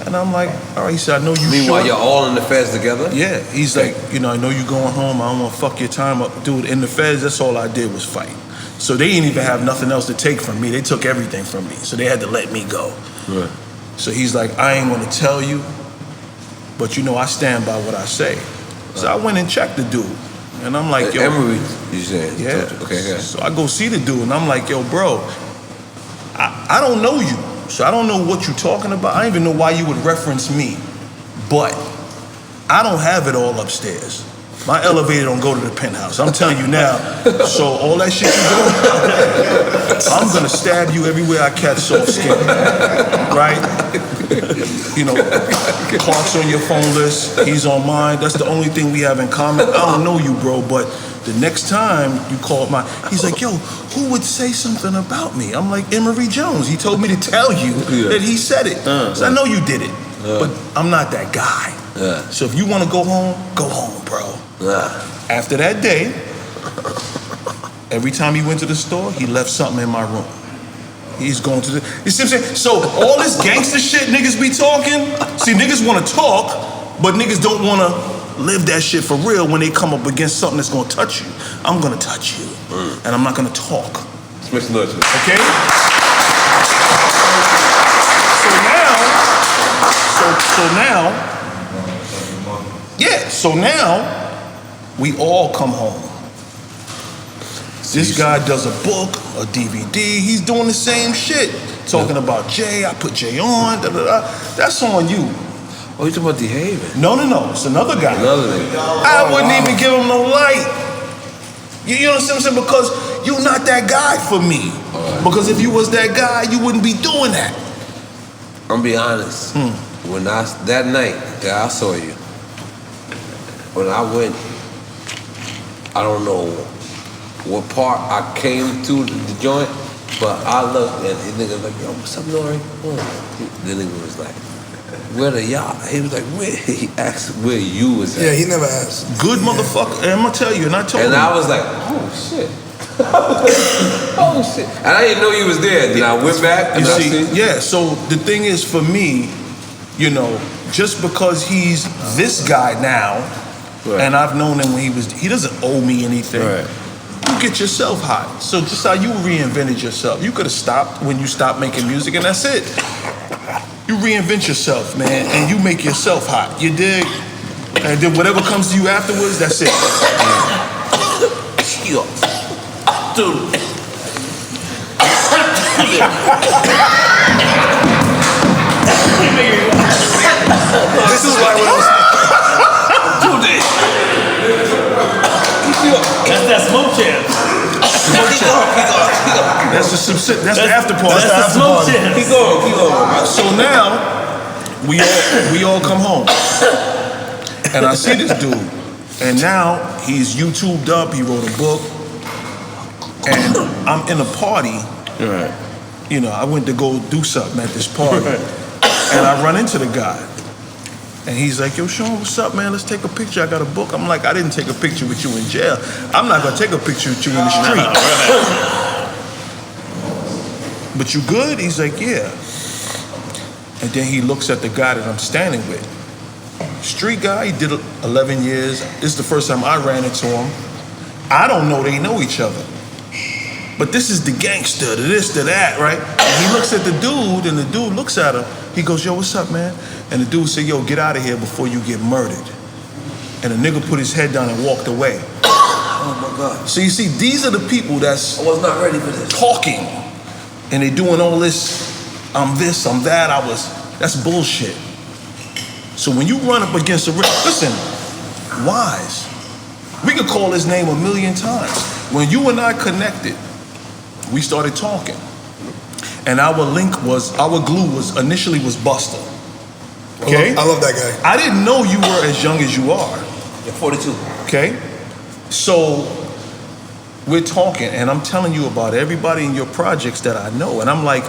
And I'm like, all right, he said, I know you. Meanwhile, you're all in the feds together? Yeah, he's like, you know, I know you going home, I don't want to fuck your time up. Dude, in the feds, that's all I did was fight. So they didn't even have nothing else to take from me. They took everything from me. So they had to let me go. Right. So he's like, I ain't gonna tell you, but you know, I stand by what I say. So I went and checked the dude. And I'm like, yo. N.O.R.E, you said? Yeah. Okay, yeah. So I go see the dude, and I'm like, yo, bro, I don't know you. So I don't know what you're talking about. I don't even know why you would reference me. But I don't have it all upstairs. My elevator don't go to the penthouse. I'm telling you now. So all that shit you doing, I'm gonna stab you everywhere I catch soft skin. Right? You know, Clark's on your phone list. He's on mine. That's the only thing we have in common. I don't know you, bro, but the next time you call mine, he's like, yo, who would say something about me? I'm like, N.O.R.E Jones. He told me to tell you that he said it. So I know you did it, but I'm not that guy. So if you want to go home, bro. After that day, every time he went to the store, he left something in my room. He's going to the, you see what I'm saying? So all this gangster shit niggas be talking, see, niggas want to talk, but niggas don't want to live that shit for real when they come up against something that's going to touch you. I'm going to touch you, and I'm not going to talk. Okay? So now, we all come home. This guy does a book, a DVD, he's doing the same shit. Talking about Jay, I put Jay on, That's on you. Oh, you talking about DeHaven? No, it's another guy. Another nigga. I wouldn't even give him no light. You know what I'm saying? Because you're not that guy for me. Because if you was that guy, you wouldn't be doing that. I'm gonna be honest. When that night that I saw you, when I went, I don't know what part I came to the joint, but I looked at the nigga like, yo, what's up, N.O.R.E? The nigga was like, where the yacht? He was like, where? He asked where you was at. Yeah, he never asked. Good motherfucker. And I'm gonna tell you, and I told him. And I was like, oh shit. Oh shit. And I didn't know he was there. Then I went back and so the thing is for me, you know, just because he's this guy now, and I've known him when he doesn't owe me anything. Right. You get yourself hot. So just how you reinvented yourself. You could have stopped when you stopped making music, and that's it. You reinvent yourself, man, and you make yourself hot. You dig? And then whatever comes to you afterwards, that's it. Dude. This is why when I was That's that smoke champ. That's the after party. That's the smoke champ. Keep going. So now we all come home, and I see this dude, and now he's YouTubed up. He wrote a book, and I'm in a party. Right. You know, I went to go do something at this party, and I run into the guy. And he's like, yo, Shawn, what's up, man? Let's take a picture. I got a book. I'm like, I didn't take a picture with you in jail. I'm not going to take a picture with you in the street. But you good? He's like, yeah. And then he looks at the guy that I'm standing with. Street guy, he did 11 years. This is the first time I ran into him. I don't know they know each other. But this is the gangster, the this, the that, right? And he looks at the dude, and the dude looks at him. He goes, yo, what's up, man? And the dude said, yo, get out of here before you get murdered. And the nigga put his head down and walked away. Oh my God. So you see, these are the people that's I was not ready for this. talking. And they doing all this, I'm this, I'm that, that's bullshit. So when you run up against a listen, Wise, we could call his name 1,000,000 times. When you and I connected, we started talking. And our glue was initially Buster. Okay? I love that guy. I didn't know you were as young as you are. You're 42. Okay? So we're talking, and I'm telling you about everybody in your projects that I know. And I'm like,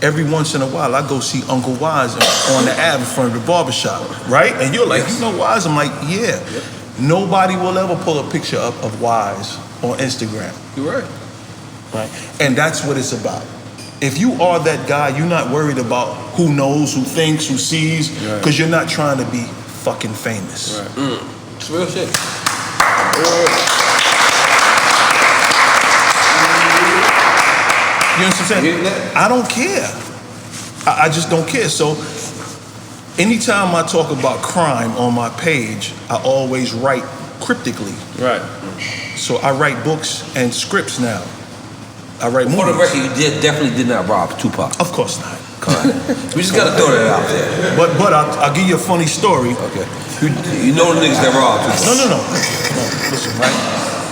every once in a while, I go see Uncle Wise on the Ave in front of the barbershop, right? And you're like, you know Wise? I'm like, yeah. Yep. Nobody will ever pull a picture up of Wise on Instagram. You're right. Right? And that's what it's about. If you are that guy, you're not worried about who knows, who thinks, who sees, because you're not trying to be fucking famous. Right. It's real shit. You know what I'm saying? I don't care. I just don't care. So anytime I talk about crime on my page, I always write cryptically. Right. So I write books and scripts now. I write movies. For the record, you definitely did not rob Tupac. Of course not. We just gotta throw that out there. But I'll give you a funny story. Okay. You know the niggas that robbed Tupac. No. Listen, right?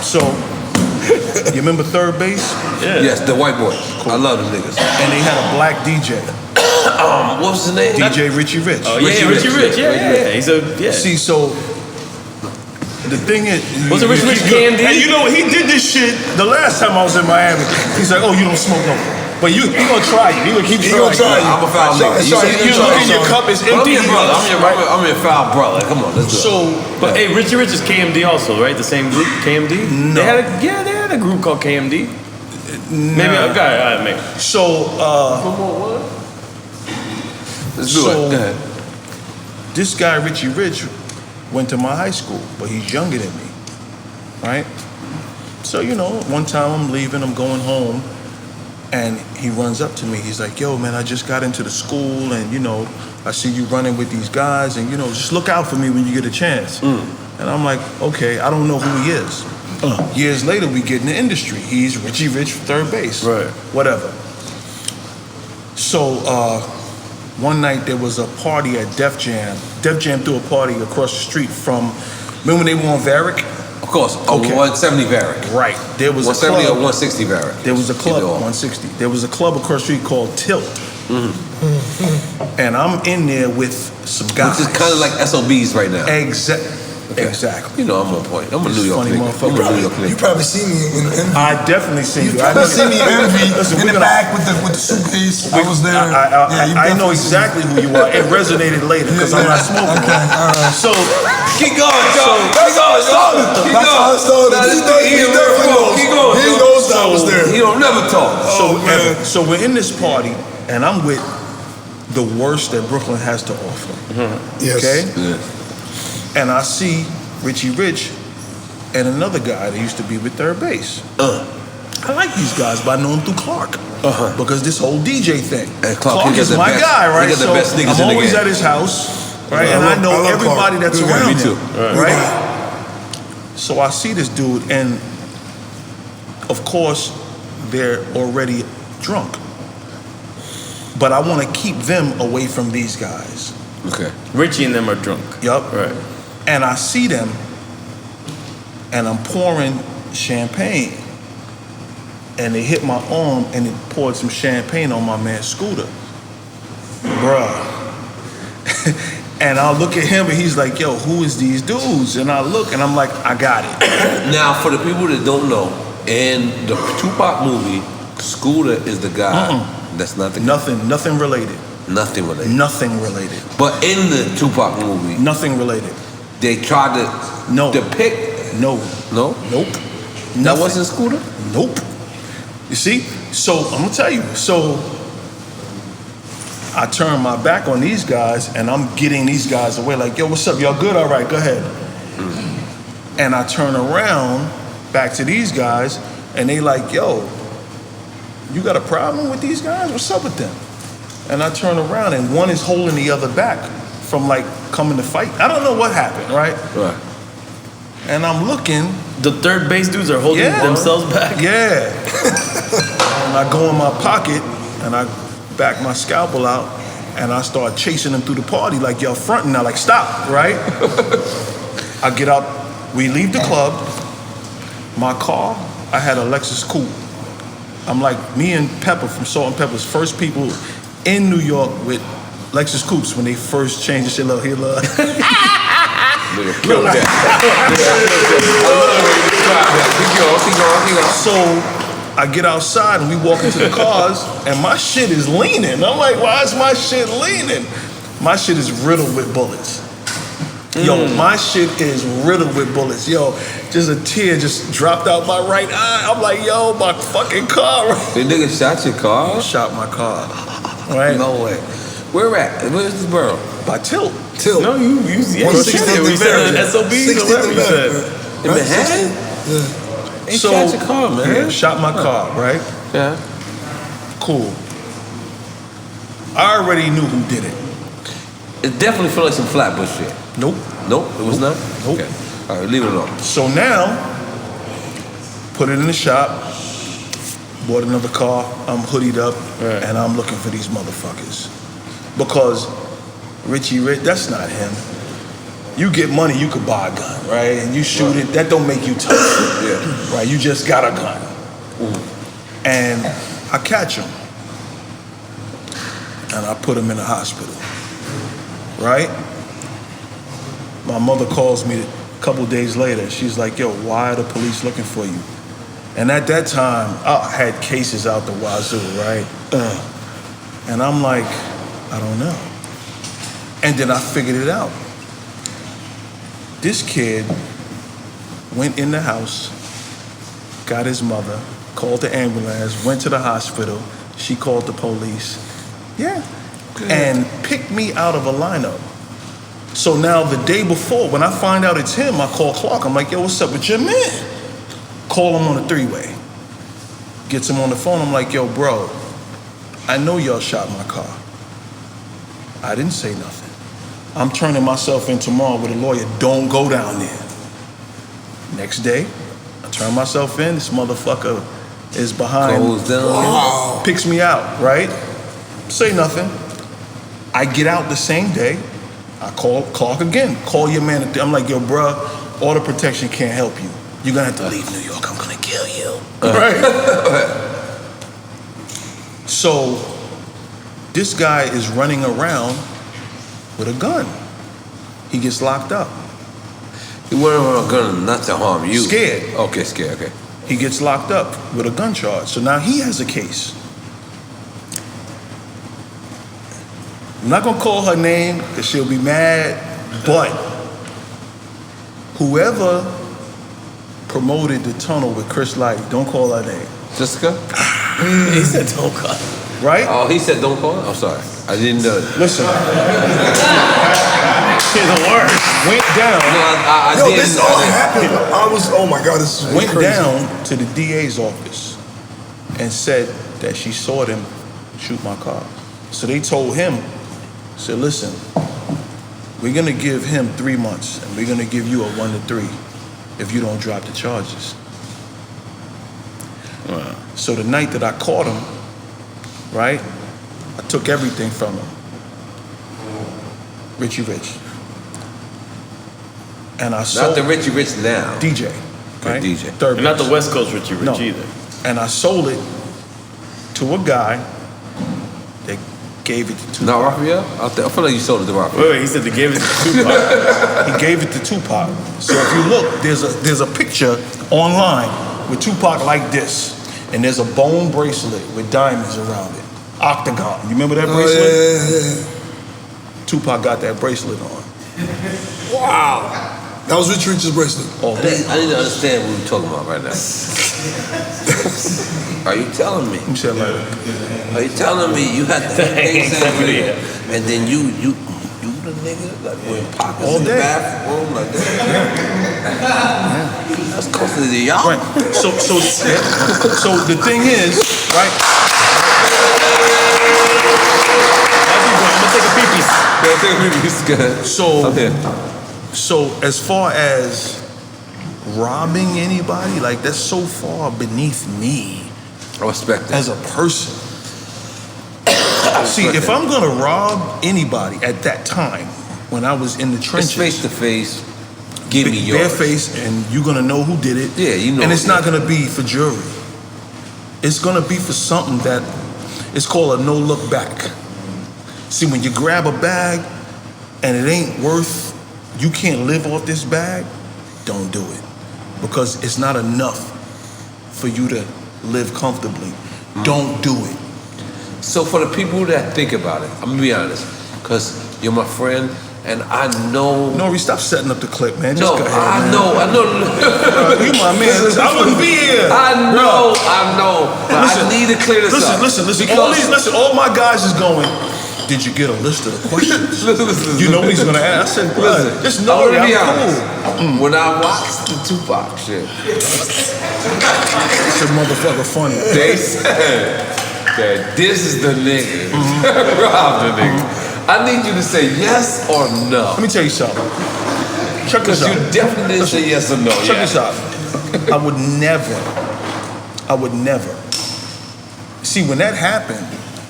So, you remember Third Base? Yeah. Yes, the white boy. Cool. I love them niggas. And they had a black DJ. What was his name? DJ Richie Rich. Oh yeah, Richie Rich. Yeah. He's a See, so the thing is, was it Richie Rich KMD? And you know what? He did this shit the last time I was in Miami. He's like, oh, you don't smoke no. But he gonna try you. He gonna keep trying you. I'm a foul brother. You look in your cup, it's empty. I'm your brother. I'm your foul brother. Come on, let's do it. But hey, Richie Rich is KMD also, right? The same group, KMD? No. They had a group called KMD. Maybe a guy. All right, maybe. So, let's do it. Go ahead. This guy Richie Rich went to my high school, but he's younger than me, right? So one time I'm leaving, I'm going home. And he runs up to me. He's like, yo, man, I just got into the school and, I see you running with these guys and, just look out for me when you get a chance. And I'm like, okay, I don't know who he is. Years later, we get in the industry. He's Richie Rich, Third Base. Right. Whatever. So one night there was a party at Def Jam. Def Jam threw a party across the street from, remember when they were on Varick? Of course, Okay. 170 Varick. Right. There was 170 a club, or 160 Varick. There was a club, 160. There was a club across the street called Tilt. And I'm in there with some guys. Which is kind of like SOBs right now. Okay. Exactly. You know I'm on point. I'm a New York funny nigga. motherfucker. I'm a New York You nigga. probably see me in Envy. I definitely seen you. You probably see me in Envy Listen, in we're the gonna- back with the suitcase. I was there. I know exactly who you are. It resonated later because I'm not smoking. Okay, all right. So Keep going, John. That's how it started. That's how it started. He definitely knows. Keep going, He John. knows that I was there. He don't never talk. so we're in this party and I'm with the worst that Brooklyn has to offer. Yes. Okay? Yeah. And I see Richie Rich and another guy that used to be with Third Base. I like these guys, but I know him through Clark. Because this whole DJ thing. And Clark, he is got the my best- guy, right? he got the best niggas I'm in the always game. at his house, right? Yeah, And I I know love everybody Clark. that's Good around guy. Me him, too. right? So I see this dude, and of course, they're already drunk. But I want to keep them away from these guys. Okay. Richie and them are drunk. Yup. Right. And I see them, and I'm pouring champagne. And they hit my arm, and it poured some champagne on my man's scooter. Bruh. And I look at him, and he's like, yo, who is these dudes? And I look, and I'm like, I got it. Now, for the people that don't know, in the Tupac movie, Scooter is the guy. That's not the guy. Nothing related. Nothing related. Nothing related. But in the Tupac movie, Nothing related. they tried to No. depict. No. No? Nope. That Nothing. wasn't Scooter? Nope. You see? So I'm gonna tell you. So I turn my back on these guys and I'm getting these guys away. Like, yo, what's up? Y'all good? All right, go ahead. And I turn around back to these guys and they like, yo, you got a problem with these guys? What's up with them? And I turn around and one is holding the other back from like coming to fight. I don't know what happened, right? Right. And I'm looking. The Third Base dudes are holding themselves back. Yeah. And I go in my pocket and I back my scalpel out and I start chasing them through the party like y'all fronting now, like stop, right? I get out, we leave the club. My car, I had a Lexus Coupe. I'm like, me and Pepper from Salt and Pepper's first people in New York with Lexus Coupes when they first changed the shit. Look, here, look. So I get outside and we walk into the cars and my shit is leaning. I'm like, why is my shit leaning? My shit is riddled with bullets. Yo, my shit is riddled with bullets. Yo, just a tear just dropped out my right eye. I'm like, yo, my fucking car. The nigga shot your car? Shot my car. Right? No way. Where at? Where's this borough? By Tilt. No, you said it. SOB, whatever you said. In Manhattan? He shot your car, man. Yeah, shot my car, right? Yeah. Cool. I already knew who did it. It definitely felt like some Flatbush shit. Nope. Nope, it was not? Nope. Okay. All right, leave it alone. So now, put it in the shop, bought another car, I'm hoodied up, and I'm looking for these motherfuckers. Because Richie Rich, that's not him. You get money, you could buy a gun, right? And you shoot it, that don't make you tough. Yeah. Right, you just got a gun. And I catch him. And I put him in the hospital. Right? My mother calls me a couple days later. She's like, yo, why are the police looking for you? And at that time, I had cases out the wazoo, right? And I'm like, I don't know. And then I figured it out. This kid went in the house, got his mother, called the ambulance, went to the hospital. She called the police. Yeah. Good. And picked me out of a lineup. So now the day before, when I find out it's him, I call Clark. I'm like, yo, what's up with your man? Call him on a three-way. Gets him on the phone. I'm like, yo, bro, I know y'all shot my car. I didn't say nothing. I'm turning myself in tomorrow with a lawyer. Don't go down there. Next day, I turn myself in. This motherfucker is behind. Goes down. Wow. Picks me out, right? Say nothing. I get out the same day. I call Clark again. Call your man. I'm like, yo, bruh, order protection can't help you. You're gonna have to leave New York. I'm gonna kill you. Right? So this guy is running around with a gun. He gets locked up. He went around a gun not to harm you. Scared. Okay, scared. Okay. He gets locked up with a gun charge. So now he has a case. I'm not gonna call her name because she'll be mad, but whoever promoted the tunnel with Chris Light, don't call her name. Jessica? He said don't call her. Right? Oh, he said don't call her? I'm sorry. I didn't know. Listen. She's the worst. Went down. No, I Yo, didn't. this all happened. I was, oh my God, this is Went crazy. down to the DA's office and said that she saw them shoot my car. So they told him, said, listen, we're gonna give him 3 months and we're gonna give you a 1 to 3 if you don't drop the charges. Wow. So the night that I caught him, right, I took everything from him. Richie Rich. And I sold Not the Richie Rich now. DJ, right? DJ. Third And not base. the West Coast Richie Rich No. either. And I sold it to a guy that gave it to Tupac. Not Rafael? I feel like you sold it to Rafael. Wait, he said they gave it to Tupac. He gave it to Tupac. So if you look, there's a picture online with Tupac like this, and there's a bone bracelet with diamonds around it. Octagon. You remember that bracelet? Yeah. Tupac got that bracelet on. Wow. That was Rich Rich's bracelet. All day. I need to understand what we're talking about right now. Are you telling me? You said like, Are you telling me you had the thing Yeah. and then you the nigga like wearing pockets All in the day. bathroom like that? That's costly to y'all. right. So the thing is, right? I'm gonna take a pee-pee. So as far as robbing anybody, like that's so far beneath me I respect that. as a person. See, if I'm gonna rob anybody at that time, when I was in the It's trenches, face to face. Give me yours. bare face, and you're gonna know who did it. Yeah, you know. And it's not gonna be for jury. It's gonna be for something that it's called a no look back. See, when you grab a bag and it ain't worth, you can't live off this bag, don't do it. Because it's not enough for you to live comfortably. Don't do it. So for the people that think about it, I'm gonna be honest, because you're my friend, and I know. N.O.R.E, stop setting up the clip, man. Just No, go ahead, I man. know. You my man. Listen, I wouldn't be here. I know. But Listen, I need to clear this up. Listen. Because All my guys is going, did you get a list of the questions? listen. You know what he's gonna ask? I said, Listen, just I know wanna that be I'm honest. cool. When I watched the Tupac shit, It's a motherfucker funny. they said that this is the nigga. Rob the nigga. I need you to say yes or no. Let me tell you something. Check this Because out. you definitely didn't say yes or no. Check yet. this out. I would never. See, when that happened,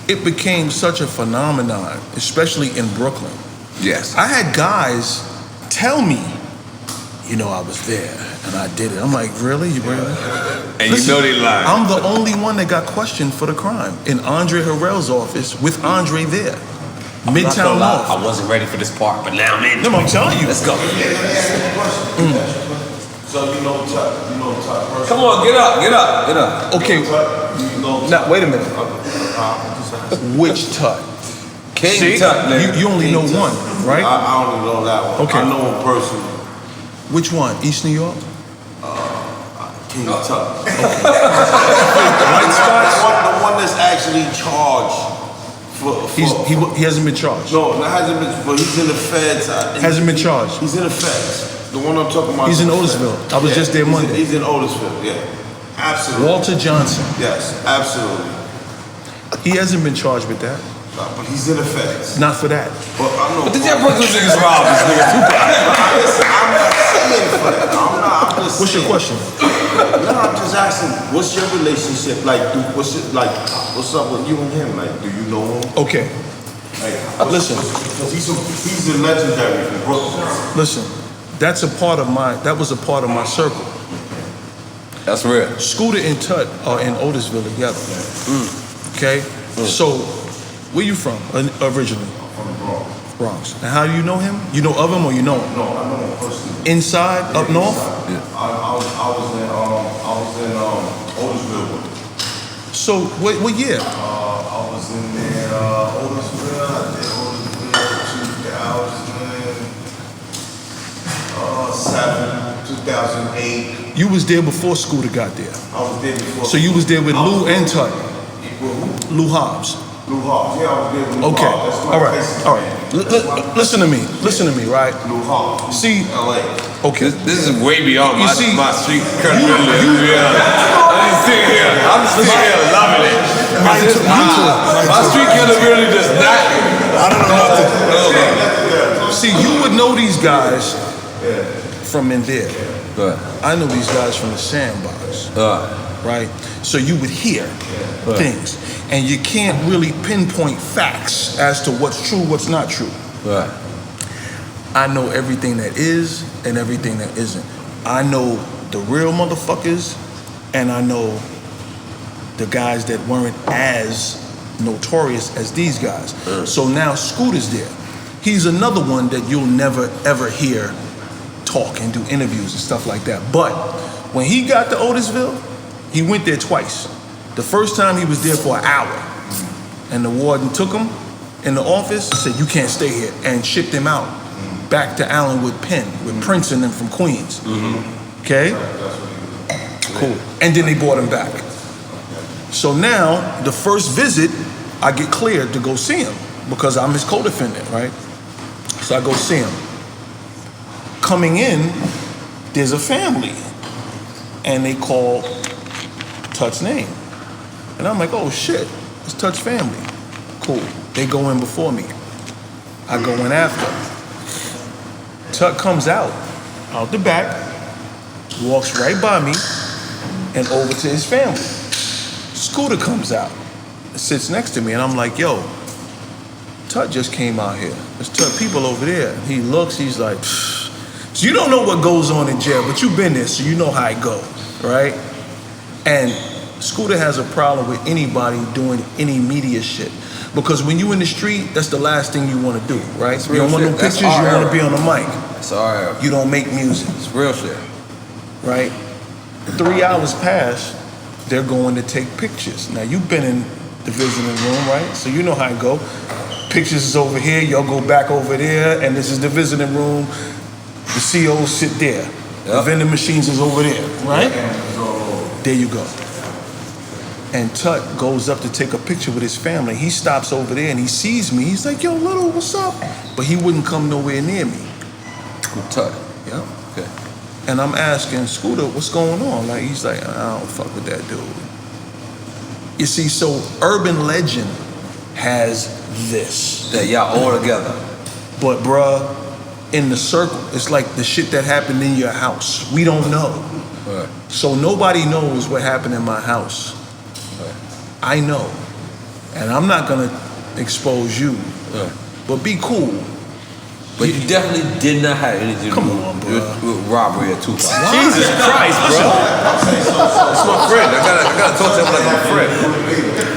it became such a phenomenon, especially in Brooklyn. Yes. I had guys tell me, you know, I was there and I did it. I'm like, really? You really? And you know they lied. I'm the only one that got questioned for the crime in Andre Harrell's office with Andre there. Midtown Mall. I wasn't ready for this part, but now I'm in. No, I'm telling you. Let's go. So you know Tut person. Come on, get up. Okay, You know now wait a minute. Which Tut? King See, Tut, nigga. you only know one, right? I only know that one. Okay. I know him personally. Which one? East New York? King Tut. White spots? The one that's actually charged for He hasn't been charged. no, that hasn't been. But he's in the feds. Hasn't been charged. He's in the feds. The one I'm talking about. He's in the Otisville. feds. I was just there Monday. He's in Otisville. Yeah, absolutely. Walter Johnson. Yes, absolutely. He hasn't been charged with that. But he's in the feds. Not for that. But I know. But did y'all put those niggas rob this nigga Tupac? I'm not saying for that. I'm just What's your question? No, I'm just asking. What's your relationship like? What's up with you and him? Like, do you know him? Okay, Like, listen. He's a legendary from Brooklyn. Listen. That was a part of my circle. That's real. Scooter and Tut are in Otisville together. Okay? So, where you from originally? From the Bronx. Bronx. And how do you know him? You know of him or you know him? No, I know him personally. Inside, up north? Yeah. I was in Otisville with him. So what year? I was in there, Otisville. I did Otisville 2008. You was there before Scooter got there. I was there before. So you was there with Lou and Tut. Lou Hobbs. Lou Hobbs. Yeah, I was there with Lou Okay. Hobbs. That's my All right. place, All man. right. Listen to me. Listen to me, right? Lou Hobbs. See, LA. okay. This is way beyond You my, see, my street credibility. I'm sitting here loving it. My street credibility does not. I don't know nothing. See, you would know these guys from in there. Right. I know these guys from the Sandbox, right? So you would hear things, and you can't really pinpoint facts as to what's true, what's not true. Right. I know everything that is and everything that isn't. I know the real motherfuckers, and I know the guys that weren't as notorious as these guys. So now Scooter's there. He's another one that you'll never ever hear talk and do interviews and stuff like that. But when he got to Otisville, he went there twice. The first time he was there for an hour, and the warden took him in the office, said, "You can't stay here," and shipped him out back to Allenwood Penn with Prince and them from Queens. Okay? Cool. And then they brought him back. So now, the first visit, I get cleared to go see him because I'm his co-defendant, right? So I go see him. Coming in, there's a family, and they call Tut's name. And I'm like, oh shit, it's Tut's family. Cool. They go in before me. I go in after. Tut comes out the back, walks right by me, and over to his family. Scooter comes out, sits next to me, and I'm like, yo, Tut just came out here. There's Tut people over there. He looks, he's like, pfft. So you don't know what goes on in jail, but you've been there, so you know how it goes, right? And Scooter has a problem with anybody doing any media shit. Because when you in the street, that's the last thing you want to do, right? You don't want no pictures, you want to be on the mic. It's our era. You don't make music. It's real shit. Right? 3 hours pass, they're going to take pictures. Now you've been in the visiting room, right? So you know how it go. Pictures is over here, y'all go back over there, and this is the visiting room. The COs sit there. The vending machines is over there, right? There you go. And Tut goes up to take a picture with his family. He stops over there and he sees me. He's like, yo, Little, what's up? But he wouldn't come nowhere near me. Tut. Yeah. Okay. And I'm asking Scooter, what's going on? Like, he's like, I don't fuck with that dude. You see, so urban legend has this. That y'all all together. But bruh, in the circle, it's like the shit that happened in your house. We don't know. Right. So nobody knows what happened in my house. Right. I know. And I'm not gonna expose you. Right. But be cool. But you definitely did not have anything to do with robbery or Tupac. Jesus Christ, bro. That's my friend. I gotta talk to him like a friend.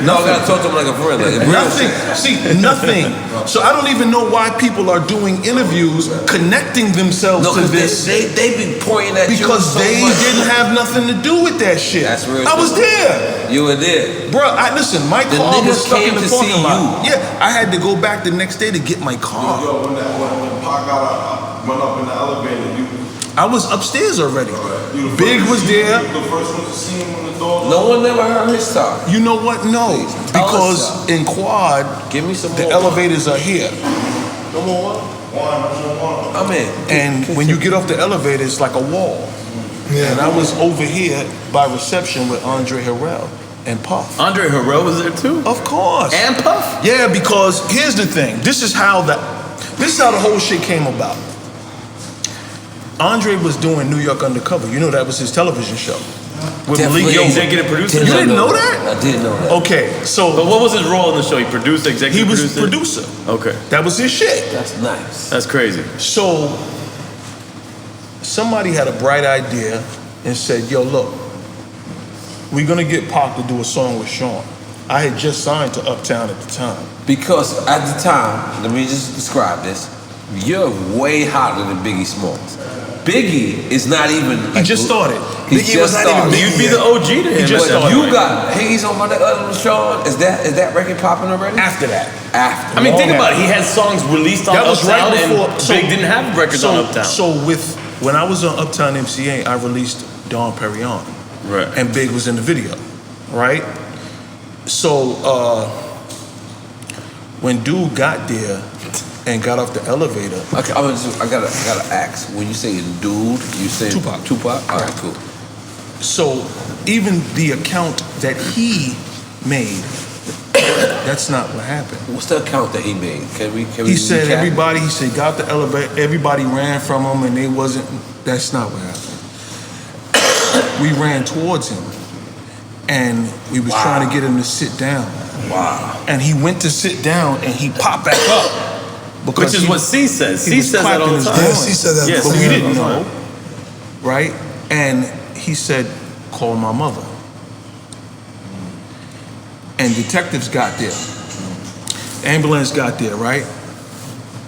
No, I gotta talk to him like a friend. Like, nothing. See, nothing. So I don't even know why people are doing interviews connecting themselves to this. They be pointing at you because so they much. didn't have nothing to do with that shit. That's real. I was there. You were there. Bro, listen, my The car was niggas stuck came in the to see parking lot. you. Yeah, I had to go back the next day to get my car. Yo, when Pac went up in the elevator, I was upstairs already. Big was there. The first one to see him when the door. No one never heard his side. You know what? No. Because in Quad, give me some the more elevators are here. No more one? I'm in. And when you get off the elevator, it's like a wall. Yeah. And I was over here by reception with Andre Harrell and Puff. Andre Harrell was there too? Of course. And Puff? Yeah, because here's the thing. This is how the whole shit came about. Andre was doing New York Undercover. You know that was his television show. With Definitely Malik Yoba. executive producer. You didn't know that? I didn't know that. Okay, so But what was his role in the show? He produced, executive he was producer? producer. Okay. That was his shit. That's nice. That's crazy. So somebody had a bright idea and said, yo, look, we're gonna get Pac to do a song with Shawn. I had just signed to Uptown at the time. Because at the time, let me just describe this. You're way hotter than Biggie Smalls. Biggie is not even. He just started. Biggie was not even Biggie. You'd be the OG to him. He just started. You got Hayes on my Little Shawn. Is that record popping already? After that. After. I mean, think about it. He had songs released on That was Uptown, right before. and Big didn't have records on Uptown. So when I was on Uptown MCA, I released Don Perignon. Right. And Big was in the video, right? So when dude got there and got off the elevator. Okay, I gotta ask. When you say dude, you say Tupac. All right, cool. So even the account that he made, that's not what happened. What's the account that he made? Can we He said recap? everybody. He said got the elevator. Everybody ran from him, and they wasn't. That's not what happened. We ran towards him, and we was trying to get him to sit down. Wow. And he went to sit down, and he popped back up. Which is what C says. C says that all the time. Yeah, C said that. Yes, But C we said didn't all the know, time. right? And he said, call my mother. And detectives got there. Ambulance got there, right?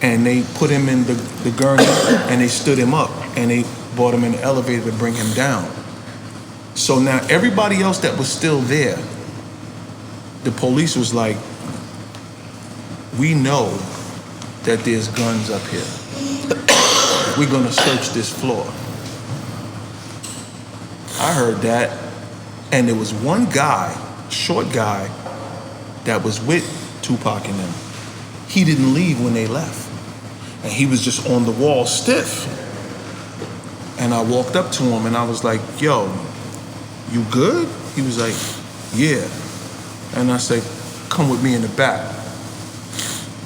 And they put him in the gurney, and they stood him up, and they brought him in the elevator to bring him down. So now everybody else that was still there, the police was like, we know that there's guns up here. We're gonna search this floor. I heard that, and there was one guy, short guy, that was with Tupac and them. He didn't leave when they left. And he was just on the wall stiff. And I walked up to him and I was like, yo, you good? He was like, yeah. And I said, come with me in the back.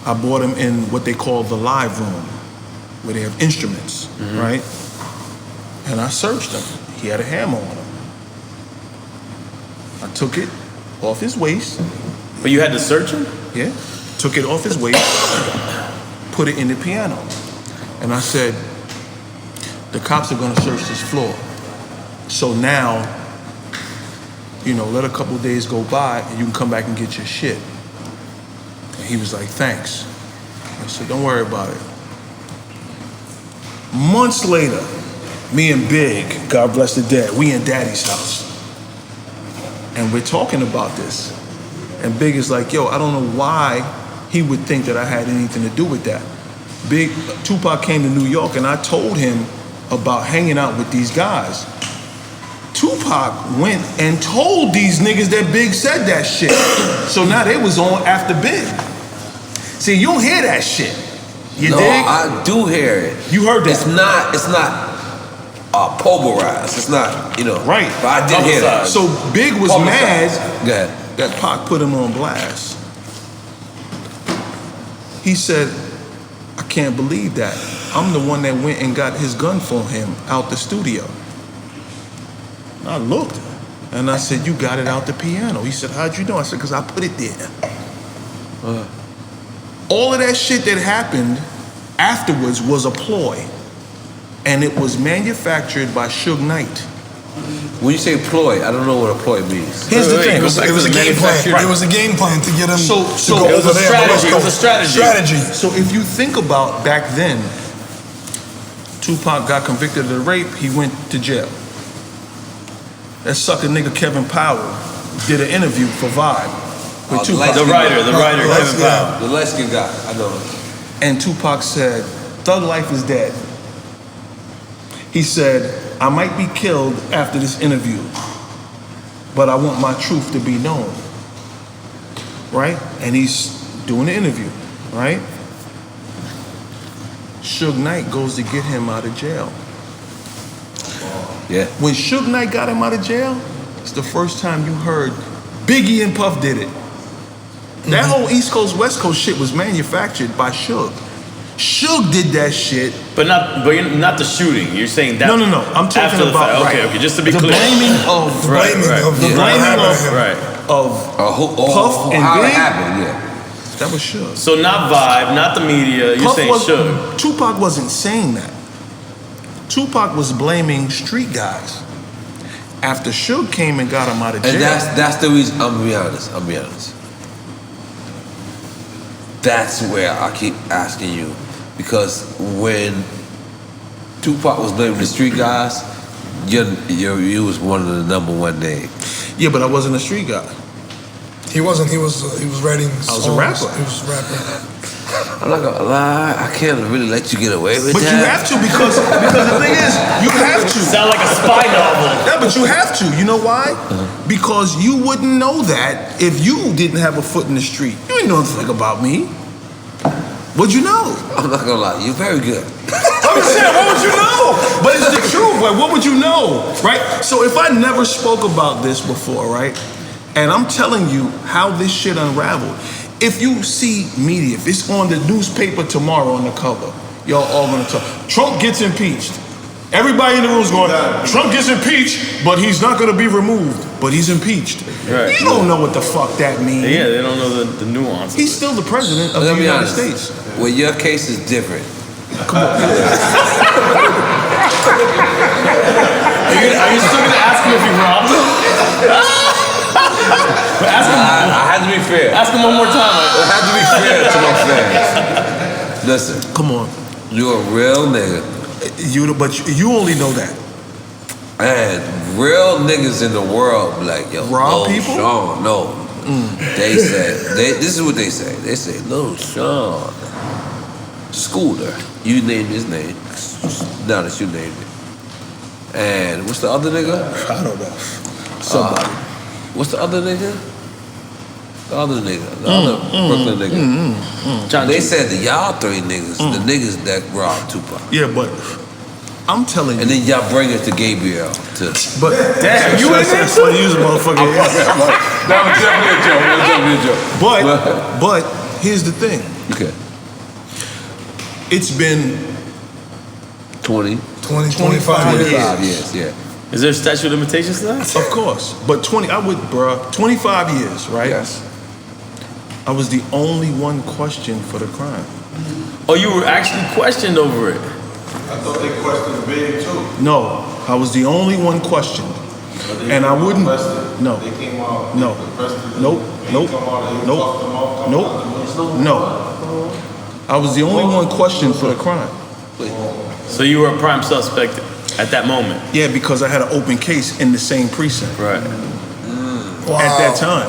I brought him in what they call the live room, where they have instruments, right? And I searched him. He had a hammer on him. I took it off his waist. But you had to search him? Yeah. Took it off his waist, put it in the piano. And I said, the cops are gonna search this floor. So now, let a couple days go by and you can come back and get your shit. And he was like, thanks. I said, don't worry about it. Months later, me and Big, God bless the dead, we in Daddy's house. And we're talking about this. And Big is like, yo, I don't know why he would think that I had anything to do with that. Tupac came to New York and I told him about hanging out with these guys. Tupac went and told these niggas that Big said that shit. So now they was on after Big. See, you don't hear that shit. You No, dig? I do hear it. You heard that? It's not pulverized. It's not, Right. But I did hear that. So Big was mad Go ahead. that Pac put him on blast. He said, I can't believe that. I'm the one that went and got his gun for him out the studio. And I looked and I said, you got it out the piano. He said, how'd you know? I said, because I put it there. All of that shit that happened afterwards was a ploy. And it was manufactured by Suge Knight. When you say ploy, I don't know what a ploy means. Here's the thing. It was a game plan. It was a game plan to get him to go it was over a there. strategy. It was a strategy. So if you think about back then, Tupac got convicted of the rape, he went to jail. That sucker nigga Kevin Powell did an interview for Vibe with Tupac. The writer, Kevin Powell. The light-skinned guy, I know him. And Tupac said, Thug Life is dead. He said, I might be killed after this interview, but I want my truth to be known. Right? And he's doing the interview, right? Suge Knight goes to get him out of jail. Yeah. When Suge Knight got him out of jail, it's the first time you heard Biggie and Puff did it. That whole East Coast, West Coast shit was manufactured by Suge. Suge did that shit. But not the shooting. You're saying that. No. I'm talking after the about fact. Okay. Just to be the clear. blaming of Right. Puff and how Big. it happened, yeah. That was Suge. So not Vibe, not the media. You're saying Suge. Tupac wasn't saying that. Tupac was blaming street guys. After Suge came and got him out of jail. And that's the reason. I'm gonna be honest. That's where I keep asking you, because when Tupac was blaming the street guys, you was one of the #1 names. Yeah, but I wasn't a street guy. He wasn't. He was writing songs. I was a rapper. He was rapping. I'm not gonna lie, I can't really let you get away with But that. you have to because the thing is, you have to. Sound like a spy novel. Yeah, but you have to. You know why? Because you wouldn't know that if you didn't have a foot in the street. You ain't know anything about me. What'd you know? I'm not gonna lie, you're very good. I'm just saying, what would you know? But it's the truth, like, what would you know, right? So if I never spoke about this before, right, and I'm telling you how this shit unraveled, if you see media, if it's on the newspaper tomorrow on the cover, y'all all gonna talk. Trump gets impeached. Everybody in the room is going, Trump gets impeached, but he's not gonna be removed, but he's impeached. Right. You don't know what the fuck that means. Yeah, they don't know the nuance. He's still the president of the United States. Well, your case is different. Come on. Are you still gonna ask him if he robbed him? But ask him. I had to be fair. Ask him one more time. I had to be fair to my fans. Listen, come on. You're a real nigga. But you only know that. And real niggas in the world be like, yo, rob Little people? Shawn, no. They said, this is what they say. They say, Little Shawn, Scooter. You named his name. Now that you named it. And what's the other nigga? I don't know. Somebody. What's the other nigga? The other nigga. The other Brooklyn nigga. They said that y'all three niggas, the niggas that robbed Tupac. Yeah, but I'm telling you. And then y'all bring it to Gabriel. But damn, you ain't that funny. You was a motherfucker. That was definitely a joke. But here's the thing. Okay. It's been 25 years, yeah. Is there a statute of limitations to that? Of course. But 25 years, right? Yes. I was the only one questioned for the crime. Oh, you were actually questioned over it? I thought they questioned Big too. No, I was the only one questioned. And I wouldn't. No. They came out. No. Nope. I was the only one questioned for the crime. So you were a prime suspect at that moment? Yeah, because I had an open case in the same precinct. Right. At that time.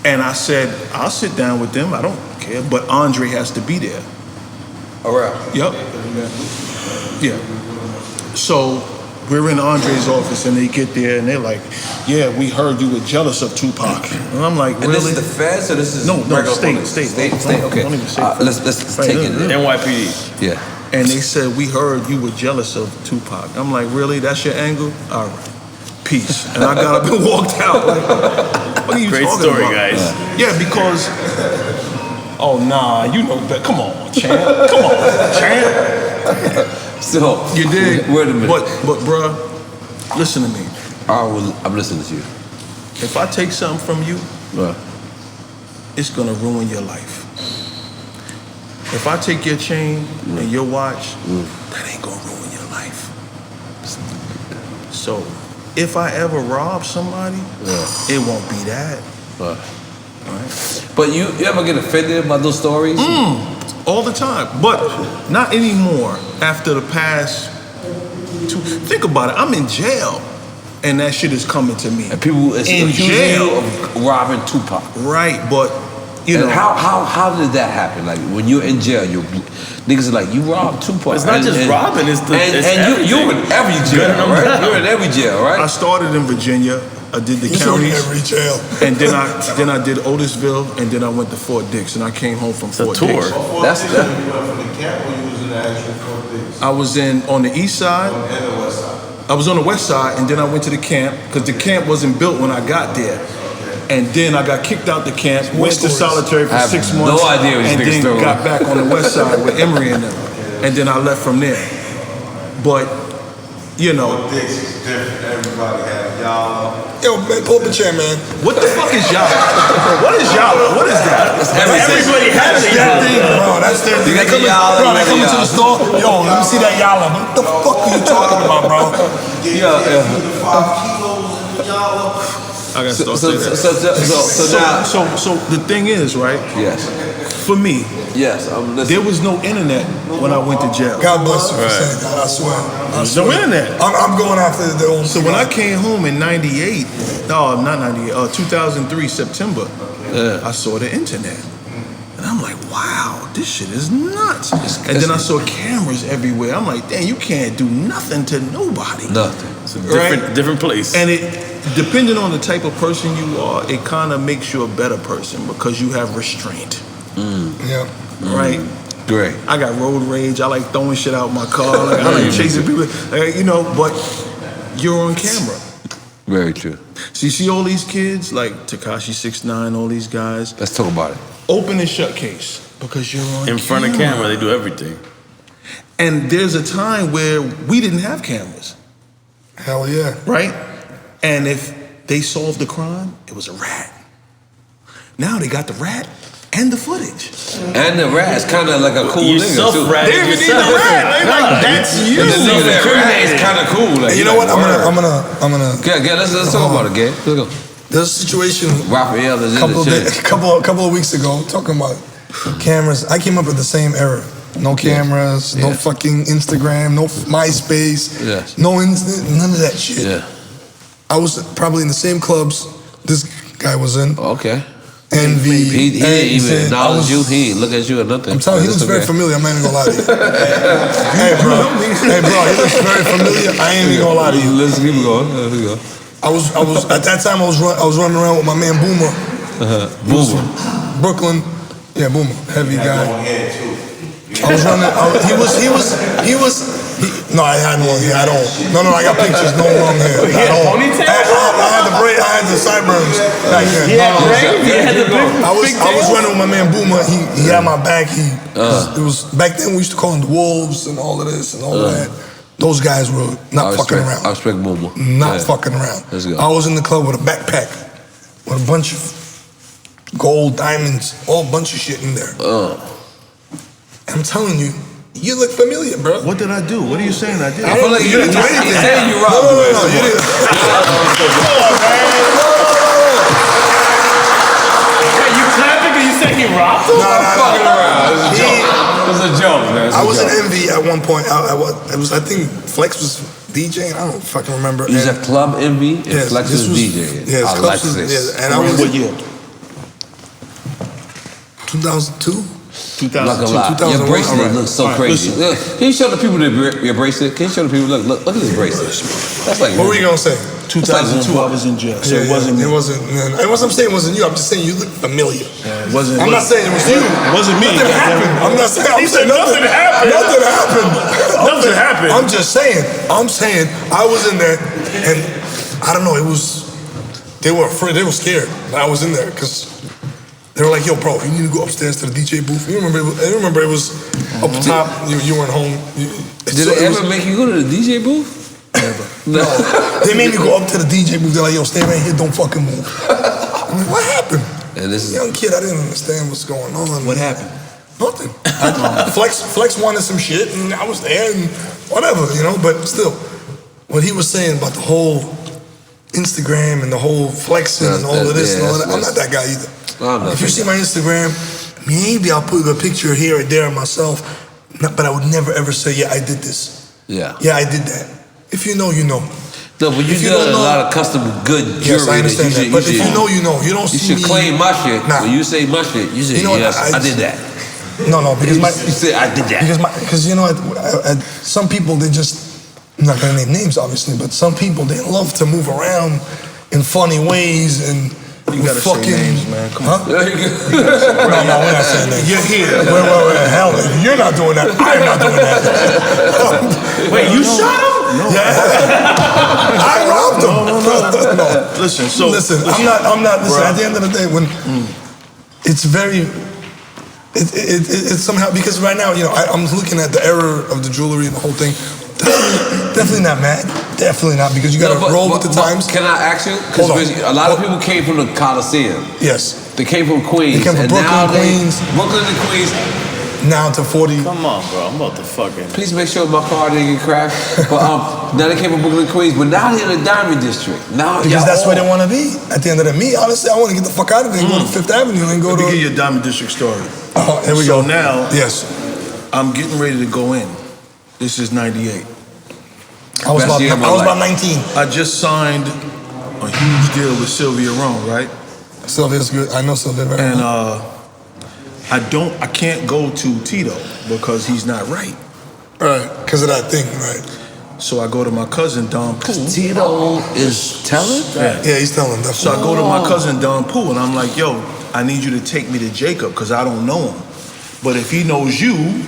And I said, I'll sit down with them. I don't care. But Andre has to be there. All right. Yep. Yeah. So we're in Andre's office and they get there and they're like, yeah, we heard you were jealous of Tupac. And I'm like, really? And this is the feds or this is No, state. Okay. Don't even say Let's take it. NYPD. Yeah. And they said, we heard you were jealous of Tupac. I'm like, really? That's your angle? All right. Peace. And I got up and walked out. Like, what are you Great talking story, about? guys. Yeah, because, oh, nah, you know that. Come on, champ. Come on, champ. So, you did. Wait a minute. But bruh, listen to me. I'm listening to you. If I take something from you, it's going to ruin your life. If I take your chain and your watch, that ain't going to ruin your life. So, if I ever rob somebody, it won't be that. Right. But you ever get offended by those stories? All the time. But not anymore after the past two. Think about it. I'm in jail. And that shit is coming to me. And people is in accusing jail you of robbing Tupac. Right, but you know. How did that happen? Like when you're in jail, niggas are like, you robbed Tupac. It's not just robbing, it's you're in every jail, right? You're in every jail, right? I started in Virginia. I did the counties. Every jail. And then I did Otisville, and then I went to Fort Dix, and I came home from Fort tour. Dix. That's you went from the camp or you was in the actual Fort Dix? I was on the east side. And the west side. I was on the west side, and then I went to the camp because the camp wasn't built when I got there. And then I got kicked out the camp, went to solitary for 6 months, no idea what and then got back on the west side with Emory and them. And then I left from there. But, you know. Fort Dix is different. Everybody has y'all. Yo, man, pull up the chair, man. What the fuck is y'all? What is y'all? What is that? Everybody has That's their thing, bro. That's their thing. They come into the store. Yo, let me see that Yala. What the fuck are you talking about, bro? Yeah. 5 kilos I gotta start saying that. So the thing is, right? Yes. For me, yes, there was no internet when I went to jail. God bless you for saying that. I swear. There's no internet. I'm going after the old. So when I came home in '98, no, not '98, 2003 September, I saw the internet, and I'm like, wow, this shit is nuts. And then I saw cameras everywhere. I'm like, damn, you can't do nothing to nobody. Nothing. It's a different place. And it, depending on the type of person you are, it kind of makes you a better person because you have restraint. Yeah. Right? Great. I got road rage. I like throwing shit out my car. Like, I like chasing people. You know, but you're on camera. Very true. So you see all these kids, like Tekashi 6ix9ine, all these guys. Let's talk about it. Open and shut case because you're on in front of camera. They do everything. And there's a time where we didn't have cameras. Hell yeah. Right? And if they solved the crime, it was a rat. Now they got the rat and the footage. And the rat is kind of like a cool nigga too. They even need the rat. Like, that's you. The rat is kind of cool. Like, you know what? I'm gonna. Yeah, let's talk about it, Gabe. Let's go. There's a situation. Rafael is couple of weeks ago, talking about cameras. I came up with the same era. No cameras, no fucking Instagram, no MySpace, no none of that shit. Yeah. I was probably in the same clubs this guy was in. Okay. Envy. He didn't even acknowledge you. He didn't look at you or nothing. I'm telling you, he looks very familiar. I'm not even gonna lie to you. Hey, bro, he looks very familiar. I ain't even gonna lie to you. Let's keep going. Let's go. I was at that time. I was running around with my man Boomer. Boomer. Brooklyn. Yeah, Boomer. Heavy guy. I was running. No, I had no hair at all. No, I got pictures. No long hair at all. I had the braid. I had the sideburns back then. I was running with my man Boomer. He had my back. It was back then we used to call them the Wolves and all of this and all of that. Those guys were not fucking around. I respect Boomer. Not fucking around. Let's go. I was in the club with a backpack with a bunch of gold, diamonds, all bunch of shit in there. I'm telling you, you look familiar, bro. What did I do? What are you saying I did? I feel like you didn't do anything. He's saying you robbed. No, you didn't. Hey, you clapping because you said he robbed him? I'm fucking around. It was a joke, man. I was in Envy at one point. I think Flex was DJing. I don't fucking remember. You was at Club Envy and Yes, Flex was DJing. Yes, Alexis. and I was What year? 2002. 2002. Your bracelet looks so crazy. Look, can you show the people your bracelet? Can you show the people? Look at this bracelet. That's like. What were you gonna say? 2002, I was in jail, so it wasn't me. It wasn't. And what I'm saying wasn't you. I'm just saying you look familiar. It wasn't. I'm not saying it was you. It wasn't me. Nothing happened. I'm not saying. He said nothing happened. Nothing happened. Nothing happened. I'm just saying. I'm saying I was in there, and I don't know. It was. They were afraid. They were scared. I was in there because. They were like, yo, bro, you need to go upstairs to the DJ booth. I remember it was up top. You weren't home. Did it ever make you go to the DJ booth? Never. No. They made me go up to the DJ booth. They're like, yo, stay right here. Don't fucking move. I'm like, what happened? And this is young kid. I didn't understand what's going on. What happened? Nothing. Flex wanted some shit, and I was there, and whatever, you know. But still, what he was saying about the whole Instagram and the whole flexing and all of this and all that, I'm not that guy either. If you see my Instagram, maybe I'll put a picture here or there of myself, but I would never ever say, yeah, I did this. Yeah, I did that. If you know, you know. No, but you did a lot of custom good jewelry. Yes, I understand that. But if you know, you know. You don't see me. You should claim my shit. Nah. When you say my shit, you say, yes, I did that. No, because you say, I did that. Because you know, some people, they just, I'm not gonna name names, obviously, but some people, they love to move around in funny ways and. You gotta say names, man. Come on. No, we're not saying names. You're here. Wait, hell, you're not doing that. I'm not doing that. Wait, you shot him? No. Yeah. I robbed him. No. Listen, I'm not. Listen, at the end of the day, when it's very, it's somehow because right now, you know, I'm looking at the era of the jewelry and the whole thing. Definitely not mad. Definitely not, because you got to roll with the times. Can I ask you? Because a lot of people came from the Coliseum. Yes. They came from Queens. They came from Brooklyn, Queens. Brooklyn and Queens. now to 40. Come on, bro. I'm about to fucking. Please make sure my car didn't get crashed. But now they came from Brooklyn, Queens, but now they're in the Diamond District. Now Because that's where they want to be. At the end of the me, honestly, I want to get the fuck out of there and go to Fifth Avenue and go Let to. me give you a Diamond District story. Oh, here we so go. now, yes, I'm getting ready to go in. This is 98. I was about 19. I just signed a huge deal with Sylvia Rome, right? Sylvia's good. I know Sylvia very And well. I can't go to Tito because he's not right. Right, because of that thing, right? So I go to my cousin Don Pooh. Tito is telling? Yeah, he's telling. So I go to my cousin Don Pooh and I'm like, yo, I need you to take me to Jacob because I don't know him. But if he knows you,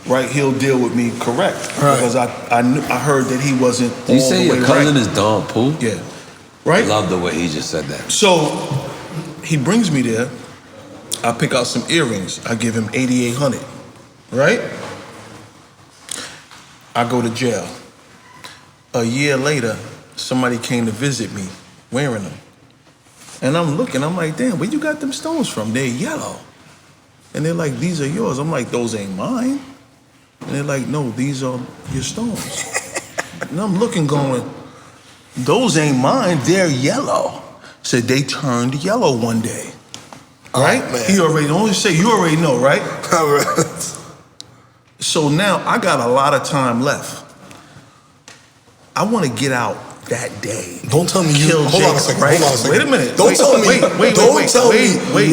right, he'll deal with me correct. Right. Because I heard that he wasn't You all say the way your cousin right. is Don Pooh? Yeah. Right? I love the way he just said that. So he brings me there. I pick out some earrings. I give him $8,800. Right? I go to jail. A year later, somebody came to visit me wearing them. And I'm looking, I'm like, damn, where you got them stones from? They're yellow. And they're like, these are yours. I'm like, those ain't mine. And they're like, no, these are your stones. And I'm looking going, those ain't mine, they're yellow. Said they turned yellow one day. Right? Oh, man. He already, don't say, you already know, right? So now I got a lot of time left. I want to get out that day. Don't tell me you. Kill Hold on a Jacob, second. right? Hold on a second. Wait a minute. Don't tell me. Wait.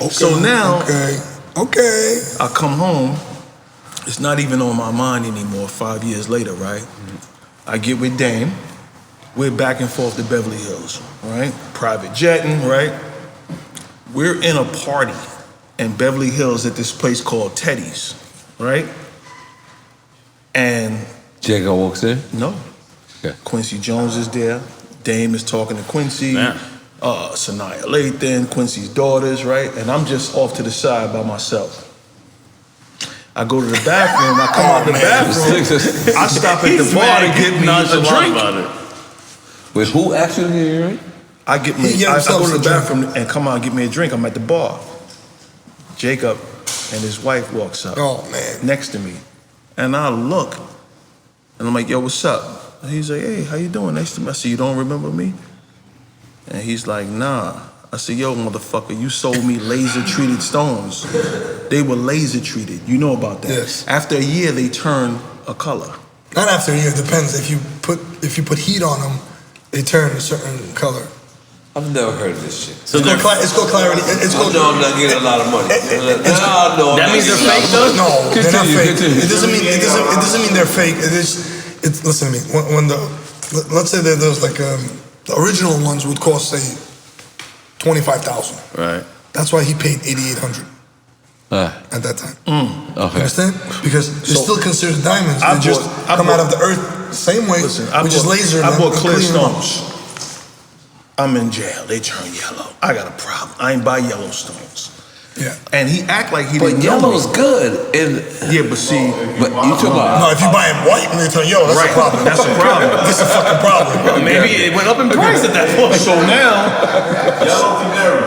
Okay. So now, Okay. I come home. It's not even on my mind anymore. 5 years later, right? I get with Dame. We're back and forth to Beverly Hills, right? Private jetting, right? We're in a party in Beverly Hills at this place called Teddy's, right? And Jacob walks in? no. Okay. Quincy Jones is there. Dame is talking to Quincy. Sanaya Lathan, Quincy's daughters, right? And I'm just off to the side by myself. I go to the bathroom. I come out the bathroom. I stop at the bar to get me a drink. About it. Wait, who actually here, right? I go to the bathroom and come out and get me a drink. I'm at the bar. Jacob and his wife walks up next to me. And I look, and I'm like, yo, what's up? And he's like, hey, how you doing? Nice to meet you. I said, you don't remember me? And he's like, nah. I said, yo, motherfucker, you sold me laser-treated stones. They were laser-treated. You know about that. Yes. After a year, they turn a color. Not after a year. It depends. If you put heat on them, they turn a certain color. I've never heard of this shit. So it's called clarity. It's called. No, I'm not getting a lot of money. No, that means they're fake, though. No, they're not fake. Continue. It doesn't mean they're fake. It's listen to me. Let's say that there's like the original ones would cost say $25,000. Right. That's why he paid $8,800 at that time. Okay. Understand? Because they're still considered diamonds. They just come out of the earth same way. Listen, we just laser them. I bought clear clean them up. stones. I'm in jail. They turn yellow. I got a problem. I ain't buy yellow stones. Yeah. And he act like he But didn't know yellow's me. good. And Yeah, but see, but you talk about No, if you buy them white and they turn yellow, that's a problem. That's a problem. That's a fucking problem. Maybe it went up in price at that point. So now,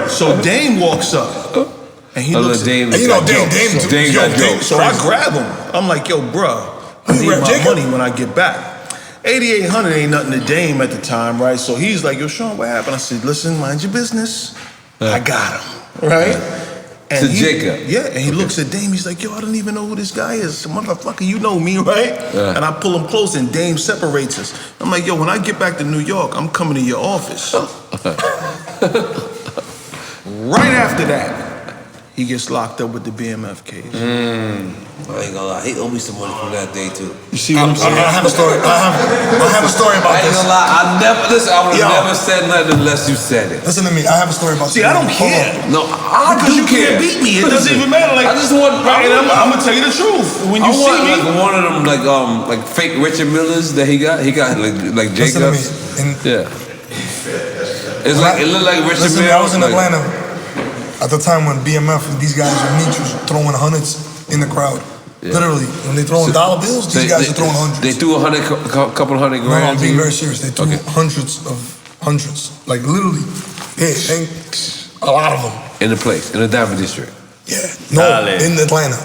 so Dame walks up and he looks at Dame. And you know, Dame got jokes. So I grab him. I'm like, yo, bruh, I need my Jacob? money when I get back. $8,800 ain't nothing to Dame at the time, right? So he's like, yo, Shawn, what happened? I said, listen, mind your business. I got him, right? To Jacob. Yeah, and he looks at Dame. He's like, yo, I don't even know who this guy is. Motherfucker, you know me, right? Yeah. And I pull him close and Dame separates us. I'm like, yo, when I get back to New York, I'm coming to your office. Right after that, he gets locked up with the BMF case. I ain't gonna lie, he owe me some money from that day too. You see what I'm saying? I have a story. I have a story about I ain't this. gonna lie, I would Yo. have never said nothing unless you said it. Listen to me. I have a story about See, this. I don't Hold care. on. No, I Because do you care. can't beat me. It doesn't even matter. Like, I just want. right, and I'm gonna tell you the truth. When you I see want me, like one of them like fake Richard Millers that he got. He got like Listen to me. Jacobs. And Yeah. It's like it looked like Richard listen, Mille. I was in Atlanta at the time when BMF, these guys would meet you throwing hundreds in the crowd. Yeah. Literally, when they throwing dollar bills, these guys are throwing hundreds. They threw couple hundred No, grand. I'm being very serious. They threw hundreds, like literally, and a lot of them. In the place, in the Diamond District. Yeah. No, in Atlanta.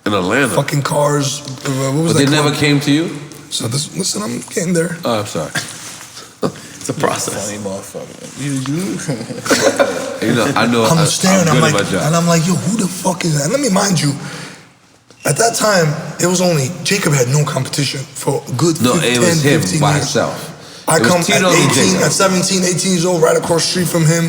In Atlanta? Fucking cars. What was but that they never club? came to you? So listen, I'm getting there. Oh, I'm sorry. It's a process. Funny motherfucker. You know, I know. I'm staring. I'm I'm good like, at my job. and I'm like, yo, who the fuck is that? And let me mind you, at that time, it was only Jacob had no competition for a good 10, it was him 15 by years. himself. I It was come at Tito and 18, Jacob. at 17, 18 years old, right across the street from him,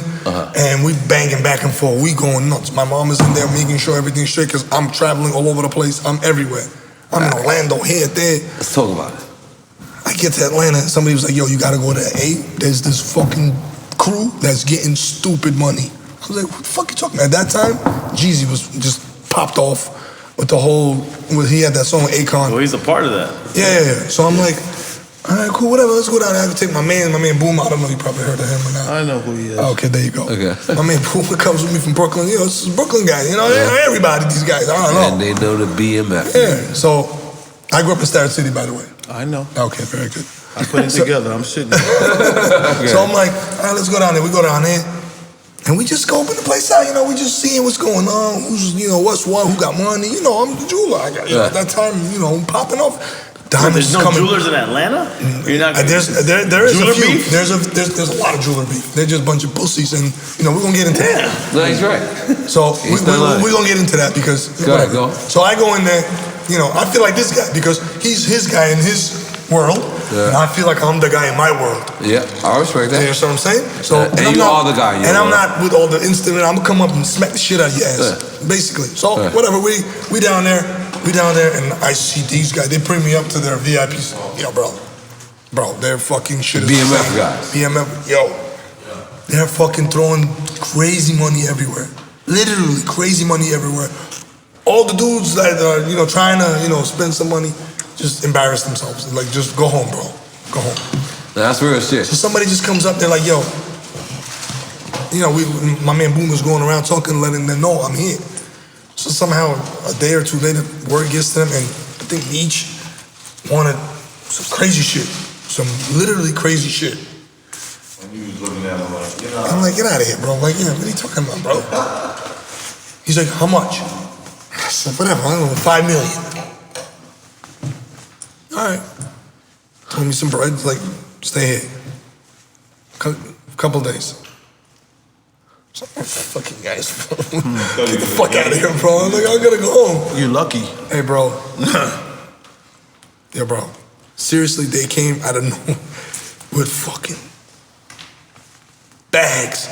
and we banging back and forth. We going nuts. My mom is in there making sure everything's straight because I'm traveling all over the place. I'm everywhere. I'm in Orlando, here, there. Let's talk about it. I get to Atlanta, and somebody was like, yo, you gotta go to A. There's this fucking crew that's getting stupid money. I was like, what the fuck you talking about? At that time, Jeezy was just popped off with the whole, he had that song with Akon. Well, he's a part of that. Yeah. So I'm like, all right, cool, whatever, let's go down there. I can take my man Boom. I don't know, you probably heard of him or not. I know who he is. Okay, there you go. Okay. My man Boom comes with me from Brooklyn. You know, it's a Brooklyn guy. You know, everybody, these guys, I don't know. And they know the BMF. Yeah, so I grew up in Starrett City, by the way. I know. Okay, very good. I put it together. I'm sitting there. So I'm like, all right, let's go down there. We go down there, and we just scoping the place out. You know, we just seeing what's going on, who's, you know, what's what, who got money. You know, I'm the jeweler. I got, at that time, you know, popping off. There's no jewelers in Atlanta? You're not there is jeweler a few. beef? There's a lot of jeweler beef. They're just a bunch of pussies, and you know, we're gonna get into that. No, he's right. So we're gonna get into that because Go ahead, go. So I go in there, you know, I feel like this guy because he's his guy in his world, and I feel like I'm the guy in my world. Yeah, I respect that. You know what I'm saying? So and you are the guy. And I'm not with all the instant. I'm gonna come up and smack the shit out of your ass, basically. So whatever, we down there, and I see these guys. They bring me up to their VIPs. Yo, bro, they're fucking shit. BMF guys. BMF, yo, they're fucking throwing crazy money everywhere. Literally crazy money everywhere. All the dudes that are, you know, trying to, you know, spend some money, just embarrass themselves. Like, just go home, bro. Go home. That's real shit. So somebody just comes up there like, yo, you know, my man Boom was going around talking, letting them know I'm here. So somehow, a day or two later, word gets to them, and I think each wanted some crazy shit. Some literally crazy shit. And you was looking at him like, get out. I'm like, get out of here, bro. I'm like, yeah, what are you talking about, bro? He's like, how much? I said, whatever, I don't know, 5 million. All right. Told me some bread, like, stay here. Couple days. So, fucking guys, get the fuck out of here, bro. I'm like, I gotta go home. You lucky. Hey, bro. Yeah, bro. Seriously, they came out of nowhere with fucking bags.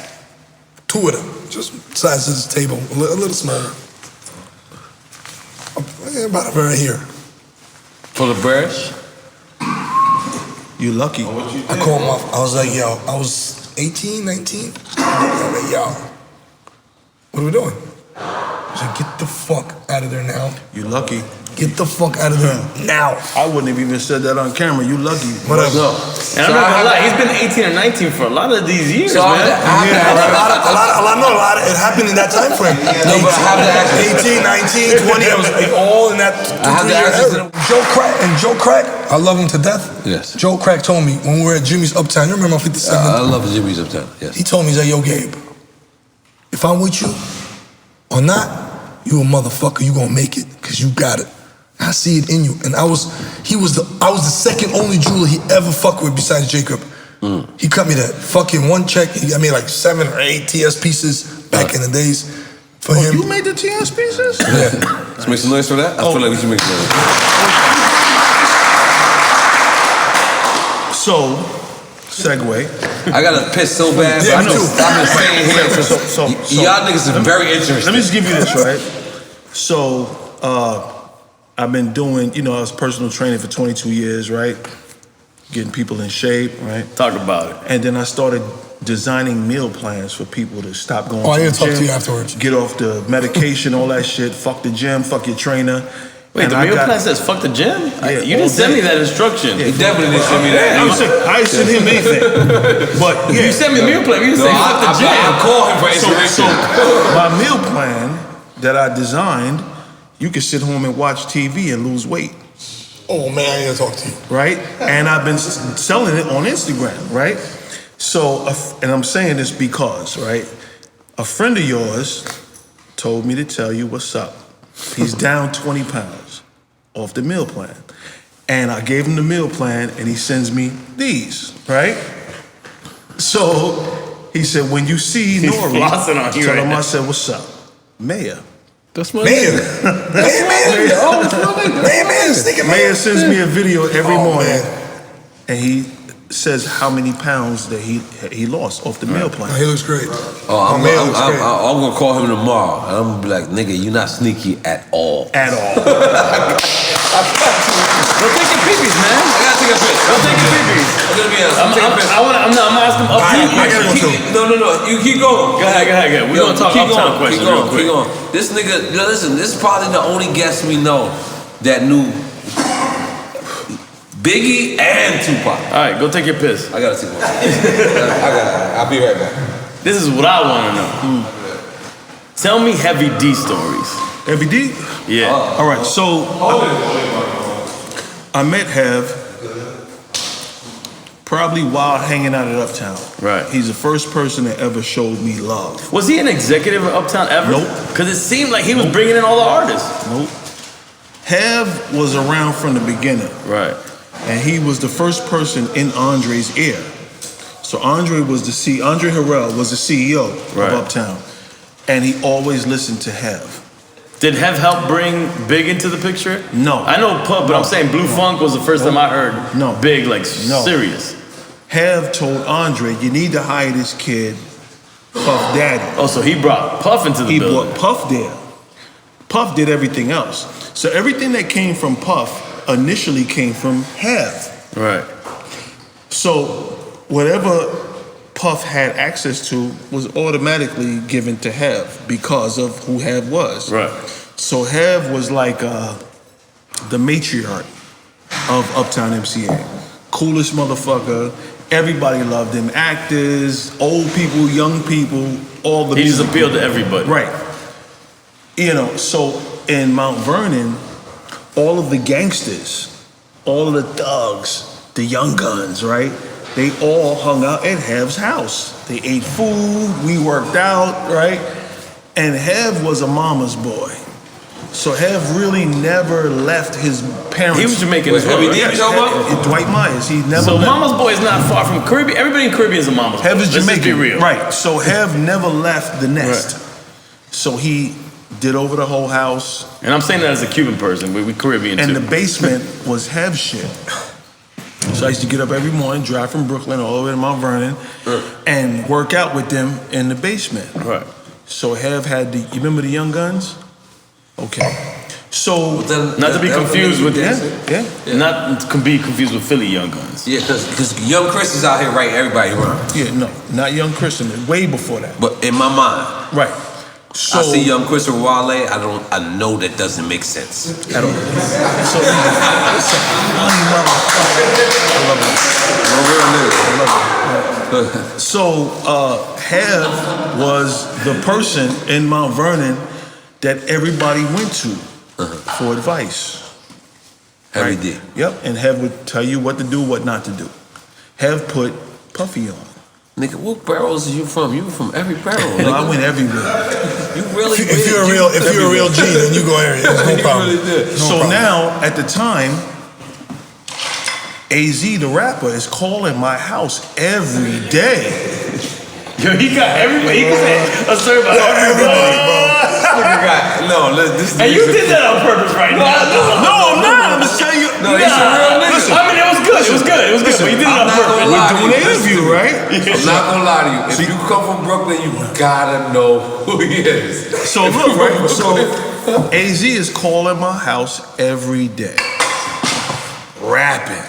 2 of them, just size of this table, a little smaller. About right here. For the bread? You lucky. I called him up. I was like, yo, I was 18, 19. I'm like, yo, what are we doing? I said, get the fuck out of there now. You lucky. Get the fuck out of there now. I wouldn't have even said that on camera. You lucky. Whatever. And I'm not gonna lie, he's been 18 or 19 for a lot of these years, man. It happened in that time frame. No, but I have to ask you. 18, 19, 20, I was like all in that 2-3 year era. Joe Crack, I love him to death. Yes. Joe Crack told me when we were at Jimmy's Uptown, you remember on 57th? I love Jimmy's Uptown, yes. He told me, he's like, yo, Gabe, if I'm with you or not, you a motherfucker, you gonna make it, cause you got it. I see it in you. And I was the second only jeweler he ever fucked with besides Jacob. He cut me that fucking one check. I made like 7 or 8 TS pieces back in the days for him. You made the TS pieces? Yeah. Let's make some noise for that. I feel like we should make some noise. So, segue. I gotta piss so bad. Yeah, I've me too. been staying here. So, y'all niggas are very interesting. Let me just give you this, right? So, I've been doing, you know, I was personal training for 22 years, right? Getting people in shape, right? Talk about it. And then I started designing meal plans for people to stop going Oh, I to need the to talk gym, to you afterwards. get off the medication, all that shit, fuck the gym, fuck your trainer. Wait, the meal plan says fuck the gym? You didn't send me that instruction. He definitely didn't send me that. I didn't send him anything. But yeah. You sent me the meal plan. You didn't say fuck the gym. I called him for information. So my meal plan that I designed, you can sit home and watch TV and lose weight. Oh man, I need to talk to you. Right? And I've been selling it on Instagram, right? So, and I'm saying this because, right, a friend of yours told me to tell you what's up. He's down 20 pounds off the meal plan. And I gave him the meal plan, and he sends me these, right? So he said, when you see N.O.R.E, tell him I said, what's up? Mayor. That's my Mayor. Mayor sends me a video every morning, and he says how many pounds that he lost off the meal plan. He looks great. I'm gonna call him tomorrow, and I'm gonna be like, nigga, you're not sneaky at all. At all. Go take your peepees, man. I gotta take a piss. Go take your peepees. I'm gonna be honest. I'm asking up No. You keep going. Go ahead. We're gonna talk uptown questions real quick. Keep going. This nigga, listen, this is probably the only guest we know that knew Biggie and Tupac. All right, go take your piss. I gotta take one. I'll be right back. This is what I want to know. Tell me Heavy D stories. Heavy D? Yeah. All right, so I met Hev probably while hanging out at Uptown. Right. He's the first person that ever showed me love. Was he an executive at Uptown ever? Nope. Because it seemed like he was bringing in all the artists. Nope. Hev was around from the beginning. Right. And he was the first person in Andre's ear. So Andre Harrell was the CEO of Uptown. And he always listened to Hev. Did Hev help bring Big into the picture? No. I know Puff, but I'm saying Blue Funk was the first time I heard Big, like, serious. Hev told Andre, you need to hire this kid, Puff Daddy. Oh, so he brought Puff into the building. He brought Puff there. Puff did everything else. So everything that came from Puff initially came from Hev. Right. So whatever Puff had access to was automatically given to Hev because of who Hev was. Right. So Hev was like the matriarch of Uptown MCA. Coolest motherfucker. Everybody loved him. Actors, old people, young people, all the He just appealed to everybody. Right. You know, so in Mount Vernon, all of the gangsters, all of the thugs, the young guns, right? They all hung out at Hev's house. They ate food, we worked out, right? And Hev was a mama's boy. So Hev really never left his parents. He was Jamaican as well. Dwight Myers, he never So left. Mama's Boy is not far from Caribbean. Everybody in Caribbean is a Mama's Boy. Hev is Jamaican. Let's just be real. Right, so Hev never left the nest. Right. So he did over the whole house. And I'm saying that as a Cuban person, we Caribbean too. And the basement was Hev shit. So I used to get up every morning, drive from Brooklyn all the way to Mount Vernon, and work out with them in the basement. Right. So Hev had you remember the Young Guns? Okay. So not to be confused with not to be confused with Philly Young Guns. Yeah, because Young Chris is out here writing everybody around. Yeah, no, not Young Christian, way before that. But in my mind, right. So I see Young Chris and Wale. I know that doesn't make sense at all. So So Hev was the person in Mount Vernon that everybody went to for advice. Heavy D. Yep, and Hev would tell you what to do, what not to do. Hev put Puffy on. Nigga, what barrels are you from? You from every barrel. No, I went everywhere. You really if you're a real G, then you go area. No problem. So now, at the time, AZ the rapper is calling my house every day. Yo, he got everybody. He can say a story about everybody, bro. And you did that on purpose right now. No, I'm not. I'm just telling you. No, he's a real nigga. Listen, I mean, it was good. It was good. It was good. But you did it on purpose. We're doing an interview, right? I'm not gonna lie to you. If you come from Brooklyn, you gotta know who he is. So look, right? So AZ is calling my house every day, rapping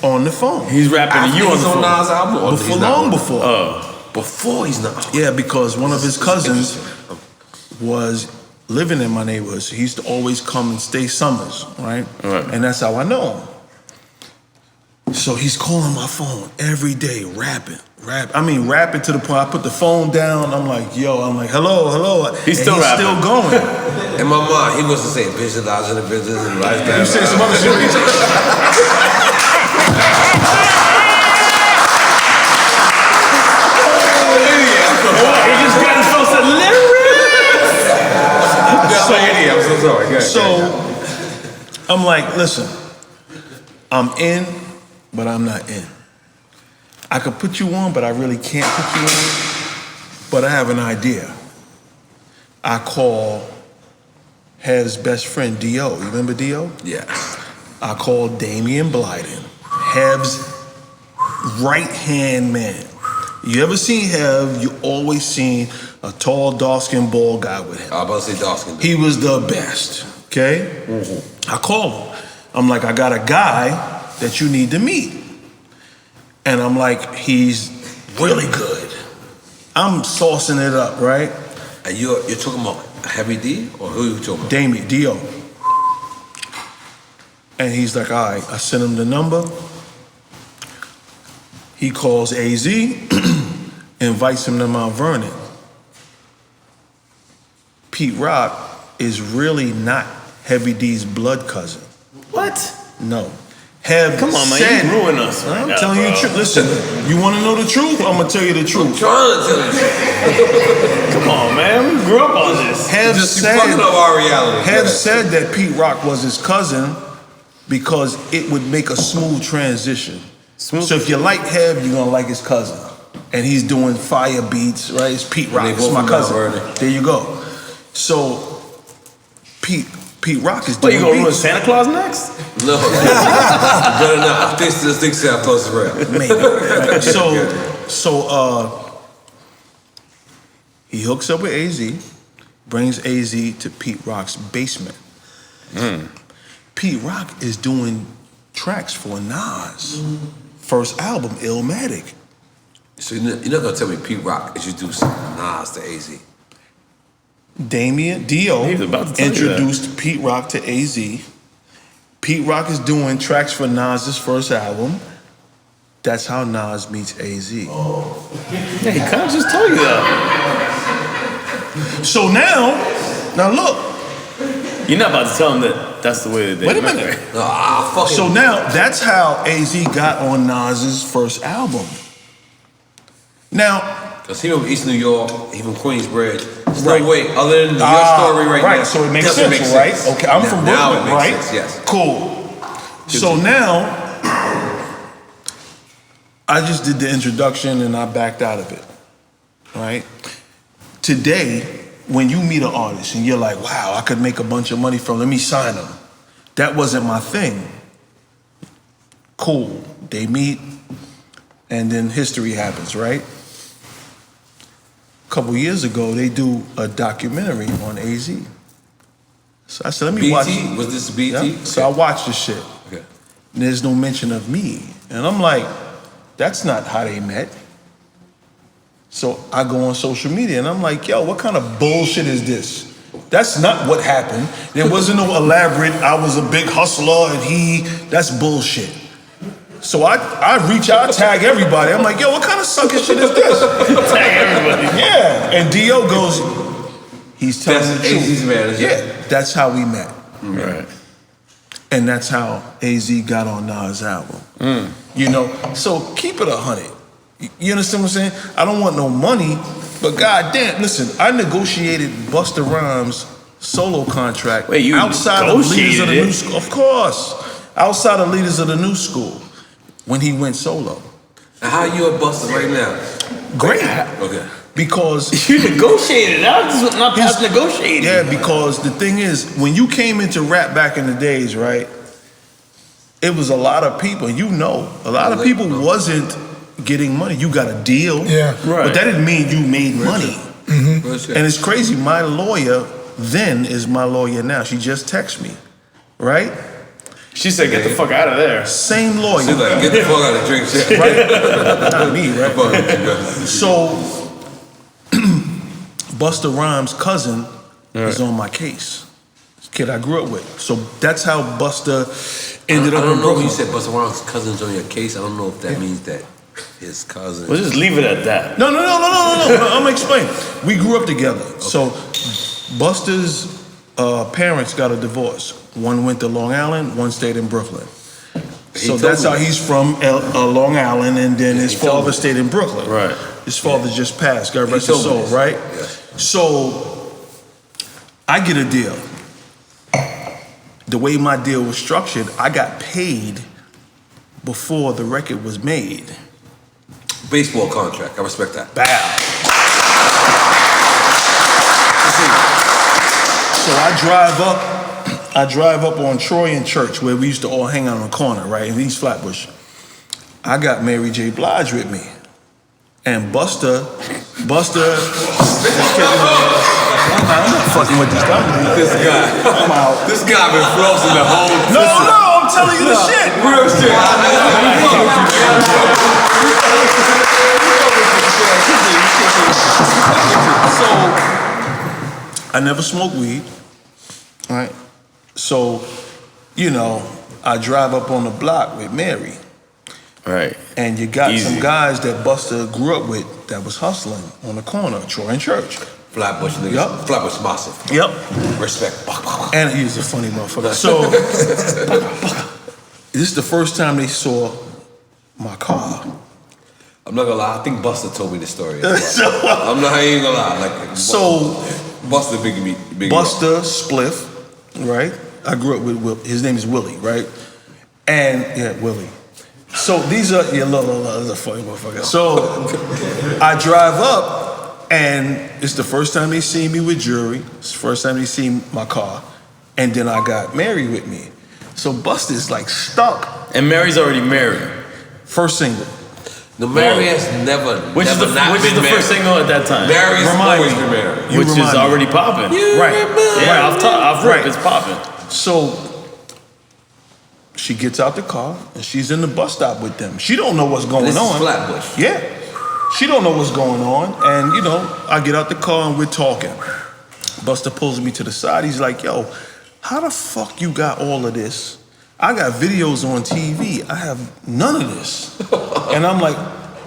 on the phone. He's rapping to you on the phone. Nas album. Long before. Before he's not. Yeah, because one of his cousins was living in my neighborhood, so he used to always come and stay summers, right? And that's how I know him. So he's calling my phone every day, rapping. Rapping to the point I put the phone down. I'm like, hello. He's still rapping. Still going. In my mind, he was to say visualizing the business and lifestyle. You say some other shit. He just got himself some lyrics. I'm so sorry. Go ahead, So I'm like, listen, I'm in, but I'm not in. I could put you on, but I really can't put you on. But I have an idea. I call Hev's best friend, D.O. You remember D.O.? Yes. I call Damian Blyden, Hev's right-hand man. You ever seen Hev, you always seen a tall, dark-skinned, bald guy with him. I was about to say dark-skinned. He was the best, okay? I called him. I'm like, I got a guy that you need to meet. And I'm like, he's really good. I'm saucing it up, right? And you're talking about Heavy D? Or who are you talking about? Damien, D.O. And he's like, all right, I sent him the number. He calls AZ, invites him to Mount Vernon. Pete Rock is really not Heavy D's blood cousin. What? No. Hev Come on, man, said, you ruin us. I'm telling you the truth. Listen, you want to know the truth? I'm going to tell you the truth. I'm trying to tell you the truth. Come on, man. We grew up on this. Hev Just said, fucking up our reality. Hev said that Pete Rock was his cousin because it would make a smooth transition. So if you like Hev, you're going to like his cousin. And he's doing fire beats, right? It's Pete Rock. It's my cousin. There you go. So Pete Rock is doing you gonna ruin beats. Santa Claus next? No. Better not. I think Santa Claus is real. Maybe. Right? So he hooks up with AZ, brings AZ to Pete Rock's basement. Pete Rock is doing tracks for Nas. First album, Illmatic. So you're not gonna tell me Pete Rock introduced Nas to AZ? Damian D.O. introduced Pete Rock to AZ. Pete Rock is doing tracks for Nas's first album. That's how Nas meets AZ. Yeah, he kind of just told you that. So now look. You're not about to tell him that that's the way that they Wait a met. minute. So now that's how AZ got on Nas's first album. Now, because he from East New York, he from Queensbridge. There's right. no way other than your story right now. So it makes doesn't sense, make right? sense. Okay, I'm from Now Brooklyn, it makes right? sense, yes. Cool. So now, I just did the introduction and I backed out of it, right? Today, when you meet an artist and you're like, wow, I could make a bunch of money from, let me sign them. That wasn't my thing. Cool. They meet and then history happens, right? A couple years ago, they do a documentary on AZ. So I said, let me BT? watch. Was this BT? Yeah. So I watched the shit. Okay. And there's no mention of me. And I'm like, that's not how they met. So I go on social media and I'm like, yo, what kind of bullshit is this? That's not what happened. There wasn't no elaborate, I was a big hustler and that's bullshit. So I reach out, tag everybody. I'm like, yo, what kind of sucker shit is this? Tag everybody. Yeah. And D.O. goes, he's telling the truth. AZ's manager. Yeah, that's how we met. Right. And that's how AZ got on Nas' album. You know, so keep it 100. You understand what I'm saying? I don't want no money, but goddamn, listen, I negotiated Busta Rhymes' solo contract outside of Leaders of the New School. Of course. Outside of Leaders of the New School when he went solo. How you a Busta right now? Great. Okay. Because you negotiated. Not past negotiating. Yeah, because the thing is, when you came into rap back in the days, right? It was a lot of people. You know, a lot of people wasn't getting money. You got a deal, Yeah, right. But that didn't mean you made money. And it's crazy. My lawyer then is my lawyer now. She just texted me, right? She said, "Get the fuck out of there." Same lawyer. She's like, "Get the fuck out of drink shit." Right? Not me, right? So, Busta Rhymes' cousin is on my case. This kid I grew up with. So that's how Busta ended up in I don't know if Brooklyn. you said Busta Rhymes' cousin's on your case. I don't know if that means that his cousin. Well, just leave it at that. No. I'm gonna explain. We grew up together. Okay. So Busta's parents got a divorce. One went to Long Island, one stayed in Brooklyn. So that's how he's from Long Island, and then his father stayed in Brooklyn. Right. His father just passed, God rest his soul, right? Yeah. So I get a deal. The way my deal was structured, I got paid before the record was made. Baseball contract. I respect that. Bow. So I drive up on Troy and Church where we used to all hang out on the corner, right, in East Flatbush. I got Mary J. Blige with me. And Buster, I'm not fucking with this guy. I'm out. This guy been flossing the whole No, I'm telling you the shit. Real shit. So, I never smoked weed, right? So, you know, I drive up on the block with Mary. Right. And you got some guys that Buster grew up with that was hustling on the corner, Troy and Church. Flatbush niggas. Yep. Flatbush massive. Yep. Respect. And he's a funny motherfucker. So, this is the first time they saw my car. I'm not gonna lie, I think Buster told me the story. I ain't gonna lie. Like, so, Buster big Buster Spliff, right? I grew up with Will. His name is Willie, right? And, yeah, Willie. So these are, yeah, look, this is a funny motherfucker. So I drive up, and it's the first time they see me with jewelry. It's the first time they see my car. And then I got Mary with me. So Buster's like stuck. And Mary's already married. First single. No, Mary has never Which is the first single at that time? Mary's always been married. Which is already popping. Right. Yeah, I've heard it's popping. So she gets out the car and she's in the bus stop with them. She don't know what's going on. This is Flatbush. Yeah. She don't know what's going on. And, you know, I get out the car and we're talking. Buster pulls me to the side. He's like, yo, how the fuck you got all of this? I got videos on TV. I have none of this. And I'm like,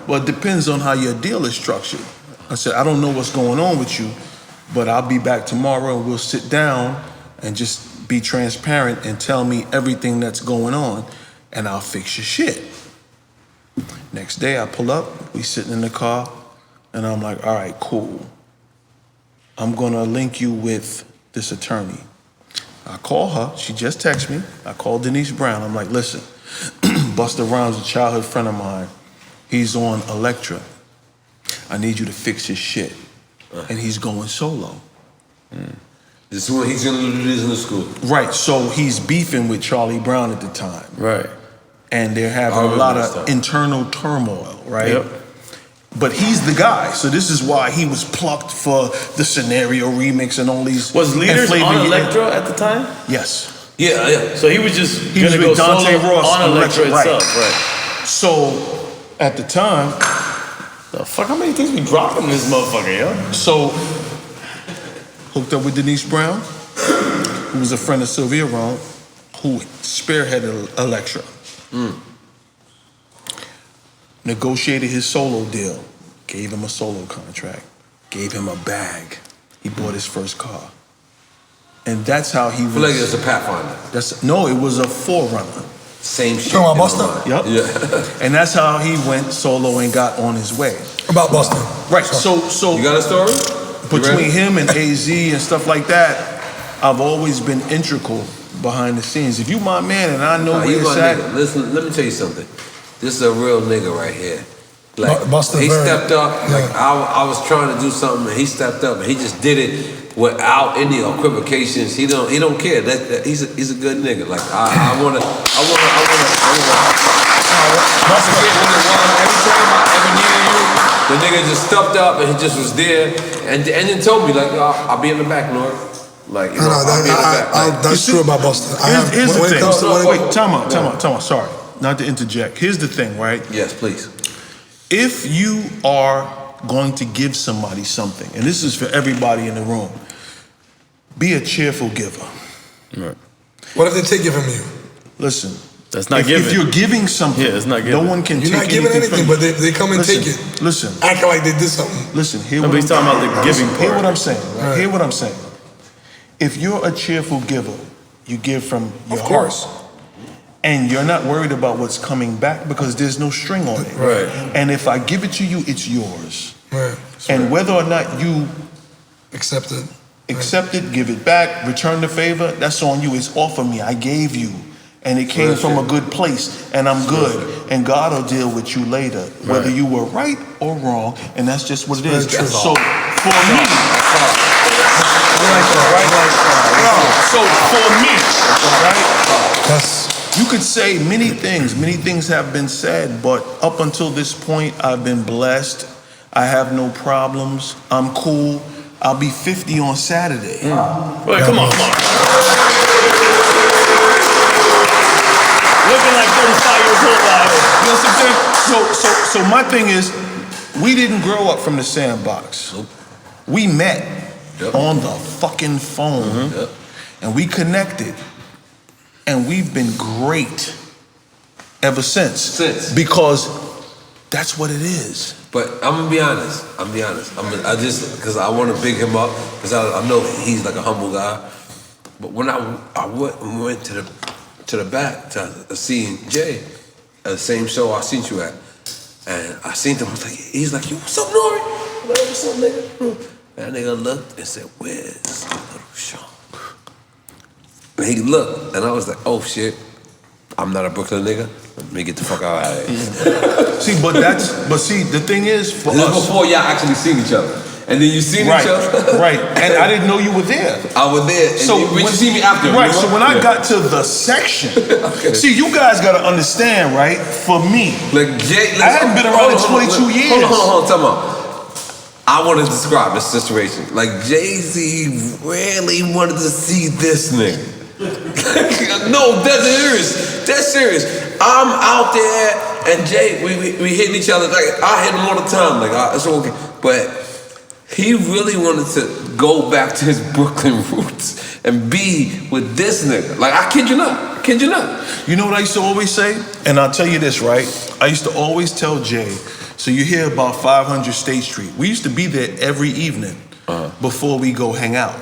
well, it depends on how your deal is structured. I said, I don't know what's going on with you, but I'll be back tomorrow and we'll sit down and just be transparent and tell me everything that's going on and I'll fix your shit. Next day I pull up, we sitting in the car, and I'm like, all right, cool. I'm gonna link you with this attorney. I call her, she just texted me. I called Denise Brown. I'm like, listen, Busta Rhymes, a childhood friend of mine, he's on Elektra. I need you to fix his shit. And he's going solo. This is what he's gonna do this in the school. Right, so he's beefing with Charlie Brown at the time. Right. And they're having a lot of internal turmoil, right? Yep. But he's the guy, so this is why he was plucked for the Scenario remix and all these. Was Leaders on Elektra at the time? Yes. Yeah. So he was just He was gonna with go Dante solo Ross on Elektra itself, right? So at the time, the fuck, how many things we dropping in this motherfucker, yo? So hooked up with Denise Brown, who was a friend of Sylvia Rome, who spearheaded Elektra. Negotiated his solo deal, gave him a solo contract, gave him a bag. He bought his first car. And that's how he was. I feel like it's a Pathfinder. No, it was a Forerunner. Same shit. Talking about Busta? Yep. Yeah. And that's how he went solo and got on his way. About Busta. Right, so You got a story? between him and AZ and stuff like that, I've always been integral behind the scenes. If you my man and I know where you it's my at. nigga. Listen, let me tell you something. This is a real nigga right here. Like Busta he very- stepped up. Like yeah. I was trying to do something, and he stepped up, and he just did it without any equivocations. He don't care. He's a good nigga. Like I wanna. Every time I ever needed you, the nigga just stepped up and he just was there, and then told me like, I'll be in the back, Lord. Like, you know, I'll be in the back. Like, that's true about Busta. Here's the thing. Wait, Time out. Sorry, not to interject. Here's the thing, right? Yes, please. If you are going to give somebody something, and this is for everybody in the room, be a cheerful giver. Right. What if they take it from you? Listen, That's not if giving. you're giving something, Yeah, it's not no giving. one can You're take not giving anything, from but they come and listen, take it. Listen, Acting like they did something. listen. Hear No, what but he's talking about the giving Hear part. what I'm saying. Right? Right. Hear what I'm saying. If you're a cheerful giver, you give from your Of course. heart. And you're not worried about what's coming back because there's no string on it. Right. And if I give it to you, it's yours. Right. And whether or not you Accepted. Accept it, give it back, return the favor. That's on you. It's off of me. I gave you. And it came from a good place. And I'm good. And God will deal with you later. Whether you were right or wrong. And that's just what it is. So for me, so for me, right? You could say many things. Many things have been said. But up until this point, I've been blessed. I have no problems. I'm cool. I'll be 50 on Saturday. Wait, come on. Looking like 35 years old out here. You know what I'm saying? So my thing is, we didn't grow up from the sandbox. We met on the fucking phone. And we connected. And we've been great ever since. Because that's what it is. But I'm gonna be honest. Because I want to big him up, because I know he's like a humble guy. But when I went to the back to see Jay at the same show I seen you at, and I seen him. He's like, "Yo, what's up, N.O.R.E? I'm like, what's up, nigga?" That nigga looked and said, "Where's Little Shawn?" And he looked, and I was like, "Oh shit, I'm not a Brooklyn nigga. Let me get the fuck out of here." See, but the thing is, for this us, before y'all actually seen each other, and then you seen each other, right? And I didn't know you were there. I was there. And so when you see me after, right? So when I got to the section, see, you guys gotta understand, right? For me, like Jay, I hadn't been around in 22 years. Hold on, tell me. I want to describe this situation. Like Jay-Z really wanted to see this nigga. No, that's serious. I'm out there and Jay, we hitting each other. Like I hit him all the time. Like it's okay, but he really wanted to go back to his Brooklyn roots and be with this nigga. Like I kid you not. You know what I used to always say? And I'll tell you this, right? I used to always tell Jay. So you hear about 500 State Street. We used to be there every evening before we go hang out.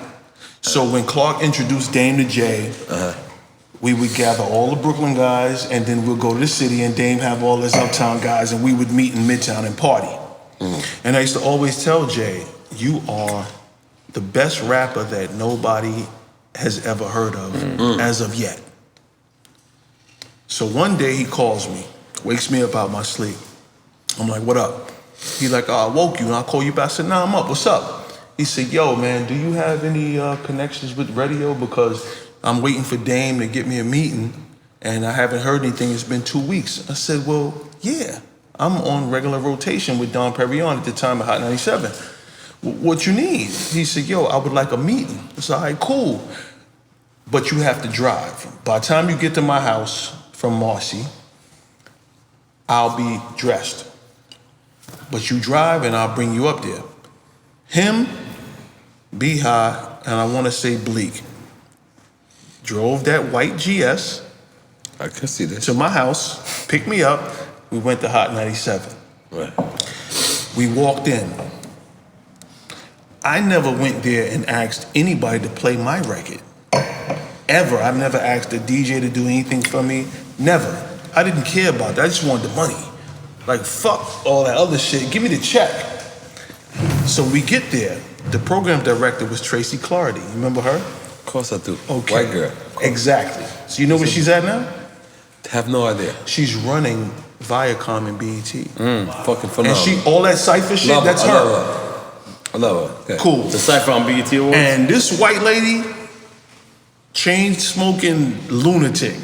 So when Clark introduced Dame to Jay, we would gather all the Brooklyn guys, and then we'll go to the city, and Dame have all his Uptown guys, and we would meet in Midtown and party. And I used to always tell Jay, you are the best rapper that nobody has ever heard of as of yet. So one day he calls me, wakes me up out my sleep. I'm like, what up? He's like, oh, I woke you and I'll call you back. I said, nah, I'm up, what's up? He said, yo, man, do you have any connections with radio? Because I'm waiting for Dame to get me a meeting and I haven't heard anything. It's been 2 weeks. I said, well, yeah, I'm on regular rotation with Don Perignon at the time at Hot 97. What you need? He said, yo, I would like a meeting. I said, all right, cool. But you have to drive. By the time you get to my house from Marcy, I'll be dressed. But you drive and I'll bring you up there. Him, B.I.G, and I want to say Bleak, drove that white GS. I can see this. To my house, picked me up. We went to Hot 97. Right. We walked in. I never went there and asked anybody to play my record. Ever. I've never asked a DJ to do anything for me. Never. I didn't care about that. I just wanted the money. Like, fuck all that other shit. Give me the check. So we get there. The program director was Tracy Clardy. You remember her? Of course I do. Okay. White girl. Exactly. So you know where she's at now? Have no idea. She's running Viacom and BET. Fucking phenomenal. And all that cypher shit, that's her. I love her. Okay. Cool. The cypher on BET Awards. And this white lady, chain smoking lunatic,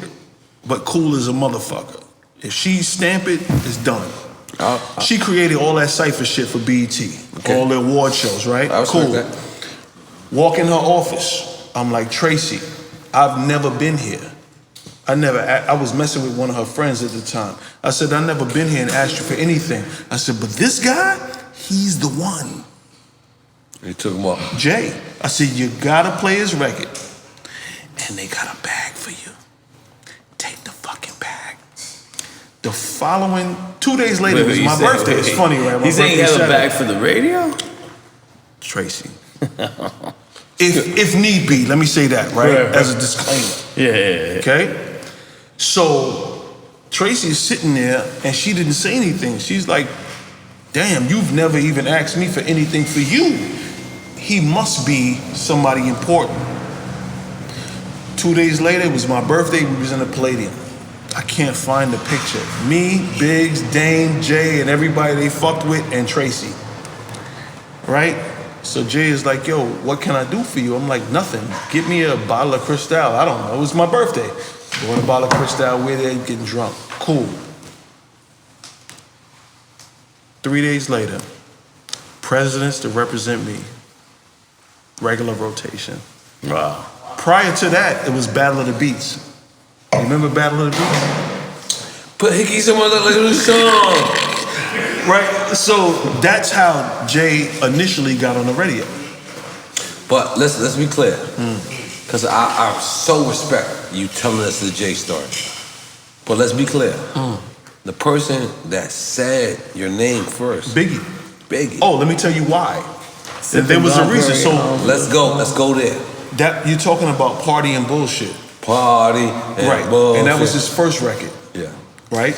but cool as a motherfucker. If she stamp it, it's done. She created all that cypher shit for BET, all the award shows, right? Cool. That. Walk in her office. I'm like, Tracy, I've never been here. I was messing with one of her friends at the time. I said, I've never been here and asked you for anything. I said, but this guy, he's the one. You took him off. Jay, I said, you gotta play his record. And they got a bag for you. Take the fucking bag. The following 2 days later was my birthday. It's funny, right? He's saying he has a bag for the radio? Tracy. if need be, let me say that, right? As a disclaimer. Yeah. Okay? So Tracy is sitting there and she didn't say anything. She's like, damn, you've never even asked me for anything for you. he must be somebody important. 2 days later, it was my birthday. We was in the Palladium. I can't find the picture. Me, Biggs, Dame, Jay, and everybody they fucked with, and Tracy. Right? So Jay is like, yo, what can I do for you? I'm like, nothing. Get me a bottle of Cristal. I don't know. It was my birthday. Bought a bottle of Cristal. We're there getting drunk. Cool. 3 days later, presidents to represent me. Regular rotation. Wow. Prior to that, it was Battle of the Beats. You remember Battle of the Beats? Put Hickey's in like Little Shawn. Right? So that's how Jay initially got on the radio. But let's be clear. Because I so respect you telling us the Jay story. But let's be clear. The person that said your name first. Biggie. Oh, let me tell you why. There was a reason. So let's go there. That you're talking about Party and Bullshit. Party and right. bullshit. And that was his first record. Yeah. Right?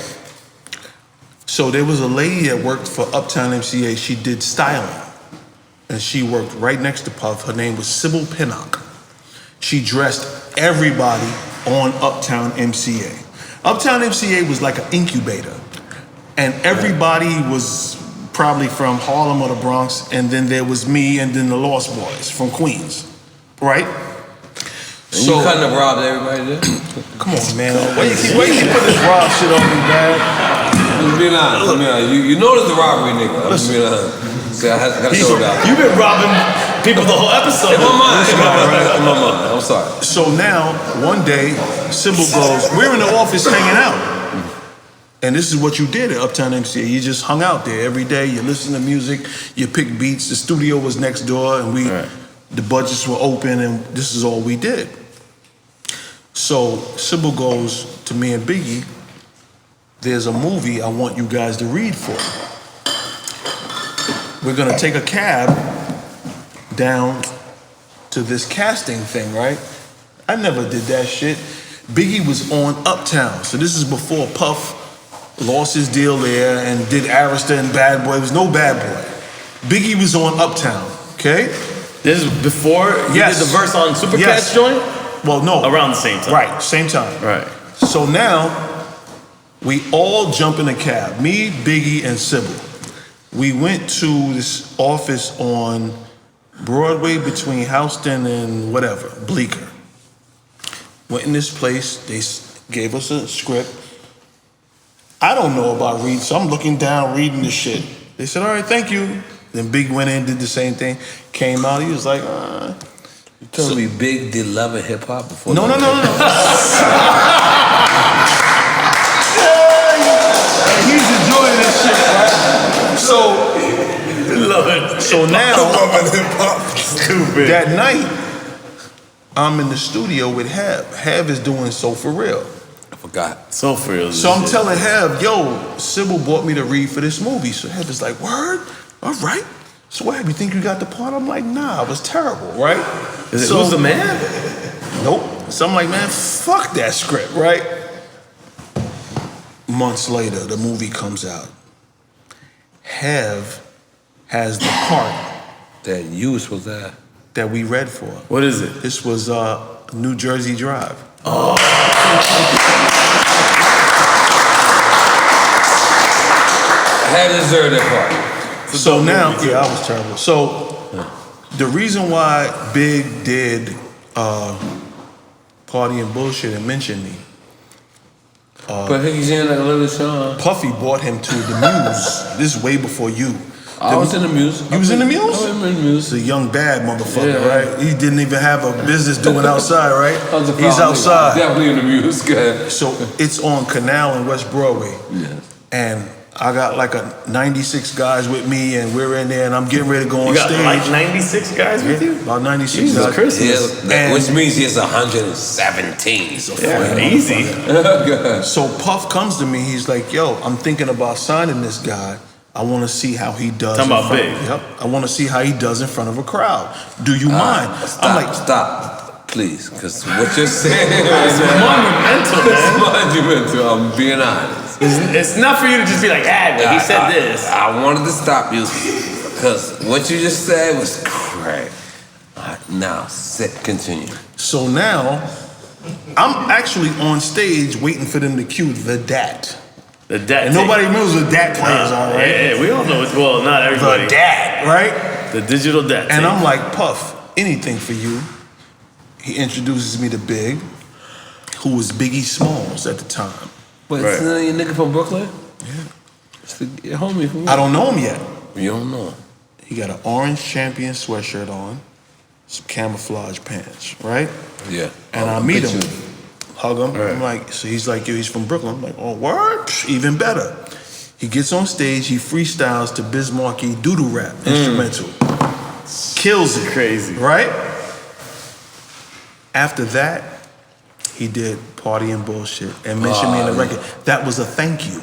So there was a lady that worked for Uptown MCA. She did styling. And she worked right next to Puff. Her name was Sybil Pinnock. She dressed everybody on Uptown MCA. Uptown MCA was like an incubator. And everybody was probably from Harlem or the Bronx. And then there was me and then the Lost Boys from Queens. Right? And so, you couldn't have robbed everybody there? Come on, man. Why you keep putting this rob shit on me, man? I'm being honest. You noticed the robbery, nigga. I'm being honest. See, I gotta show it out. You've been robbing people the whole episode. In my mind. I'm sorry. So now, one day, Sybil goes, we're in the office hanging out. And this is what you did at Uptown MCA. You just hung out there every day. You listen to music. You pick beats. The studio was next door, and the budgets were open, and this is all we did. So Sybil goes to me and Biggie, there's a movie I want you guys to read for. We're gonna take a cab down to this casting thing, right? I never did that shit. Biggie was on Uptown. So this is before Puff lost his deal there and did Arista and Bad Boy. There was no Bad Boy. Biggie was on Uptown, okay? This is before you did the verse on Supercat's joint? Well, no. Around the same time. Right, same time. Right. So now, we all jump in a cab. Me, Biggie, and Sybil. We went to this office on Broadway between Houston and whatever, Bleecker. Went in this place. They gave us a script. I don't know about reading, so I'm looking down, reading this shit. They said, all right, thank you. Then Big went in, did the same thing. Came out, he was like, You told me Big did love and hip hop before? No. He's enjoying this shit, right? So now, stupid. That night, I'm in the studio with Heb. Heb is doing So For Real. I forgot. So For Real. So I'm telling Heb, yo, Sybil bought me to read for this movie. So Heb is like, word? All right. So what, you think you got the part? I'm like, nah, it was terrible, right? Who's the man? Nope. So I'm like, man, fuck that script, right? Months later, the movie comes out. Hev has the part that you was supposed to have. That we read for. What is it? This was New Jersey Drive. Oh. I had deserved that part. So now, I was terrible. So the reason why Big did Party and Bullshit and mentioned me. But he's in like a Little Shawn. Puffy brought him to the Muse. This is way before you. I was in the Muse. You was in the Muse? I was in the Muse. He's a young bad motherfucker, Yeah. right? He didn't even have a business doing outside, right? He's outside. Definitely in the Muse, guy. So it's on Canal and West Broadway. Yes. And I got like a 96 guys with me, and we're in there, and I'm getting ready to go on You got stage. like 96 guys with you? About 96 Jesus guys. Christmas. Which means he has 117. Yeah, easy. So Puff comes to me, he's like, yo, I'm thinking about signing this guy. I want to see how he does. Talking about Big. Yep. I want to see how he does in front of a crowd. Do you mind? I'm like, stop, please, because what you're saying is monumental, man. It's monumental. I'm being honest. It's not for you to just be like, but he said this. I wanted to stop you Because what you just said was crack. Now, continue. So now, I'm actually on stage waiting for them to cue the DAT. The DAT. And nobody knows what DAT players are, right? Yeah, we all know it. Well, not everybody. The DAT, right? The digital DAT. And I'm like, Puff, anything for you. He introduces me to Big, who was Biggie Smalls at the time. But right. Isn't your nigga from Brooklyn? Yeah. It's the homie from I don't know him yet. You don't know him. He got an orange Champion sweatshirt on, some camouflage pants, right? Yeah. And I meet him, hug him. Right. I'm like, so he's like, yo, he's from Brooklyn. I'm like, oh, word? Even better. He gets on stage, he freestyles to Biz Markie Doodle Rap instrumental. Kills it. Crazy. Right? After that, he did Party and Bullshit and mentioned me in the record. That was a thank you.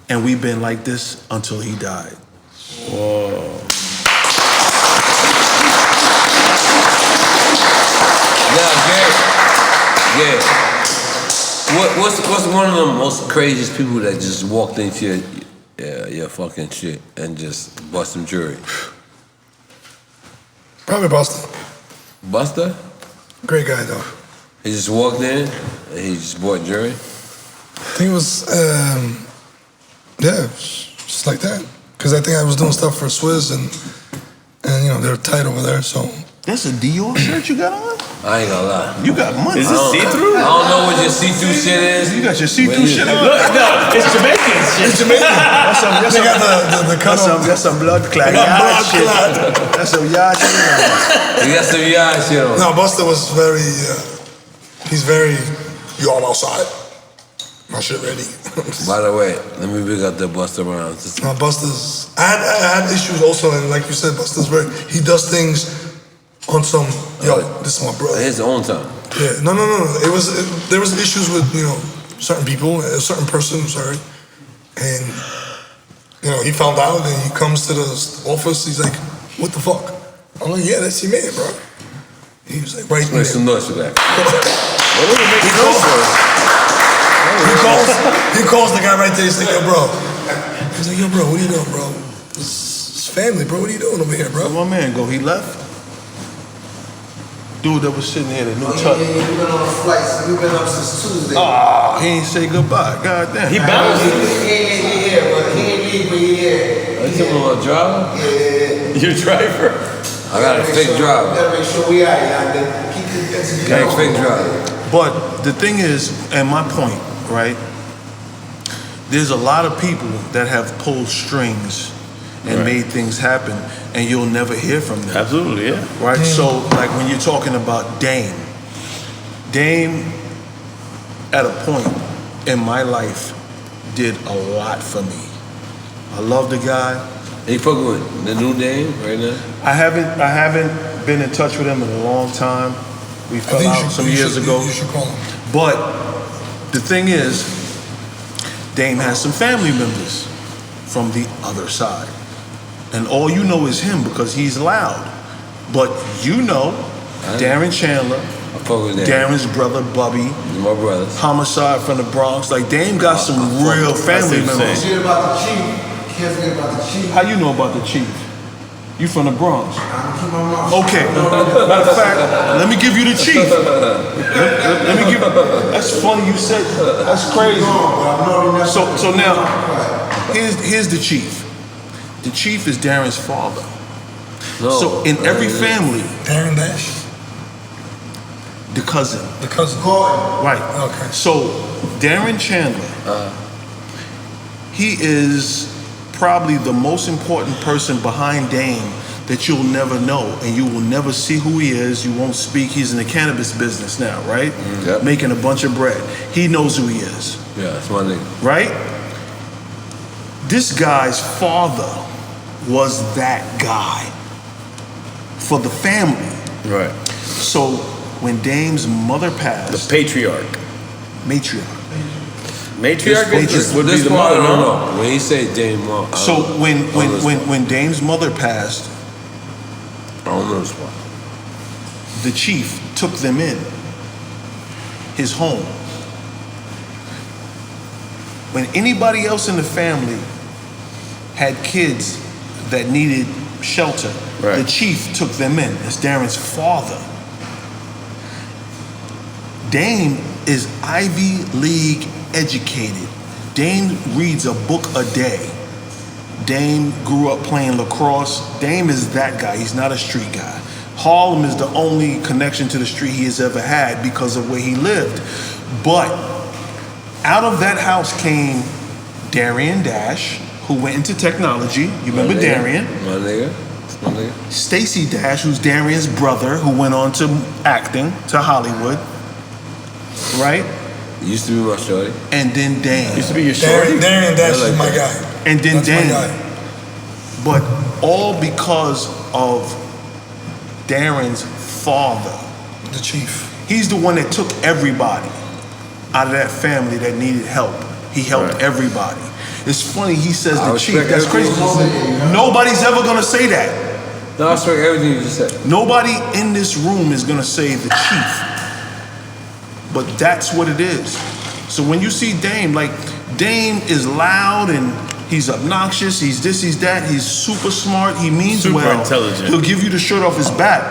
And we've been like this until he died. Whoa. Yeah. What's one of the most craziest people that just walked into your fucking shit and just bust some jewelry? Probably Busta. Busta? Great guy though. He just walked in and he just bought jewelry? I think it was, just like that. Because I think I was doing stuff for Swizz and you know, they're tight over there, so. That's a Dior shirt you got on? I ain't gonna lie. You got money. Is this see-through? I don't know what your see-through shit is. You got your see-through shit on? Look, no, it's Jamaican shit. It's Jamaican. That's some blood clot. That's some yard shit on. You got some yard shit on. No, Busta was very, he's very, yo, I'm outside. My shit ready. By the way, let me big up the Busta Rhymes. No, Busta's, I had issues also, and like you said, Busta's very, he does things on some, this is my brother. His own time. Yeah, no. There was issues with, you know, certain people, a certain person, sorry. And, you know, he found out and he comes to the office, he's like, what the fuck? I'm like, yeah, that's your man, bro. He was like, right there. Make some noise for that. He calls the guy right there, he's like, yo, bro. He's like, yo, bro, what are you doing, bro? It's family, bro, what are you doing over here, bro? Where'd my man go? He left? Dude that was sitting here, the new Tuck. We've been on a flight, so we've been up since Tuesday. Oh, he ain't say goodbye. God damn. He bounced. He ain't here, but he ain't leave, but he here. Are you talking about a driver? Yeah. Your driver? I got a fake driver. Gotta make sure we out here. Keep the Fake driver. But the thing is, and my point, right? There's a lot of people that have pulled strings and made things happen, and you'll never hear from them. Absolutely, yeah. Right? So, like when you're talking about Dame at a point in my life did a lot for me. I love the guy. Are you fucking with the new Dame right now? I haven't been in touch with him in a long time. We fell out some years ago. You should call him. But the thing is, Dame has some family members from the other side. And all you know is him because he's loud. But you know Darren Chandler, Darren's brother Bubby, my brothers, Homicide from the Bronx. Like Dame got some real family members. Forget about the chief. Can't forget about the chief. How you know about the chief? You from the Bronx? Keep my mouth. Okay. Matter of fact, let me give you the chief. Let me give. That's funny you said. That's crazy. So now, here's the chief. The chief is Darren's father. No, so in every family, Darren Dash, the cousin. the cousin. Right. Okay. So Darren Chandler, he is probably the most important person behind Dame that you'll never know, and you will never see who he is. You won't speak. He's in the cannabis business now, right? Yep. Making a bunch of bread. He knows who he is. Yeah, that's my nigga. Right? This guy's father was that guy for the family. Right. So when Dame's mother passed, The patriarch. matriarch. Matriarch would be the mother, no. When he said Dame Mom. So when Dame's mother passed, I don't know this one. the chief took them in his home. When anybody else in the family had kids that needed shelter. Right. The chief took them in. It's Darren's father. Dame is Ivy League educated. Dame reads a book a day. Dame grew up playing lacrosse. Dame is that guy. He's not a street guy. Harlem is the only connection to the street he has ever had because of where he lived. But out of that house came Darian Dash, who went into technology. You remember Darian? My nigga. Stacey Dash, who's Darian's brother, who went on to acting, to Hollywood. Right? Used to be my shorty. And then Dame. Used to be your shorty? Darian Dash is my guy. And then That's my Dame. guy. But all because of Darren's father. The chief. He's the one that took everybody out of that family that needed help. He helped everybody. It's funny, he says the chief. That's crazy. Nobody's ever gonna say that. No, I respect everything you just said. Nobody in this room is gonna say the chief. But that's what it is. So when you see Dame, like, Dame is loud and he's obnoxious, he's this, he's that, he's super smart, he means Super well. intelligent. He'll give you the shirt off his back.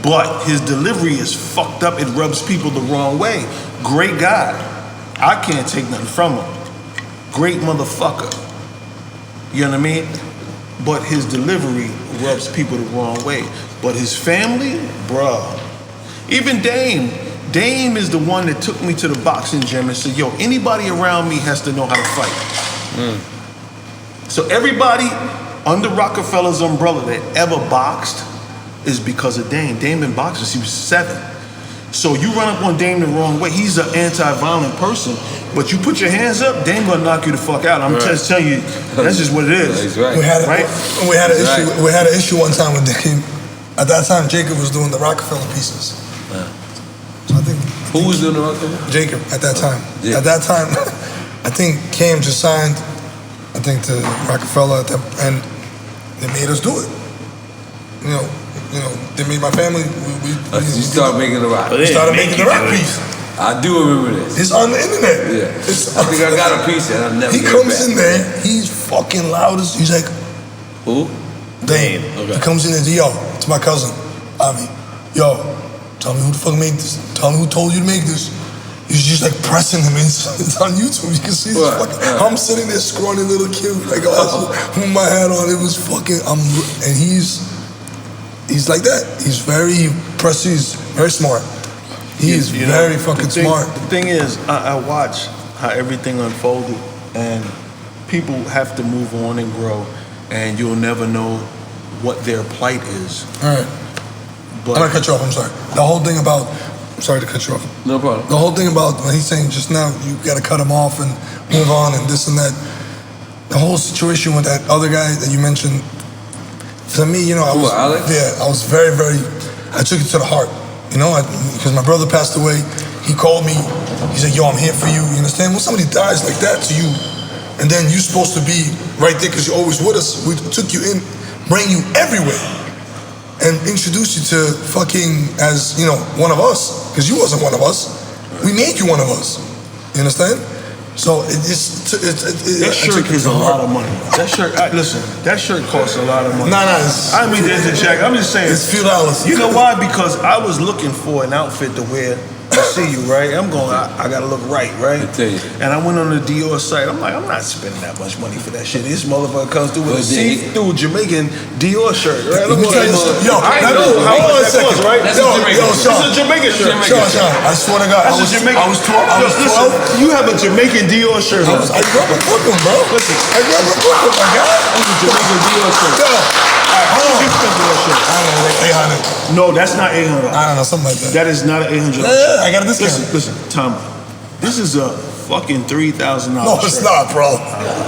But his delivery is fucked up, it rubs people the wrong way. Great guy. I can't take nothing from him. Great motherfucker. You know what I mean? But his delivery rubs people the wrong way. But his family, bruh. Even Dame is the one that took me to the boxing gym and said, yo, anybody around me has to know how to fight. So everybody under Rockefeller's umbrella that ever boxed is because of Dame. Dame been boxing since he was 7. So you run up on Dame the wrong way. He's an anti-violent person, but you put your hands up, Dame gonna knock you the fuck out. I'm just telling you, that's just what it is. He's right. We had an He's issue. right. We had an issue one time with Dame. At that time, Jacob was doing the Rockefeller pieces. So I think Who was doing the Rockefeller? Jacob at that time. Yeah. At that time, I think Cam just signed, I think, to Rockefeller, and they made us do it. You know, they made my family. You started making the rock. We started making the rock piece. I do remember this. It's on the internet. Yeah. I think I got a piece and I never He gave it comes back. in there, he's fucking loud as, he's like, Who? Dame. Okay. He comes in and says, yo, it's my cousin, Avi. Yo, tell me who the fuck made this. Tell me who told you to make this. He's just like pressing him. It's on YouTube. You can see this fucking. I'm sitting there scrawny little kid, like, with my hat on. It was fucking. And he's like that. He's very presses, very smart. He is very fucking smart. The thing is, I watch how everything unfolded, and people have to move on and grow, and you'll never know what their plight is. All right. But I'm gonna cut you off. I'm sorry. The whole thing about. I'm sorry to cut you off. No problem. The whole thing about when he's saying just now, you gotta cut him off and move on and this and that. The whole situation with that other guy that you mentioned. To me, you know, I was Alex? I was very, very. I took it to the heart. You know, because my brother passed away. He called me. He said, "Yo, I'm here for you." You understand? When somebody dies like that to you, and then you're supposed to be right there because you're always with us. We took you in, bring you everywhere, and introduce you to fucking as you know one of us because you wasn't one of us. We made you one of us. You understand? So that shirt is a lot of money. That shirt, listen, that shirt costs a lot of money. Nah, I mean, there's a check. I'm just saying. It's $few dollars. You know why? Because I was looking for an outfit to wear to see you, right? I'm going, I gotta look right? I tell you. And I went on the Dior site. I'm like, I'm not spending that much money for that shit. This motherfucker comes through with a see-through Jamaican Dior shirt, right? Let me tell you something. Yo, I know how much that was, right? Yo, Shawn. It's a Jamaican shirt. Shawn, I swear to God, I was 12. Listen, you have a Jamaican Dior shirt. I grew up in Brooklyn, bro. Listen, I grew up in Brooklyn, my guy. That's a Jamaican Dior shirt. Yo. How much you spend for that shirt? I don't know, like 800. No, that's not 800. I don't know, something like that. That is not an $800. Yeah, I got a discount. Listen, Tom. This is a fucking $3,000 No, it's shirt. not, bro.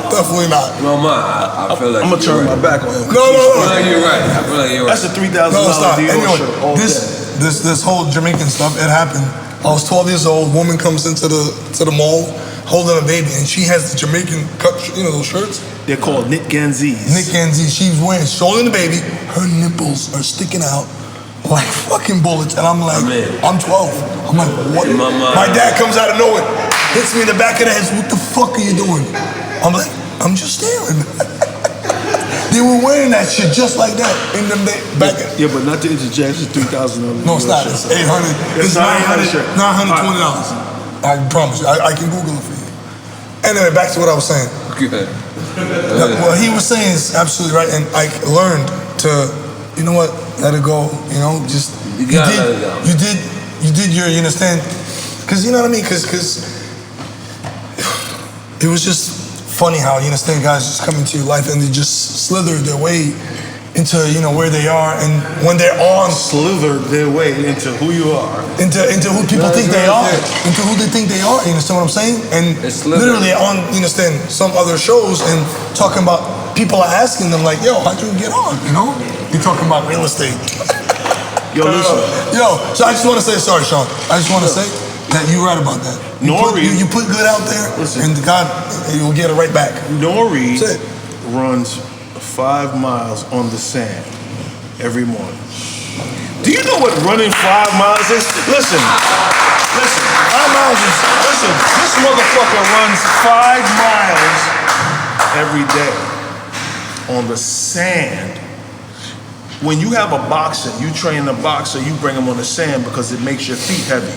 Definitely not. No, I feel like I'm gonna turn my back on him. No. I feel like you're right. I feel like you're right. That's a $3,000 No, it's not. Dior Anyway, shirt. All day. this whole Jamaican stuff, it happened. I was 12 years old. Woman comes into the mall holding a baby, and she has the Jamaican cut, you know, those shirts. They're called Nick Ganzis. Nick Ganzi, she's wearing, holding the baby. Her nipples are sticking out like fucking bullets, and I'm like, I'm 12. I'm like, what? My dad comes out of nowhere, hits me in the back of the head. What the fuck are you doing? I'm like, I'm just staring. They were wearing that shit just like that in them day back. Yeah, but not to interject. It's $3,000. No, it's not. It's 800. It's $920. I promise you. I can Google it for you. Anyway, back to what I was saying. Good. What he was saying is absolutely right, and I learned to, you know what, let it go. You know, just you gotta let it go. You did your, you understand? Because you know what I mean. Because it was just funny how, you understand, guys just come into your life and they just slither their way into, you know, where they are, and when they're on, slither their way into who you are, into who people think they are, into who they think they are. You understand what I'm saying? And literally on, you understand, some other shows and talking about, people are asking them like, yo, how'd you get on? You know, you're talking about real estate. Yo, listen. Yo, so I just want to say, sorry, Shawn. I just want to say that you're right about that. N.O.R.E. You put good out there, and God, you'll get it right back. N.O.R.E. runs 5 miles on the sand every morning. Do you know what running 5 miles is? Listen, 5 miles is, listen, this motherfucker runs 5 miles every day on the sand. When you have a boxer, you train a boxer, you bring him on the sand because it makes your feet heavy.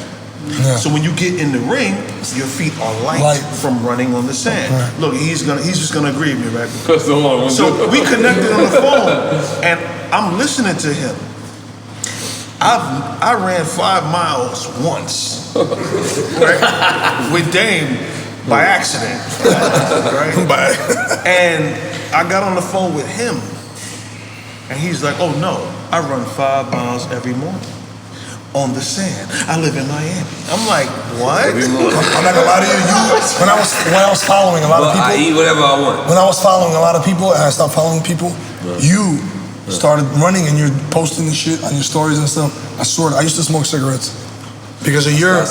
Yeah. So when you get in the ring, your feet are light from running on the sand. Right. Look, he's just gonna agree with me, right? So we connected on the phone, and I'm listening to him. I ran 5 miles once, right, with Dame by accident, right? And I got on the phone with him, and he's like, "Oh no, I run 5 miles every morning on the sand. I live in Miami." I'm like, what? I'm not gonna lie to you. When I was following a lot of people, I eat whatever I want. When I was following a lot of people, and I stopped following people, you started running and you're posting the shit on your stories and stuff. I swear, I used to smoke cigarettes because of your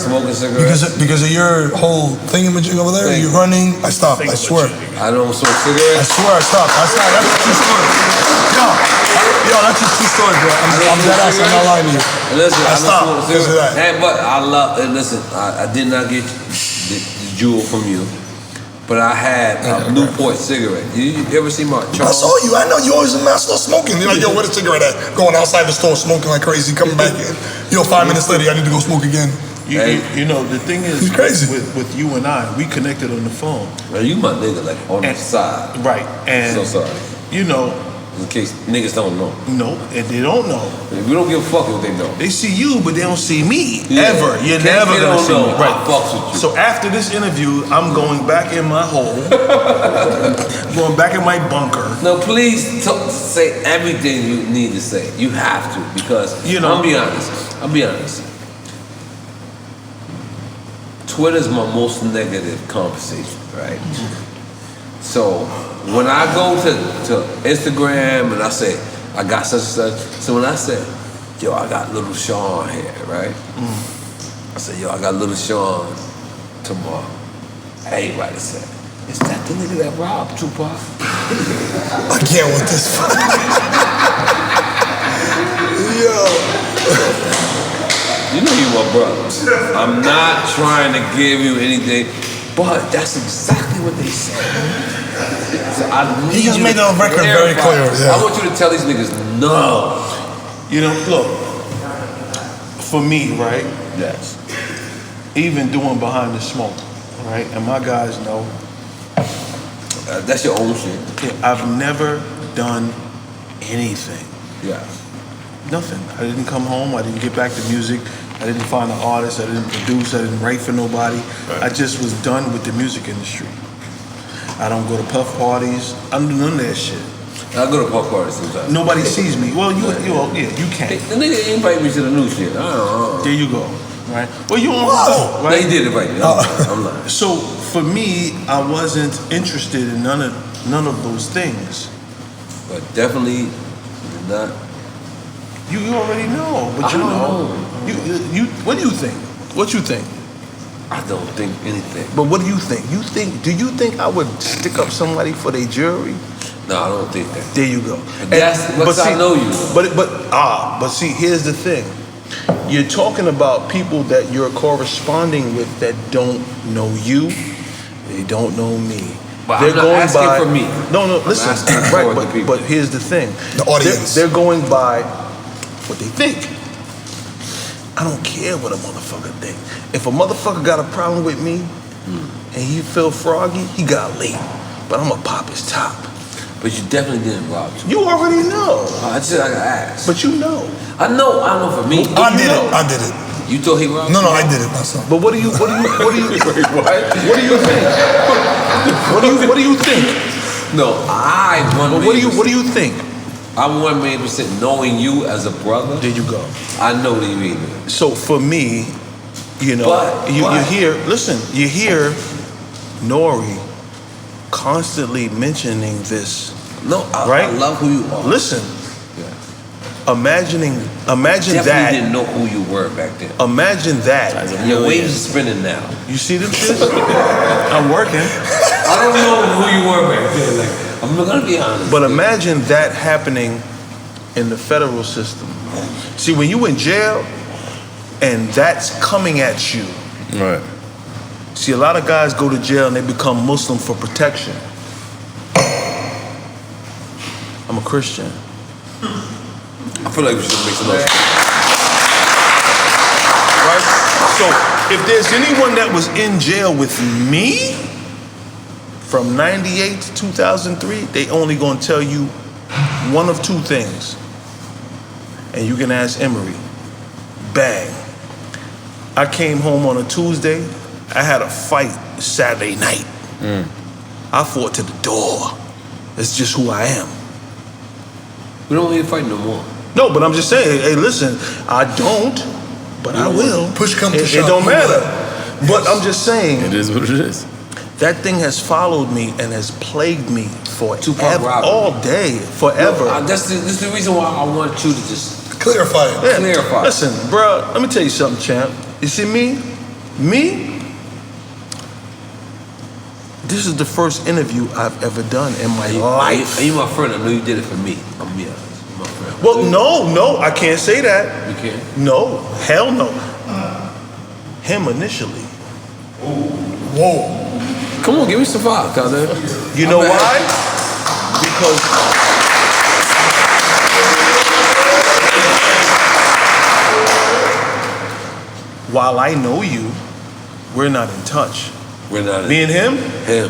because of your whole thingamajig over there. You're running. I stopped. I swear. I don't smoke cigarettes. I swear, I stopped. That's a true story. Yo, that's a true story, bro. I'm dead ass. I'm not lying to you. Listen, I stopped because of that. Hey, but I love. And listen, I did not get the jewel from you. But I had a Newport cigarette. You ever see my Charles? I saw you. I know you always in my store smoking. You're like, yo, where the cigarette at? Going outside the store smoking like crazy, coming back in. Yo, 5 minutes later, I need to go smoke again. You know, the thing is, crazy. With you and I, we connected on the phone. Man, you my nigga, like on the side. Right. And so sorry. You know, in case niggas don't know. No, and they don't know. We don't give a fuck if they know. They see you, but they don't see me. Ever. You're never gonna see me. Right. Fucks with you. So after this interview, I'm going back in my hole. Going back in my bunker. No, please say everything you need to say. You have to, because I'll be honest. Twitter's my most negative conversation, right? So when I go to Instagram and I say, I got such and such, so when I say, yo, I got Little Shawn here, right? I say, yo, I got Little Shawn tomorrow. Everybody said, is that the nigga that robbed Tupac? I can't with this. Yo. You know you my brother. I'm not trying to give you anything, but that's exactly what they said. So he just made the record very clear. Yeah. I want you to tell these niggas no. You know, look, for me, right? Yes. Even doing Behind the Smoke, right? And my guys know. That's your own shit. Yeah, I've never done anything. Yeah. Nothing. I didn't come home. I didn't get back to music. I didn't find an artist. I didn't produce. I didn't write for nobody. Right. I just was done with the music industry. I don't go to puff parties. I don't do none of that shit. I go to puff parties sometimes. Nobody sees me. Well, you can't. The nigga invite me to the new shit. I don't know. There you go. Right. Well, you on right? No, he did invite me. I'm lying. So for me, I wasn't interested in none of those things. But definitely did not. You already know. But you know. You. What do you think? What you think? I don't think anything. But what do you think? Do you think I would stick up somebody for their jewelry? No, I don't think that. There you go. But I know you. But see, here's the thing. You're talking about people that you're corresponding with that don't know you, they don't know me. But I'm not asking for me. No, listen. Right, but here's the thing. The audience. They're going by what they think. I don't care what a motherfucker think. If a motherfucker got a problem with me and he feel froggy, he got late. But I'm gonna pop his top. But you definitely didn't rob him. You already know. I just gotta ask. But you know. I know for me. I did it. You thought he robbed? No, I did it myself. But what do you think? What do you think? No, what do you think? I'm 1,000,000% knowing you as a brother. There you go. I know that you either. So for me, you know, you hear N.O.R.E. constantly mentioning this. No, I love who you are. Listen, imagine Definitely that. Didn't know who you were back then. Imagine that. Your waves are spinning now. You see them shit? I'm working. I don't know who you were back then. Like, I'm gonna be honest. But imagine that happening in the federal system. See, when you in jail and that's coming at you. Right. See, a lot of guys go to jail and they become Muslim for protection. I'm a Christian. I feel like we should make some noise. Right? So, if there's anyone that was in jail with me from 98 to 2003, they only gonna tell you one of two things. And you can ask Emery. Bang. I came home on a Tuesday. I had a fight Saturday night. I fought to the door. It's just who I am. We don't need to fight no more. No, but I'm just saying, hey, listen, I don't, but I will. Push come to shove. It don't matter. But I'm just saying. It is what it is. That thing has followed me and has plagued me forever, Robbery. all day, forever. No, this is the reason why I want you to just clarify it. Yeah. Clarify. Listen, bro, let me tell you something, champ. You see me? This is the first interview I've ever done in my life. Are you my friend? I know you did it for me. I'm my friend. Well, no, I can't say that. You can't? No, hell no. Him initially. Whoa. Come on, give me some vibe, cuz. You know why? Because while I know you, we're not in touch. We're not. Me and him? Him.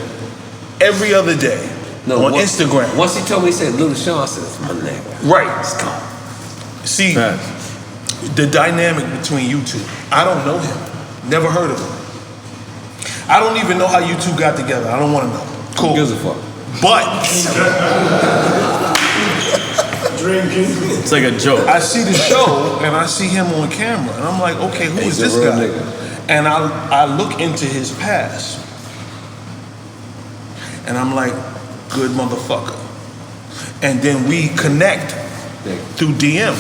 Every other day. On Instagram. Once he told me, he said, Little Shawn, I said, it's my nigga. Right. Let's go. See, the dynamic between you two. I don't know him. Never heard of him. I don't even know how you two got together. I don't want to know. Cool. Who gives a fuck? But It's like a joke. I see the show and I see him on camera and I'm like, okay, who is this guy? Nigga. And I look into his past and I'm like, good motherfucker. And then we connect through DM.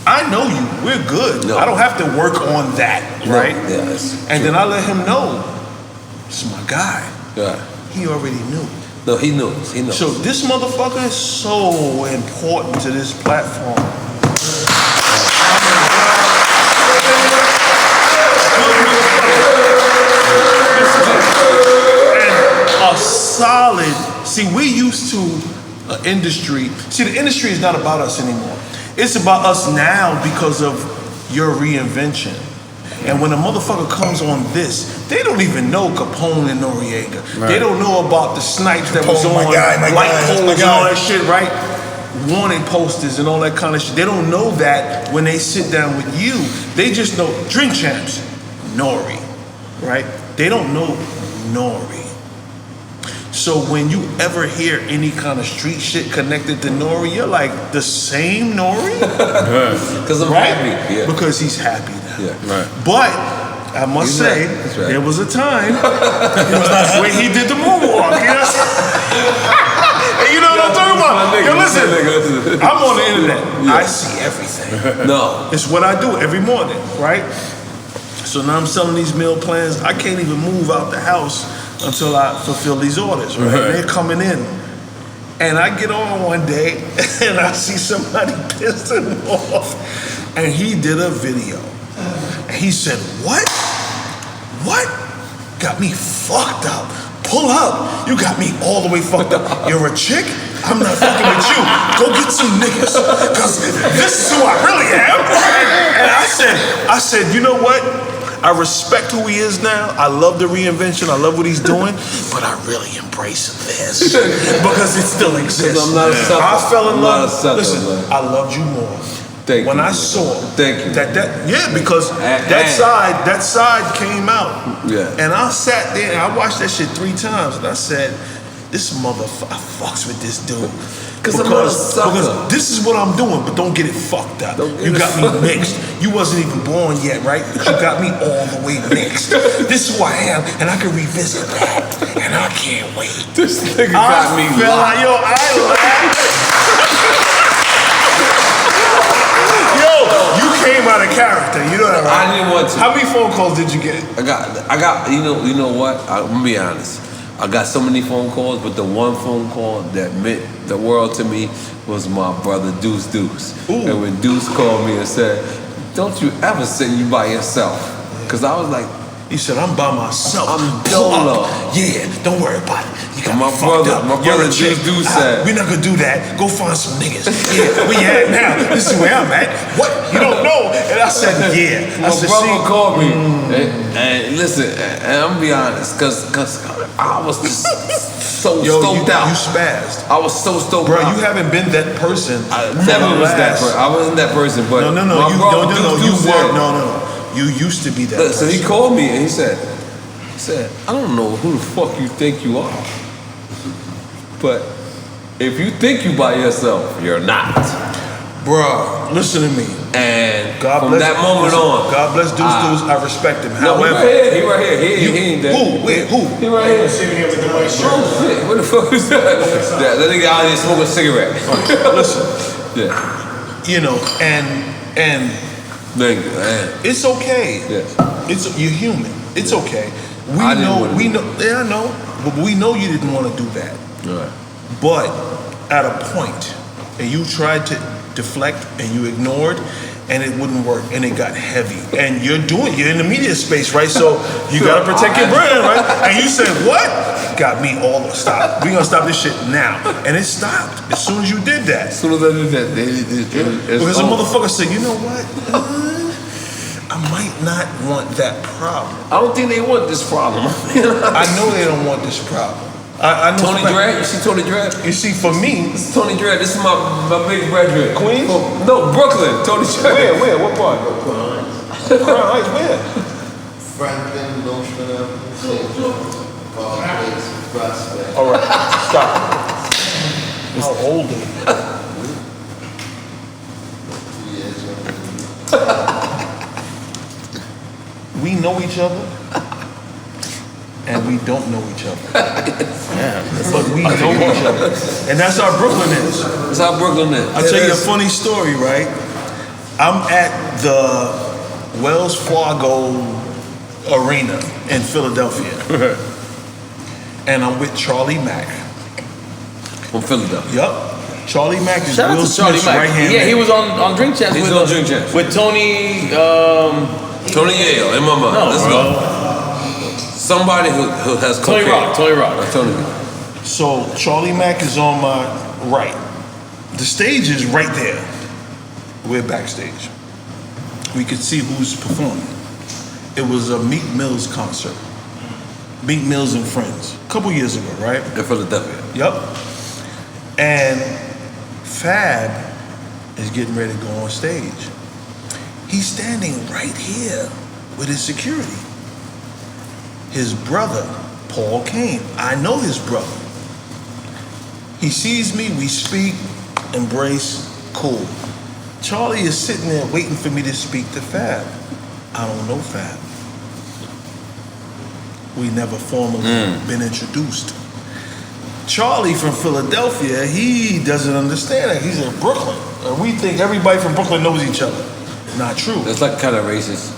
I know you. We're good. No. I don't have to work on that, right? Yes. And then I let him know, it's my guy. Yeah. He already knew. No, he knows. He knows. So this motherfucker is so important to this platform. And a solid. See, we used to an industry. See, the industry is not about us anymore. It's about us now because of your reinvention. And when a motherfucker comes on this, they don't even know Capone and Noriega. Right. They don't know about the snipes that was on light poles and all that shit, right? Warning posters and all that kind of shit. They don't know that when they sit down with you. They just know Drink Champs, N.O.R.E, right? They don't know N.O.R.E. So when you ever hear any kind of street shit connected to N.O.R.E, you're like, the same N.O.R.E? Because I'm happy. Yeah. Because he's happy now. Yeah. Right. But I must say, there was a time when he did the moonwalk. You know? And you know what I'm talking about? Yo, listen, I'm on the internet. Yeah. I see everything. No. It's what I do every morning, right? So now I'm selling these meal plans. I can't even move out the house until I fulfill these orders, right? They're coming in. And I get on one day and I see somebody pissed him off. And he did a video. And he said, what? Got me fucked up. pull up. You got me all the way fucked up. You're a chick? I'm not fucking with you. Go get some niggas. Because this is who I really am. And I said, you know what? I respect who he is now. I love the reinvention. I love what he's doing. But I really embrace this. Because it still exists. I'm not a sucker. I fell in love. Sucker, listen, man. I loved you more. Thank when you, I saw because and that side came out. Yeah. And I sat there and I watched that shit 3 times and I said, this motherfucker, I fucks with this dude. Because I'm not a sucker. Because this is what I'm doing, but don't get it fucked up. You got me mixed. You wasn't even born yet, right? But you got me all the way mixed. This is who I am, and I can revisit that. And I can't wait. This nigga got me laughed. Yo, I laughed. You came out of character, you know that, right? I didn't want to. How many phone calls did you get? I got. You know what? I'm gonna be honest. I got so many phone calls, but the one phone call that meant the world to me was my brother Deuce. Ooh. And when Deuce called me and said, "Don't you ever send you by yourself?" Because I was like, he said, I'm by myself. I'm J.Lo. Yeah, don't worry about it. You got my me fucked brother, up. my You're brother a chick. Deuce said, we're not gonna do that. Go find some niggas. Yeah, where you at now? This is where I'm at. What? You don't know? And I said, yeah. My brother called me, and listen, and I'm gonna be honest, cause I was just so stoked out. You spazzed. I was so stoked Bro, out. you haven't been that person. I never was that person. I wasn't that person, but no. my brother Deuce said, no. You used to be that person. So he called me and he said, I don't know who the fuck you think you are, but if you think you by yourself, you're not. Bruh, listen to me. And God from bless, that moment on, God bless Deuce. I respect him. No, however, he right here. He ain't there. Who? Wait, who? He right here. Sitting here with the white shirt. Oh shit! What the fuck is that? Yeah, that nigga out here smoking a cigarette. Listen. Yeah. You know, and it's okay. Yes. You're human. It's okay. We know. Yeah, I know. But we know you didn't want to do that. Right. But at a point, and you tried to deflect and you ignored, and it wouldn't work, and it got heavy. And you're in the media space, right? So you gotta protect your brand, right? And you said, what? Got me all stop. We gonna stop this shit now. And it stopped as soon as you did that. As soon as I did that, because a motherfucker said, you know what? I might not want that problem. I don't think they want this problem. I know they don't want this problem. I know Tony Dredd, you see Tony Dredd? You see, for me, this is Tony Dredd. This is my big brethren. Queens? No, Brooklyn. Tony Dredd. Where? What part? Crown Heights. Where? Franklin, Nostrand Avenue, Prospect. All right, stop. How old are you? We know each other, and we don't know each other. But we know each other. And that's how Brooklyn is. That's how Brooklyn is. I'll tell you a funny story, right? I'm at the Wells Fargo Arena in Philadelphia. And I'm with Charlie Mack. From Philadelphia. Yup. Charlie Mack is Shout out Will to Charlie Smith's Mack. right-hand Yeah, man. he was on Drink Champs. He's on Drink Champs. With Tony. Tony Yale, in my mind. No, Let's go. Somebody who has Tony cocaine. Tony Rock. Tony. So Charlie Mack is on my right. The stage is right there. We're backstage. We could see who's performing. It was a Meek Mill's concert. Meek Mill's and Friends. A couple years ago, right? In Philadelphia. Yep. And Fab is getting ready to go on stage. He's standing right here with his security. His brother, Paul Kane. I know his brother. He sees me, we speak, embrace, cool. Charlie is sitting there waiting for me to speak to Fab. I don't know Fab. We never formally been introduced. Charlie from Philadelphia, he doesn't understand that. He's in Brooklyn. And we think everybody from Brooklyn knows each other. Not true. That's like kind of racist.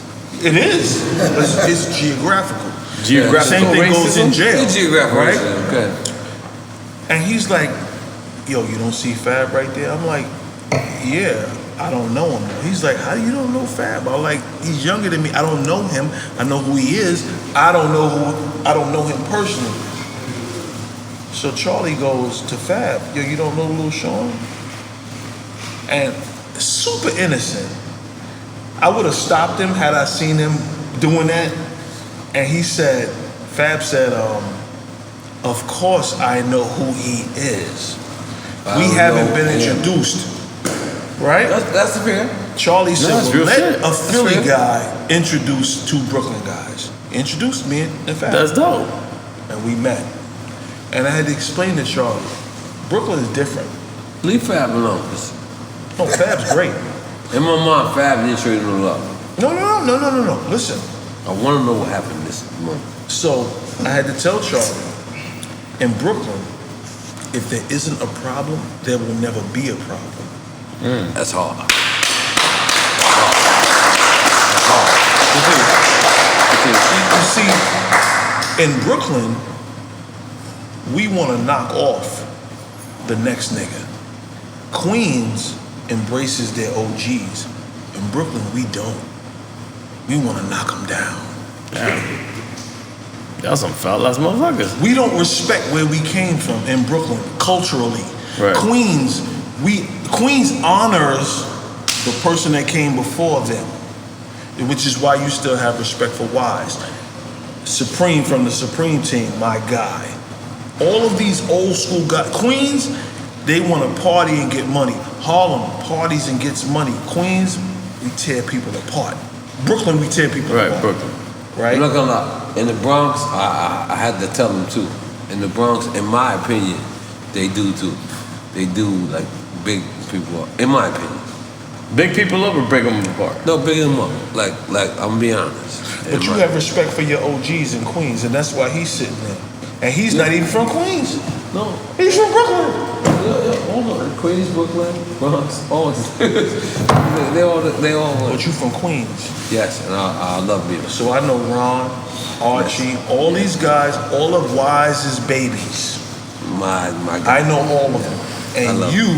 It is. It's geographical. Geographical Same thing racism? goes in jail. It's geographical right? racism. Okay. And he's like, yo, you don't see Fab right there? I'm like, yeah, I don't know him. He's like, how you don't know Fab? I'm like, he's younger than me. I don't know him. I know who he is. I don't know him personally. So Charlie goes to Fab, yo, you don't know Little Shawn? And super innocent. I would have stopped him had I seen him doing that. And he said, Fab said, of course I know who he is. We haven't been introduced. Right? That's fair. Charlie said, well, let shit. a Philly guy introduce two Brooklyn guys. He introduced me and Fab. That's dope. And we met. And I had to explain to Charlie, Brooklyn is different. Leave Fab alone. No, Fab's great. In my mind, Fab didn't show you no love. No. Listen. I want to know what happened this month. So I had to tell Charlie, in Brooklyn, if there isn't a problem, there will never be a problem. That's hard. You see, in Brooklyn, we want to knock off the next nigga. Queens embraces their OGs. In Brooklyn, we don't. We want to knock them down. Damn. Y'all some foul-ass motherfuckers. We don't respect where we came from in Brooklyn culturally. Right. Queens honors the person that came before them, which is why you still have respect for Wise. Supreme from the Supreme team, my guy. All of these old school guys. Queens, they want to party and get money. Harlem parties and gets money. Queens, we tear people apart. Brooklyn, we tear people apart. Brooklyn. Right? I'm not gonna lie. In the Bronx, I had to tell them too. In the Bronx, in my opinion, they do too. They do like big people up. In my opinion. Big people up or break them apart? No, big them up. Like I'm gonna be honest. But you have respect for your OGs in Queens, and that's why he's sitting there. And he's not even from Queens. No. He's from Brooklyn. Yeah, all of it. Queens, Brooklyn, Bronx, all they all. But you from Queens. Yes, and I love being. So I know Ron, Archie, all these guys, all of Wise's babies. My God. I know all of them. And you,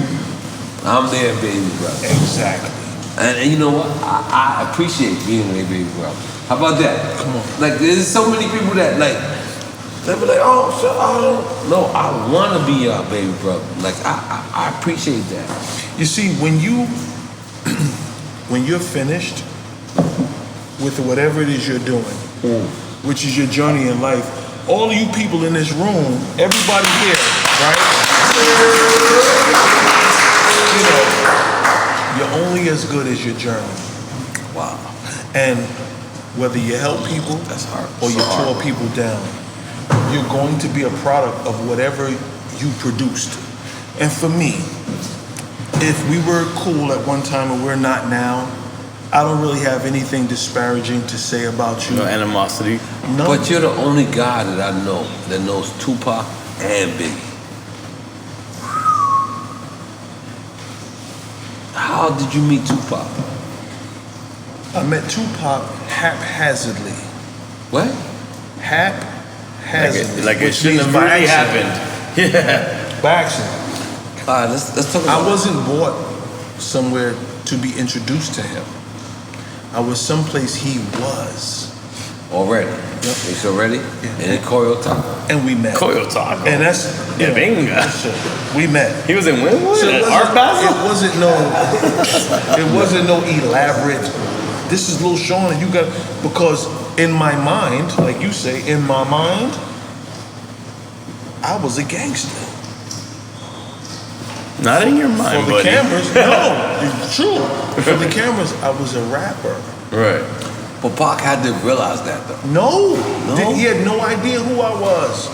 I'm their baby brother. Exactly. And you know what? I appreciate being their baby brother. How about that? Come on. Like there's so many people that like they be like, oh, so I don't. No, I want to be your baby brother. Like I appreciate that. You see, when you're finished with whatever it is you're doing, which is your journey in life, all of you people in this room, everybody here, right? You know, you're only as good as your journey. Wow. And whether you help people or you tore people down, you're going to be a product of whatever you produced. And for me, if we were cool at one time and we're not now, I don't really have anything disparaging to say about you. No animosity. No. But you're the only guy that I know that knows Tupac and Biggie. How did you meet Tupac? I met Tupac haphazardly. What? Haphazardly. Like it which shouldn't means have by really accident. happened. Yeah. By accident. All right, let's talk about I wasn't brought somewhere to be introduced to him. I was someplace he was. Already. Yep. He's already? Yeah. And in Coyo Taco. And we met. Coyo Taco. And that's Binga. We met. He was in Wynwood? So Art Basel? it wasn't no elaborate. This is Little Shawn, and you got, because in my mind, like you say, in my mind, I was a gangster. Not in your mind, For the buddy. cameras, no, it's true. For the cameras, I was a rapper. Right. But Pac had to realize that though. No. He had no idea who I was.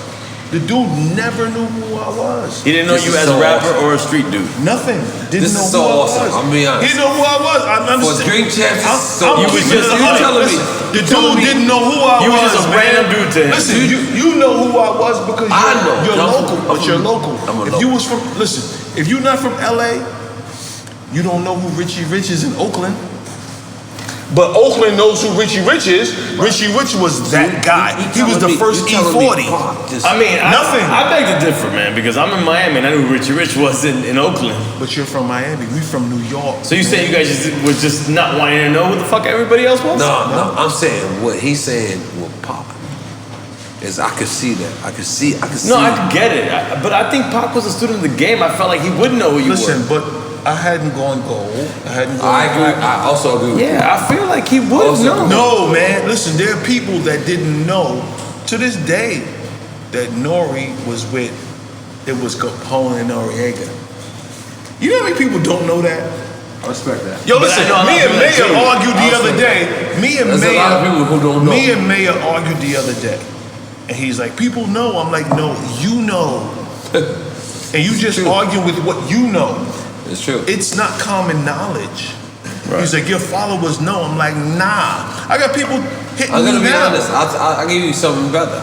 The dude never knew who I was. He didn't know you as a rapper or a street dude. Nothing. Didn't This know is who so I awesome. was. I'm being honest. He didn't know who I was. I understand. For Drink Champs, I'm keeping it 100. The dude didn't know who I was. You was just a man. random dude to him. Listen, you know who I was because you're local. But you're local. If you was from, listen, if you're not from LA, you don't know who Richie Rich is in Oakland. But Oakland knows who Richie Rich is. Richie Rich was that guy. He was the first E40. I mean, nothing. I beg to differ, man, because I'm in Miami and I knew who Richie Rich was in Oakland. But you're from Miami. We from New York. So you saying you guys was just not wanting to know who the fuck everybody else was? No, I'm saying what he's saying with Pac. is I could see that. I could see. No, I could get it. But I think Pac was a student of the game. I felt like he would know who you Listen, were. but I hadn't gone gold. I agree. I also agree with you. Yeah, I feel like he would know. No, man. Listen, there are people that didn't know to this day that N.O.R.E was with. It was Capone and Noriega. You know how many people don't know that? I respect that. Yo, listen, me and Maya argued the other day. Me and There's a lot of people who don't know. Me and Maya argued the other day. And he's like, people know. I'm like, no, you know. And you just argue with what you know. It's true. It's not common knowledge. Right. He's like, your followers know. I'm like, nah. I got people hitting I'm gonna me be now. honest. I'll give you something better.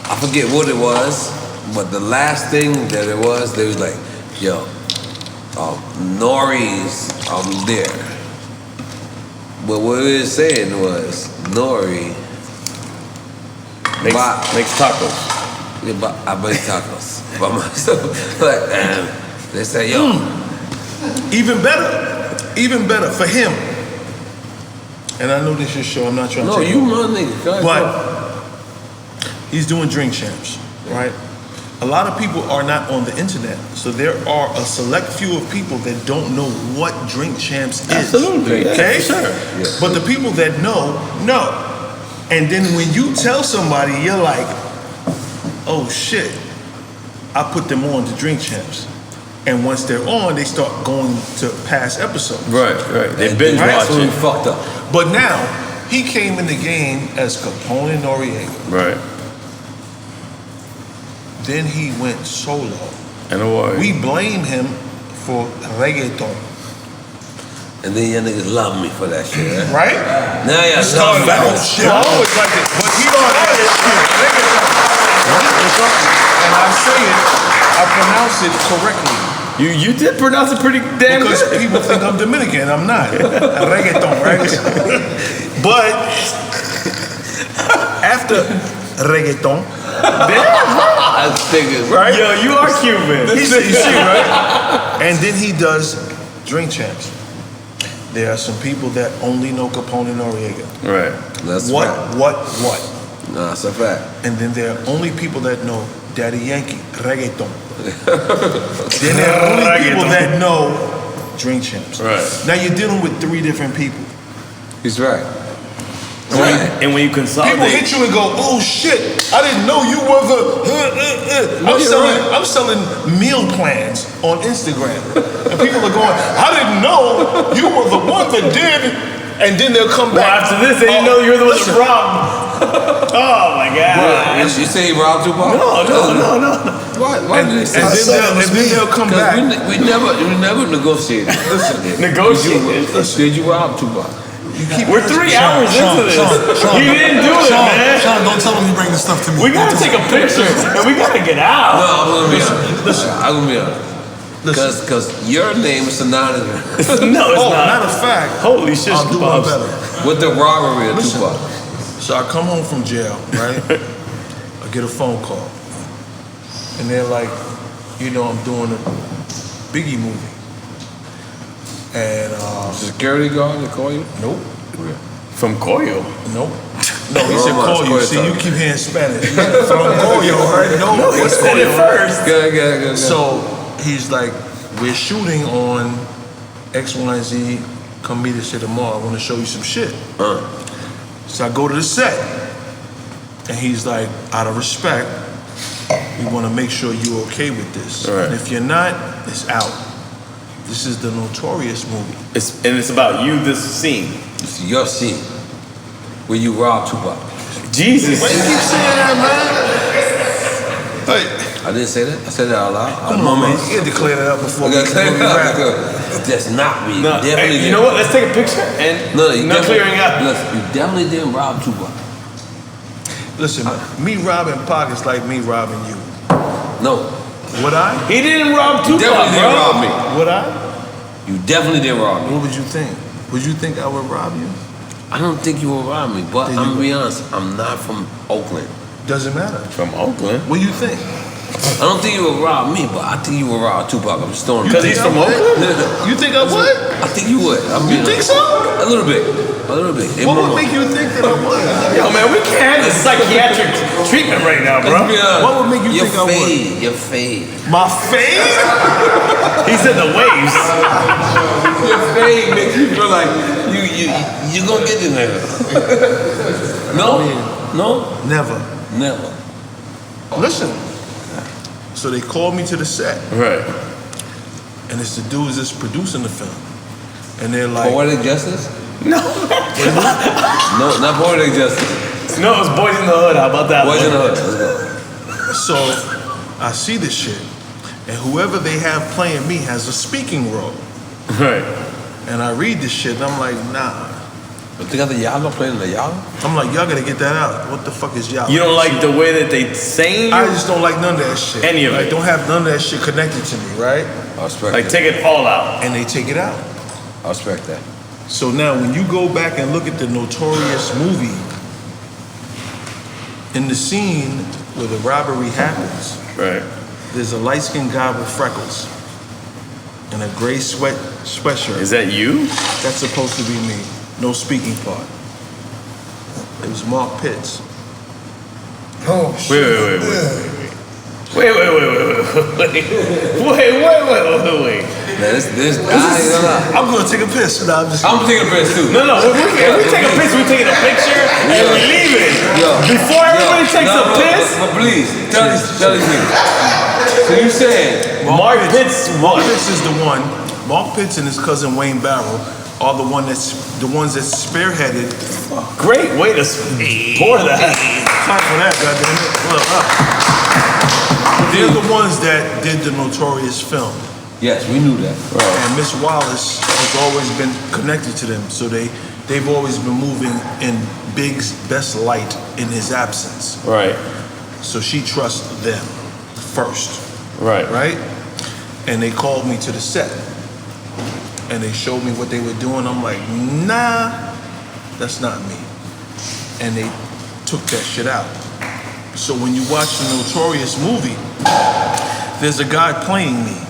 I forget what it was, but the last thing that it was, they was like, yo, N.O.R.E's there. But what we were saying was, N.O.R.E makes tacos. Yeah, but I make tacos by myself. Like, they say, yo. Even better for him. And I know this is your show, I'm not trying to take you over. my nigga. Go ahead, But he's doing Drink Champs, right? A lot of people are not on the internet, so there are a select few of people that don't know what Drink Champs is. Absolutely, okay? yeah, sure. Yeah. But the people that know. And then when you tell somebody, you're like, oh shit, I put them on to Drink Champs. And once they're on, they start going to past episodes. Right. They binge watch it. Fucked up. But now, he came in the game as Capone and Noriega. Right. Then he went solo. N.O.R.E. We blame him for reggaeton. And then y'all niggas love me for that shit, Right? right? Now y'all love me. Oh shit, I always like it. But he started reggaeton. And I say it, I pronounce it correctly. You did pronounce it pretty damn because good. People think I'm Dominican, I'm not. Reggaeton, right? But after reggaeton, right? Yo, you are Cuban. You see, right? And then he does Drink Champs. There are some people that only know Capone and Noriega. Right. That's what? Nah, that's a fact. And then there are only people that know Daddy Yankee, reggaeton. Then there are only people that know Drink Champs. Right. Now you're dealing with 3 different people. He's right. And when you consolidate, people hit you and go, "Oh shit! I didn't know you were the." I'm selling meal plans on Instagram, and people are going, "I didn't know you were the one that did." And then they'll come back. after this, they didn't know you were the one that robbed. Oh my god! You say he robbed Tupac? No. Why did they say and then they'll come back. We never negotiated. Listen, negotiated. Did you rob Tupac? We're 3 hours into this. He didn't do it, man. Sean, don't tell him you bring this stuff to me. We gotta take a picture and we gotta get out. No, I'm gonna be honest. I'm gonna be honest. Because your name is synonymous. No, it's not. Matter of fact, holy shit, I'll do one better. With the robbery of Tupac. So I come home from jail, right? I get a phone call. And they're like, I'm doing a Biggie movie. And security guard to call you? Nope. From Coyo? Nope. No, he said call you. See, you keep hearing Spanish. From Coyo, right? No, he said it first. Good. So he's like, we're shooting on X, Y, and Z. Come meet us here tomorrow. I want to show you some shit. So I go to the set. And he's like, out of respect, we want to make sure you're okay with this. Right. And if you're not, it's out. This is the Notorious movie. It's about you, this scene. It's your scene. Where you robbed Tupac. Jesus. Why you keep saying that, man? I didn't say that. I said that out loud. Come on, man. You had to clear that up before we wrap. That's not me. No, Definitely you know what? Let's take a picture and no clearing up. You definitely didn't rob Tupac. Listen, me robbing Pac is like me robbing you. No. Would I? He didn't rob Tupac, Definitely didn't rob me. Would I? You definitely didn't rob me. What would you think? Would you think I would rob you? I don't think you would rob me, but I'm gonna be honest, I'm not from Oakland. Doesn't matter. From Oakland? What do you think? I don't think you would rob me, but I think you would rob Tupac. I'm just throwing. Because he's from Oakland? You think I would? I think you would. You think so? A little bit. A little bit. What would make you think that I would? Yo, man, we can't have this psychiatric treatment right now, bro. What would make you think I would? Your fade. My fade? He said the waves. Your fade makes you feel like you gonna get in there. No? No? Never. Never. Listen. So they called me to the set. Right. And it's the dudes that's producing the film. And they're like... Poetic Justice? No. No, not Poetic Justice. No, it's Boys in the Hood. How about that? Boys in the Hood. Let's go. So I see this shit. And whoever they have playing me has a speaking role. Right. And I read this shit and I'm like, nah. But they got the Yalo playing the Yalo? I'm like, y'all gotta get that out. What the fuck is Yalo? You don't like the way that they sing? I just don't like none of that shit. Any of it. Like, don't have none of that shit connected to me, right? I respect Like, that. take it all out. And they take it out. I respect that. So now when you go back and look at the Notorious movie, in the scene where the robbery happens, Right. there's a light-skinned guy with freckles and a gray sweatshirt. Is that you? That's supposed to be me. No speaking part. It was Mark Pitts. Oh, shit. Wait. Wait. Man, I'm gonna take a piss. No, I'm taking a piss too. No. If we take a piss, we taking a picture and we leave it. Before everybody takes a piss. But please, tell these niggas. So you saying Mark Pitts? Mark Pitts is the one. Mark Pitts and his cousin Wayne Barrow are the ones that spearheaded. Great way to pour that. Time for that, goddammit. Look up. They're the ones that did the Notorious film. Yes, we knew that. And Miss Wallace has always been connected to them, so they've always been moving in Big's best light in his absence. Right. So she trusts them first. Right. Right? And they called me to the set. And they showed me what they were doing. I'm like, nah, that's not me. And they took that shit out. So when you watch the Notorious movie, there's a guy playing me.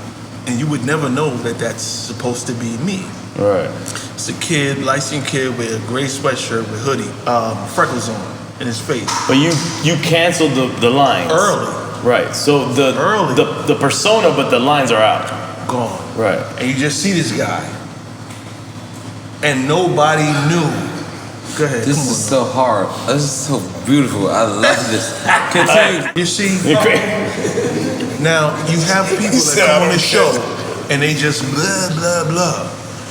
And you would never know that that's supposed to be me. Right. It's a kid, light-skinned kid with a gray sweatshirt with hoodie, freckles on in his face. But you canceled the lines. Early. Right. So the persona, but the lines are out. Gone. Right. And you just see this guy. And nobody knew. Go ahead. This is so hard. This is so beautiful. I love this. Continue. You see, now you have people that come on the show and they just blah, blah, blah.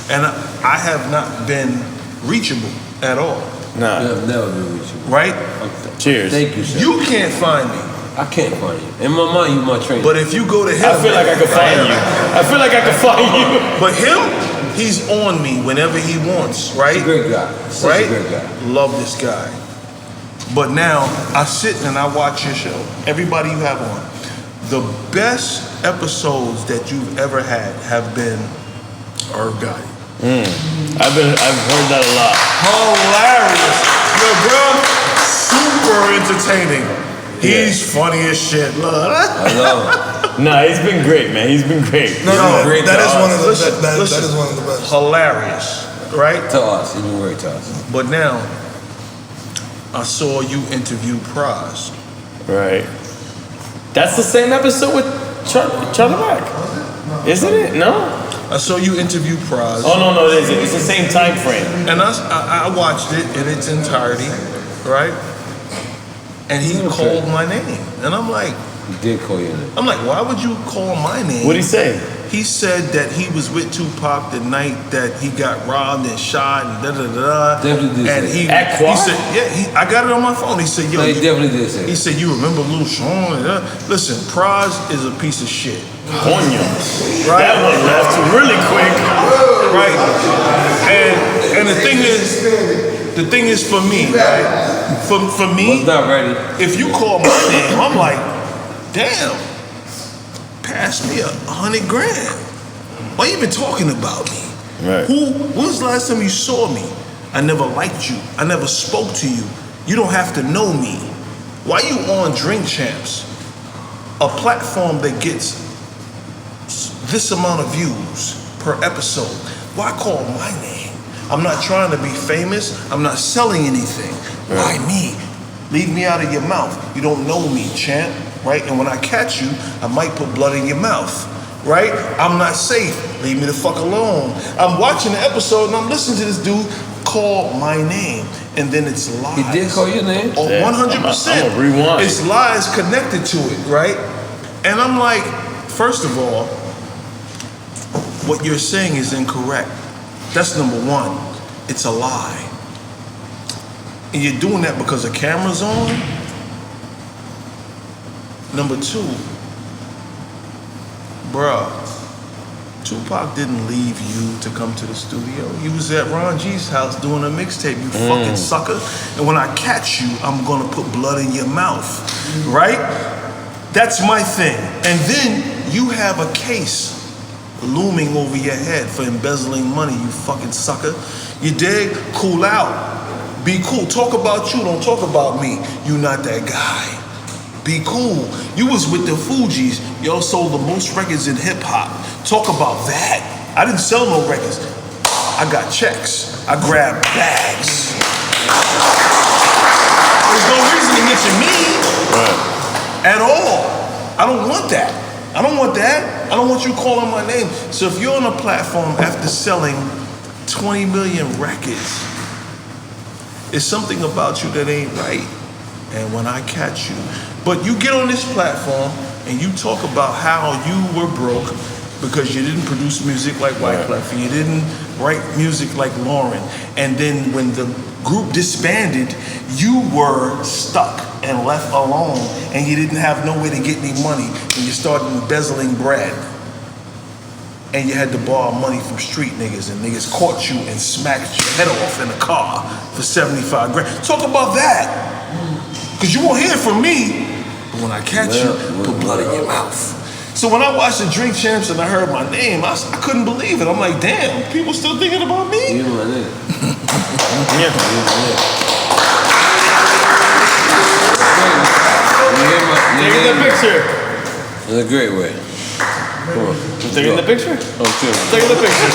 And I have not been reachable at all. Nah. You have never been reachable. Right? Okay. Cheers. Thank you, sir. You can't find me. I can't find you. In my mind, you my trainer. But if you go to him, I feel like I could find you. I feel like I could find you. But him, he's on me whenever he wants, right? He's a great guy. Such right? a great guy. Love this guy. But now I sit and I watch your show. Everybody you have on. The best episodes that you've ever had have been N.O.R.E. Gotti. I've heard that a lot. Hilarious. Yo, bro, super entertaining. He's funny as shit. Look. I love him. Nah, he's been great, man. He's been great. No, that is one of the Listen, that is one of the best. Hilarious, right? To us. He's been great to us. But now, I saw you interview Praz. Right. That's the same episode with Charlemagne, isn't it? No. I saw you interview Praz. Oh no, it isn't. It's the same time frame. And I watched it in its entirety, right? And he called my name, and I'm like, He did call you name. I'm like, why would you call my name? What'd he say? He said that he was with Tupac the night that he got robbed and shot and da da da. Definitely did And say he said, yeah, I got it on my phone. He said, yo, No, he definitely did say he that. said, you remember Little Shawn? Listen, Praz is a piece of shit. Coño. Right? That one left really quick. Right? And the thing is for me, right? For me, Was not ready. if you call my name, I'm like, damn, pass me $100 grand. Why you even talking about me? Right. When was the last time you saw me? I never liked you. I never spoke to you. You don't have to know me. Why you on Drink Champs? a platform that gets this amount of views per episode, why call my name? I'm not trying to be famous. I'm not selling anything. Why me? Leave me out of your mouth. You don't know me, champ, right? And when I catch you, I might put blood in your mouth, right? I'm not safe. Leave me the fuck alone. I'm watching the episode and I'm listening to this dude call my name, and then it's lies. He did call your name? Oh, 100%. I'm gonna rewind. It's lies connected to it, right? And I'm like, first of all, what you're saying is incorrect. That's number one. It's a lie. And you're doing that because the camera's on. Number two, bruh, Tupac didn't leave you to come to the studio. He was at Ron G's house doing a mixtape, you fucking sucker. And when I catch you, I'm gonna put blood in your mouth, right? That's my thing. And then you have a case looming over your head for embezzling money, you fucking sucker. You dig? Cool out. Be cool. Talk about you, don't talk about me. You not that guy. Be cool. You was with the Fugees. Y'all sold the most records in hip hop. Talk about that. I didn't sell no records. I got checks. I grabbed bags. There's no reason to mention me at all. I don't want that. I don't want that. I don't want you calling my name. So if you're on a platform after selling 20 million records, it's something about you that ain't right. And when I catch you, but you get on this platform and you talk about how you were broke because you didn't produce music like White Platform, you didn't write music like Lauren, and then when the group disbanded, you were stuck and left alone, and you didn't have no way to get any money, and you started embezzling bread. And you had to borrow money from street niggas, and niggas caught you and smacked your head off in a car for 75 grand. Talk about that. Because you won't hear it from me, but when I catch you, put blood in your mouth. So when I watched the Drink Champs and I heard my name, I couldn't believe it. I'm like, damn, people still thinking about me? You know what it is. Take the picture. In a great way. Taking the picture? Oh, sure. Taking the picture.